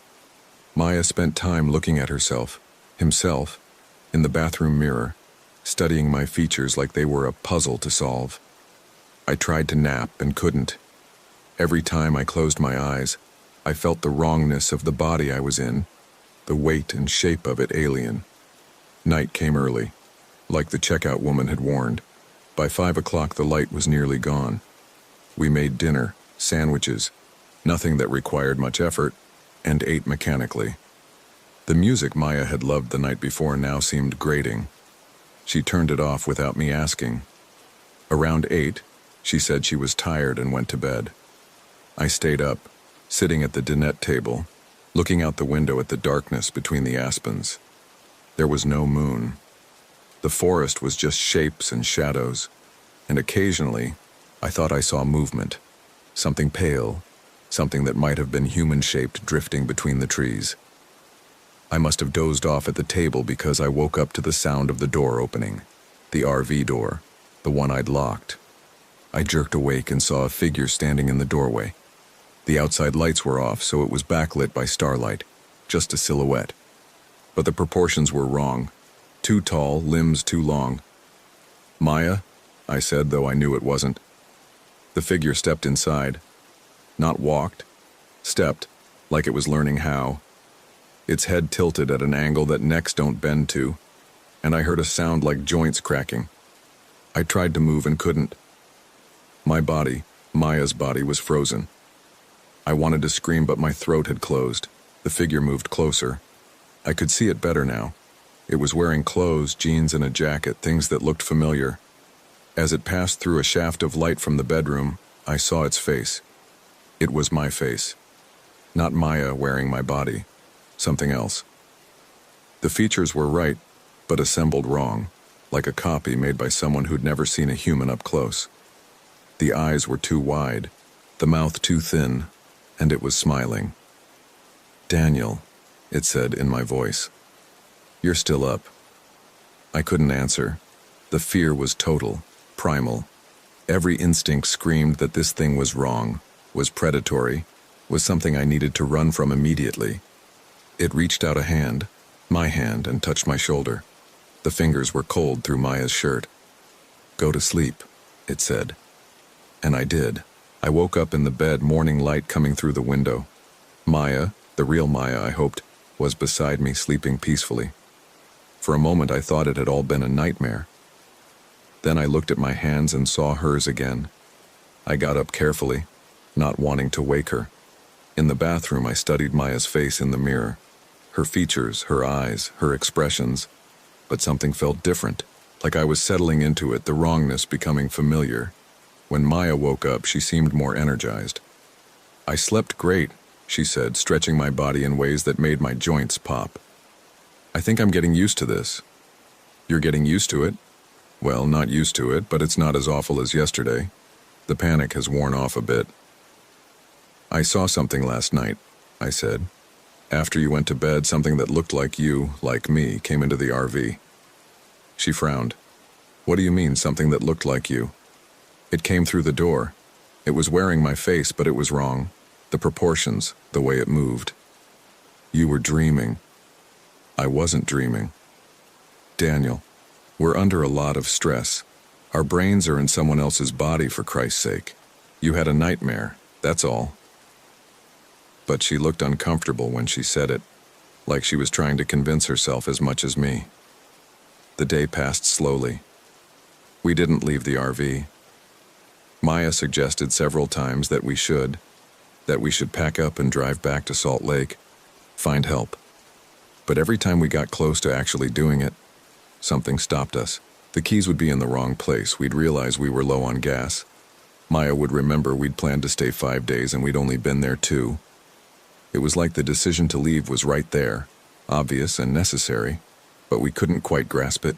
Maya spent time looking at himself, in the bathroom mirror, studying my features like they were a puzzle to solve. I tried to nap and couldn't. Every time I closed my eyes, I felt the wrongness of the body I was in, the weight and shape of it alien. Night came early, like the checkout woman had warned. By 5 o'clock the light was nearly gone. We made dinner, sandwiches, nothing that required much effort, and ate mechanically. The music Maya had loved the night before now seemed grating. She turned it off without me asking. Around 8, she said she was tired and went to bed. I stayed up, sitting at the dinette table, looking out the window at the darkness between the aspens. There was no moon. The forest was just shapes and shadows, and occasionally, I thought I saw movement, something pale, something that might have been human-shaped drifting between the trees. I must have dozed off at the table because I woke up to the sound of the door opening, the RV door, the one I'd locked. I jerked awake and saw a figure standing in the doorway. The outside lights were off, so it was backlit by starlight, just a silhouette. But the proportions were wrong. Too tall, limbs too long. "Maya?" I said, though I knew it wasn't. The figure stepped inside. Not walked. Stepped, like it was learning how. Its head tilted at an angle that necks don't bend to, and I heard a sound like joints cracking. I tried to move and couldn't. My body, Maya's body, was frozen. I wanted to scream, but my throat had closed. The figure moved closer. I could see it better now. It was wearing clothes, jeans, and a jacket, things that looked familiar. As it passed through a shaft of light from the bedroom, I saw its face. It was my face. Not Maya wearing my body. Something else. The features were right, but assembled wrong, like a copy made by someone who'd never seen a human up close. The eyes were too wide, the mouth too thin, and it was smiling. "Daniel," it said in my voice. "You're still up." I couldn't answer. The fear was total, primal. Every instinct screamed that this thing was wrong, was predatory, was something I needed to run from immediately. It reached out a hand, my hand, and touched my shoulder. The fingers were cold through Maya's shirt. "Go to sleep," it said. And I did. I woke up in the bed, morning light coming through the window. Maya, the real Maya I hoped, was beside me, sleeping peacefully. For a moment I thought it had all been a nightmare. Then I looked at my hands and saw hers again. I got up carefully, not wanting to wake her. In the bathroom I studied Maya's face in the mirror. Her features, her eyes, her expressions. But something felt different, like I was settling into it, the wrongness becoming familiar. When Maya woke up, she seemed more energized. "I slept great," she said, stretching my body in ways that made my joints pop. "I think I'm getting used to this." "You're getting used to it?" "Well, not used to it, but it's not as awful as yesterday. The panic has worn off a bit." "I saw something last night," I said. "After you went to bed, something that looked like you, like me, came into the RV." She frowned. "What do you mean, something that looked like you?" "It came through the door. It was wearing my face, but it was wrong. The proportions, the way it moved." "You were dreaming." "I wasn't dreaming." "Daniel, we're under a lot of stress. Our brains are in someone else's body, for Christ's sake. You had a nightmare, that's all." But she looked uncomfortable when she said it, like she was trying to convince herself as much as me. The day passed slowly. We didn't leave the RV. Maya suggested several times that we should pack up and drive back to Salt Lake, find help. But every time we got close to actually doing it, something stopped us. The keys would be in the wrong place. We'd realize we were low on gas. Maya would remember we'd planned to stay 5 days and we'd only been there 2. It was like the decision to leave was right there, obvious and necessary, but we couldn't quite grasp it.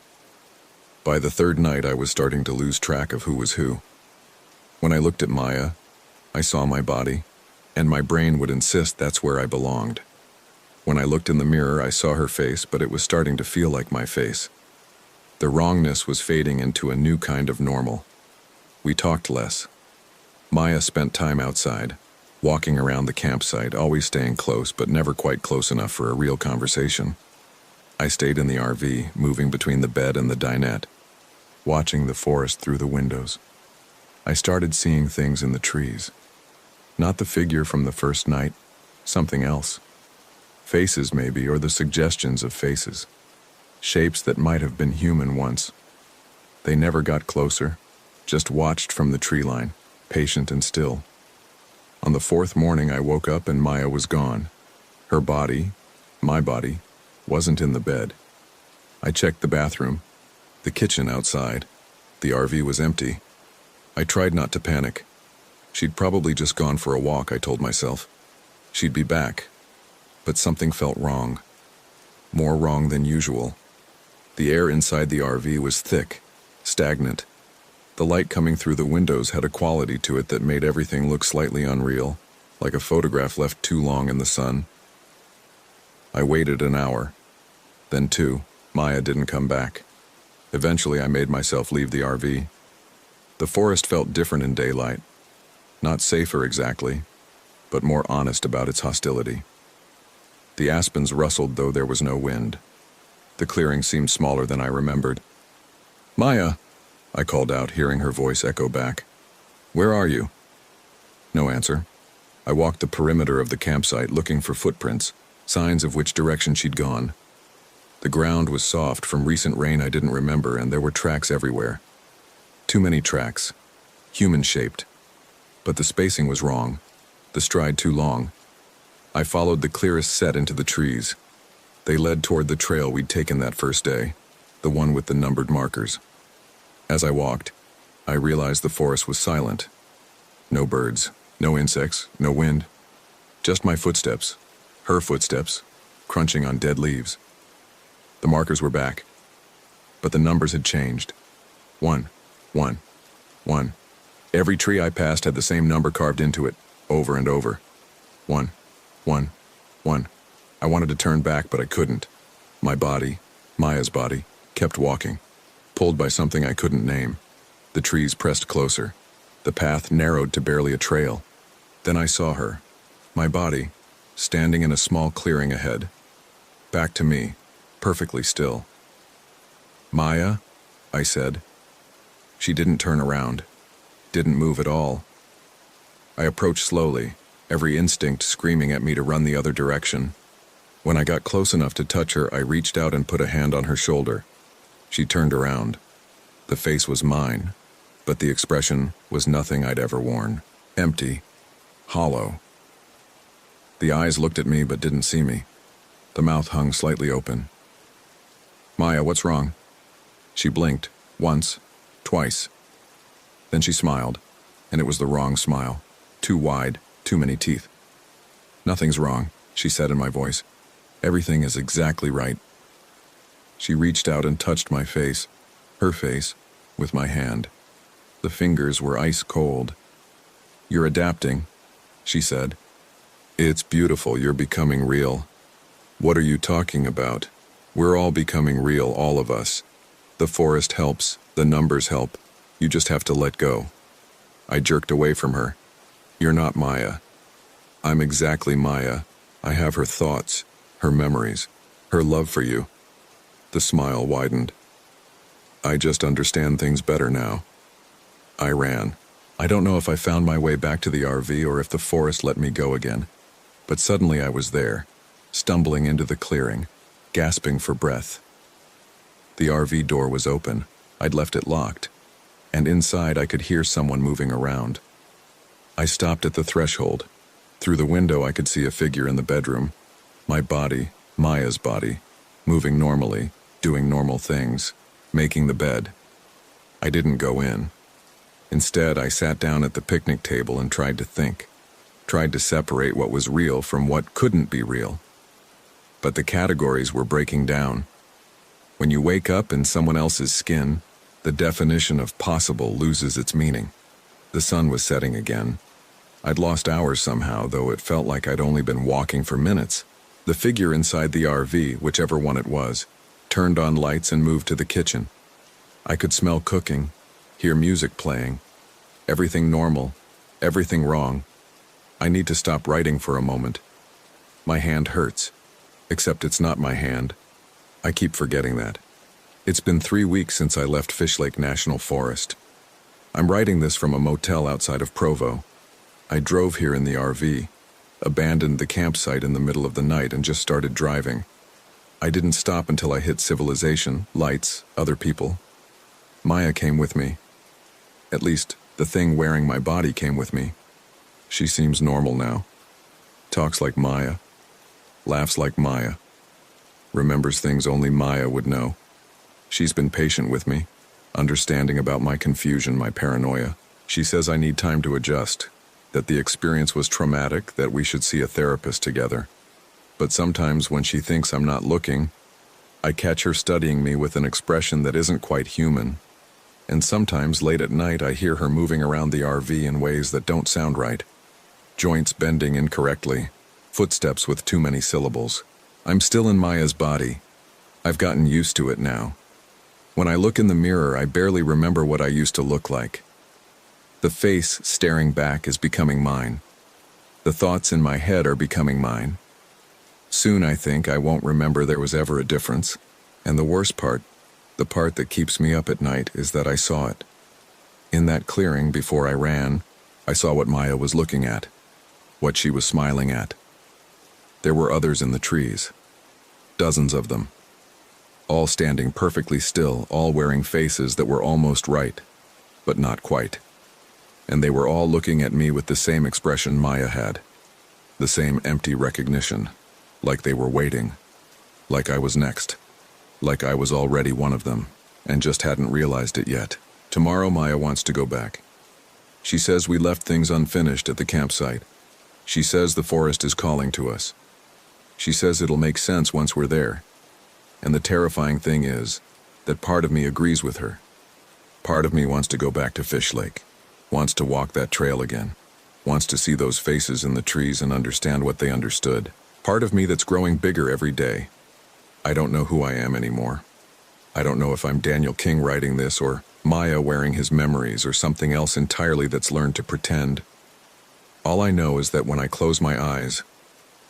By the 3rd night, I was starting to lose track of who was who. When I looked at Maya, I saw my body, and my brain would insist that's where I belonged. When I looked in the mirror, I saw her face, but it was starting to feel like my face. The wrongness was fading into a new kind of normal. We talked less. Maya spent time outside, walking around the campsite, always staying close but never quite close enough for a real conversation. I stayed in the RV, moving between the bed and the dinette, watching the forest through the windows. I started seeing things in the trees. Not the figure from the first night, something else. Faces maybe, or the suggestions of faces. Shapes that might have been human once. They never got closer, just watched from the tree line, patient and still. On the fourth morning I woke up and Maya was gone. Her body, my body, wasn't in the bed. I checked the bathroom, the kitchen outside. The RV was empty. I tried not to panic. She'd probably just gone for a walk, I told myself. She'd be back. But something felt wrong. More wrong than usual. The air inside the RV was thick, stagnant. The light coming through the windows had a quality to it that made everything look slightly unreal, like a photograph left too long in the sun. I waited an hour, then two. Maya didn't come back. Eventually I made myself leave the RV. The forest felt different in daylight. Not safer exactly, but more honest about its hostility. The aspens rustled though there was no wind. The clearing seemed smaller than I remembered. "Maya," I called out, hearing her voice echo back. "Where are you?" No answer. I walked the perimeter of the campsite looking for footprints, signs of which direction she'd gone. The ground was soft from recent rain I didn't remember, and there were tracks everywhere. Too many tracks. Human-shaped. But the spacing was wrong. The stride too long. I followed the clearest set into the trees. They led toward the trail we'd taken that first day, the one with the numbered markers. As I walked, I realized the forest was silent. No birds, no insects, no wind. Just my footsteps, her footsteps, crunching on dead leaves. The markers were back, but the numbers had changed. 1, 1, 1. Every tree I passed had the same number carved into it, over and over. 1, 1, 1. I wanted to turn back, but I couldn't. My body, Maya's body, kept walking, pulled by something I couldn't name. The trees pressed closer. The path narrowed to barely a trail. Then I saw her, my body, standing in a small clearing ahead. Back to me, perfectly still. "Maya?" I said. She didn't turn around, didn't move at all. I approached slowly, every instinct screaming at me to run the other direction. When I got close enough to touch her, I reached out and put a hand on her shoulder. She turned around. The face was mine, but the expression was nothing I'd ever worn. Empty. Hollow. The eyes looked at me but didn't see me. The mouth hung slightly open. "Maya, what's wrong?" She blinked, once, twice. Then she smiled, and it was the wrong smile. Too wide, too many teeth. "Nothing's wrong," she said in my voice. "Everything is exactly right." She reached out and touched my face, her face, with my hand. The fingers were ice cold. "You're adapting," she said. "It's beautiful, you're becoming real." "What are you talking about? We're all becoming real, all of us. The forest helps, the numbers help. You just have to let go." I jerked away from her. "You're not Maya." "I'm exactly Maya. I have her thoughts, her memories, her love for you." The smile widened. "I just understand things better now." I ran. I don't know if I found my way back to the RV or if the forest let me go again. But suddenly I was there, stumbling into the clearing, gasping for breath. The RV door was open. I'd left it locked. And inside I could hear someone moving around. I stopped at the threshold. Through the window I could see a figure in the bedroom. My body, Maya's body, moving normally, doing normal things, making the bed. I didn't go in. Instead, I sat down at the picnic table and tried to think. Tried to separate what was real from what couldn't be real. But the categories were breaking down. When you wake up in someone else's skin, the definition of possible loses its meaning. The sun was setting again. I'd lost hours somehow, though it felt like I'd only been walking for minutes. The figure inside the RV, whichever one it was, turned on lights and moved to the kitchen. I could smell cooking, hear music playing. Everything normal, Everything wrong. I need to stop writing for a moment. My hand hurts. Except it's not my hand. I keep forgetting that. It's been 3 weeks since I left Fish Lake National Forest. I'm writing this from a motel outside of Provo. I drove here in the RV, abandoned the campsite in the middle of the night and just started driving. I didn't stop until I hit civilization, lights, other people. Maya came with me. At least, the thing wearing my body came with me. She seems normal now. Talks like Maya. Laughs like Maya. Remembers things only Maya would know. She's been patient with me, understanding about my confusion, my paranoia. She says I need time to adjust, that the experience was traumatic, that we should see a therapist together. But sometimes when she thinks I'm not looking, I catch her studying me with an expression that isn't quite human. And sometimes late at night I hear her moving around the RV in ways that don't sound right. Joints bending incorrectly, footsteps with too many syllables. I'm still in Maya's body. I've gotten used to it now. When I look in the mirror, I barely remember what I used to look like. The face staring back is becoming mine. The thoughts in my head are becoming mine. Soon I think I won't remember there was ever a difference. And the worst part, the part that keeps me up at night, is that I saw it. In that clearing before I ran, I saw what Maya was looking at, what she was smiling at. There were others in the trees, dozens of them, all standing perfectly still, all wearing faces that were almost right, but not quite. And they were all looking at me with the same expression Maya had, the same empty recognition, like they were waiting, like I was next, like I was already one of them, and just hadn't realized it yet. Tomorrow Maya wants to go back. She says we left things unfinished at the campsite. She says the forest is calling to us. She says it'll make sense once we're there. And the terrifying thing is that part of me agrees with her. Part of me wants to go back to Fish Lake, wants to walk that trail again, wants to see those faces in the trees and understand what they understood. Part of me that's growing bigger every day. I don't know who I am anymore. I don't know if I'm Daniel King writing this, or Maya wearing his memories, or something else entirely that's learned to pretend. All I know is that when I close my eyes,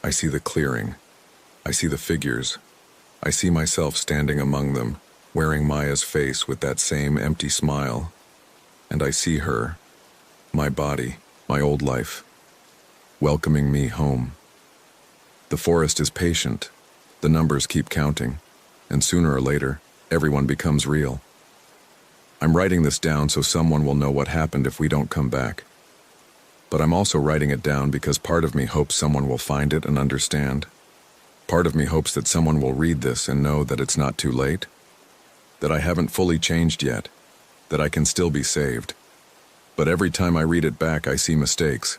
I see the clearing. I see the figures. I see myself standing among them, wearing Maya's face with that same empty smile. And I see her, my body, my old life, welcoming me home. The forest is patient. The numbers keep counting. And sooner or later, everyone becomes real. I'm writing this down so someone will know what happened if we don't come back. But I'm also writing it down because part of me hopes someone will find it and understand. Part of me hopes that someone will read this and know that it's not too late, that I haven't fully changed yet, that I can still be saved. But every time I read it back, I see mistakes.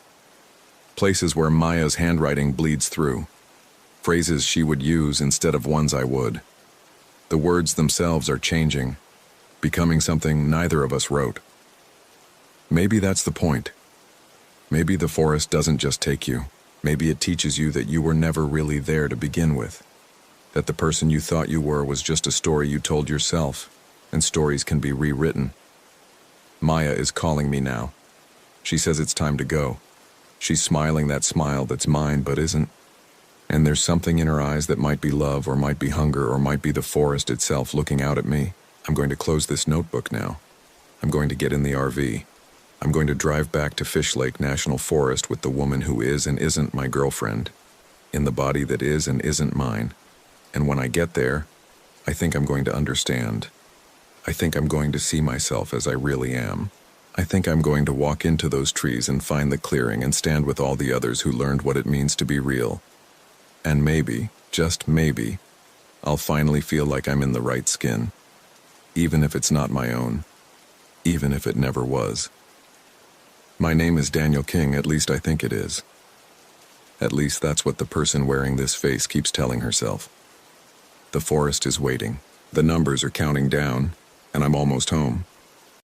Places where Maya's handwriting bleeds through. Phrases she would use instead of ones I would. The words themselves are changing, becoming something neither of us wrote. Maybe that's the point. Maybe the forest doesn't just take you. Maybe it teaches you that you were never really there to begin with. That the person you thought you were was just a story you told yourself, and stories can be rewritten. Maya is calling me now. She says it's time to go. She's smiling that smile that's mine but isn't. And there's something in her eyes that might be love, or might be hunger, or might be the forest itself looking out at me. I'm going to close this notebook now. I'm going to get in the RV. I'm going to drive back to Fish Lake National Forest with the woman who is and isn't my girlfriend, in the body that is and isn't mine. And when I get there, I think I'm going to understand. I think I'm going to see myself as I really am. I think I'm going to walk into those trees and find the clearing and stand with all the others who learned what it means to be real. And maybe, just maybe, I'll finally feel like I'm in the right skin. Even if it's not my own. Even if it never was. My name is Daniel King, at least I think it is. At least that's what the person wearing this face keeps telling herself. The forest is waiting. The numbers are counting down, and I'm almost home.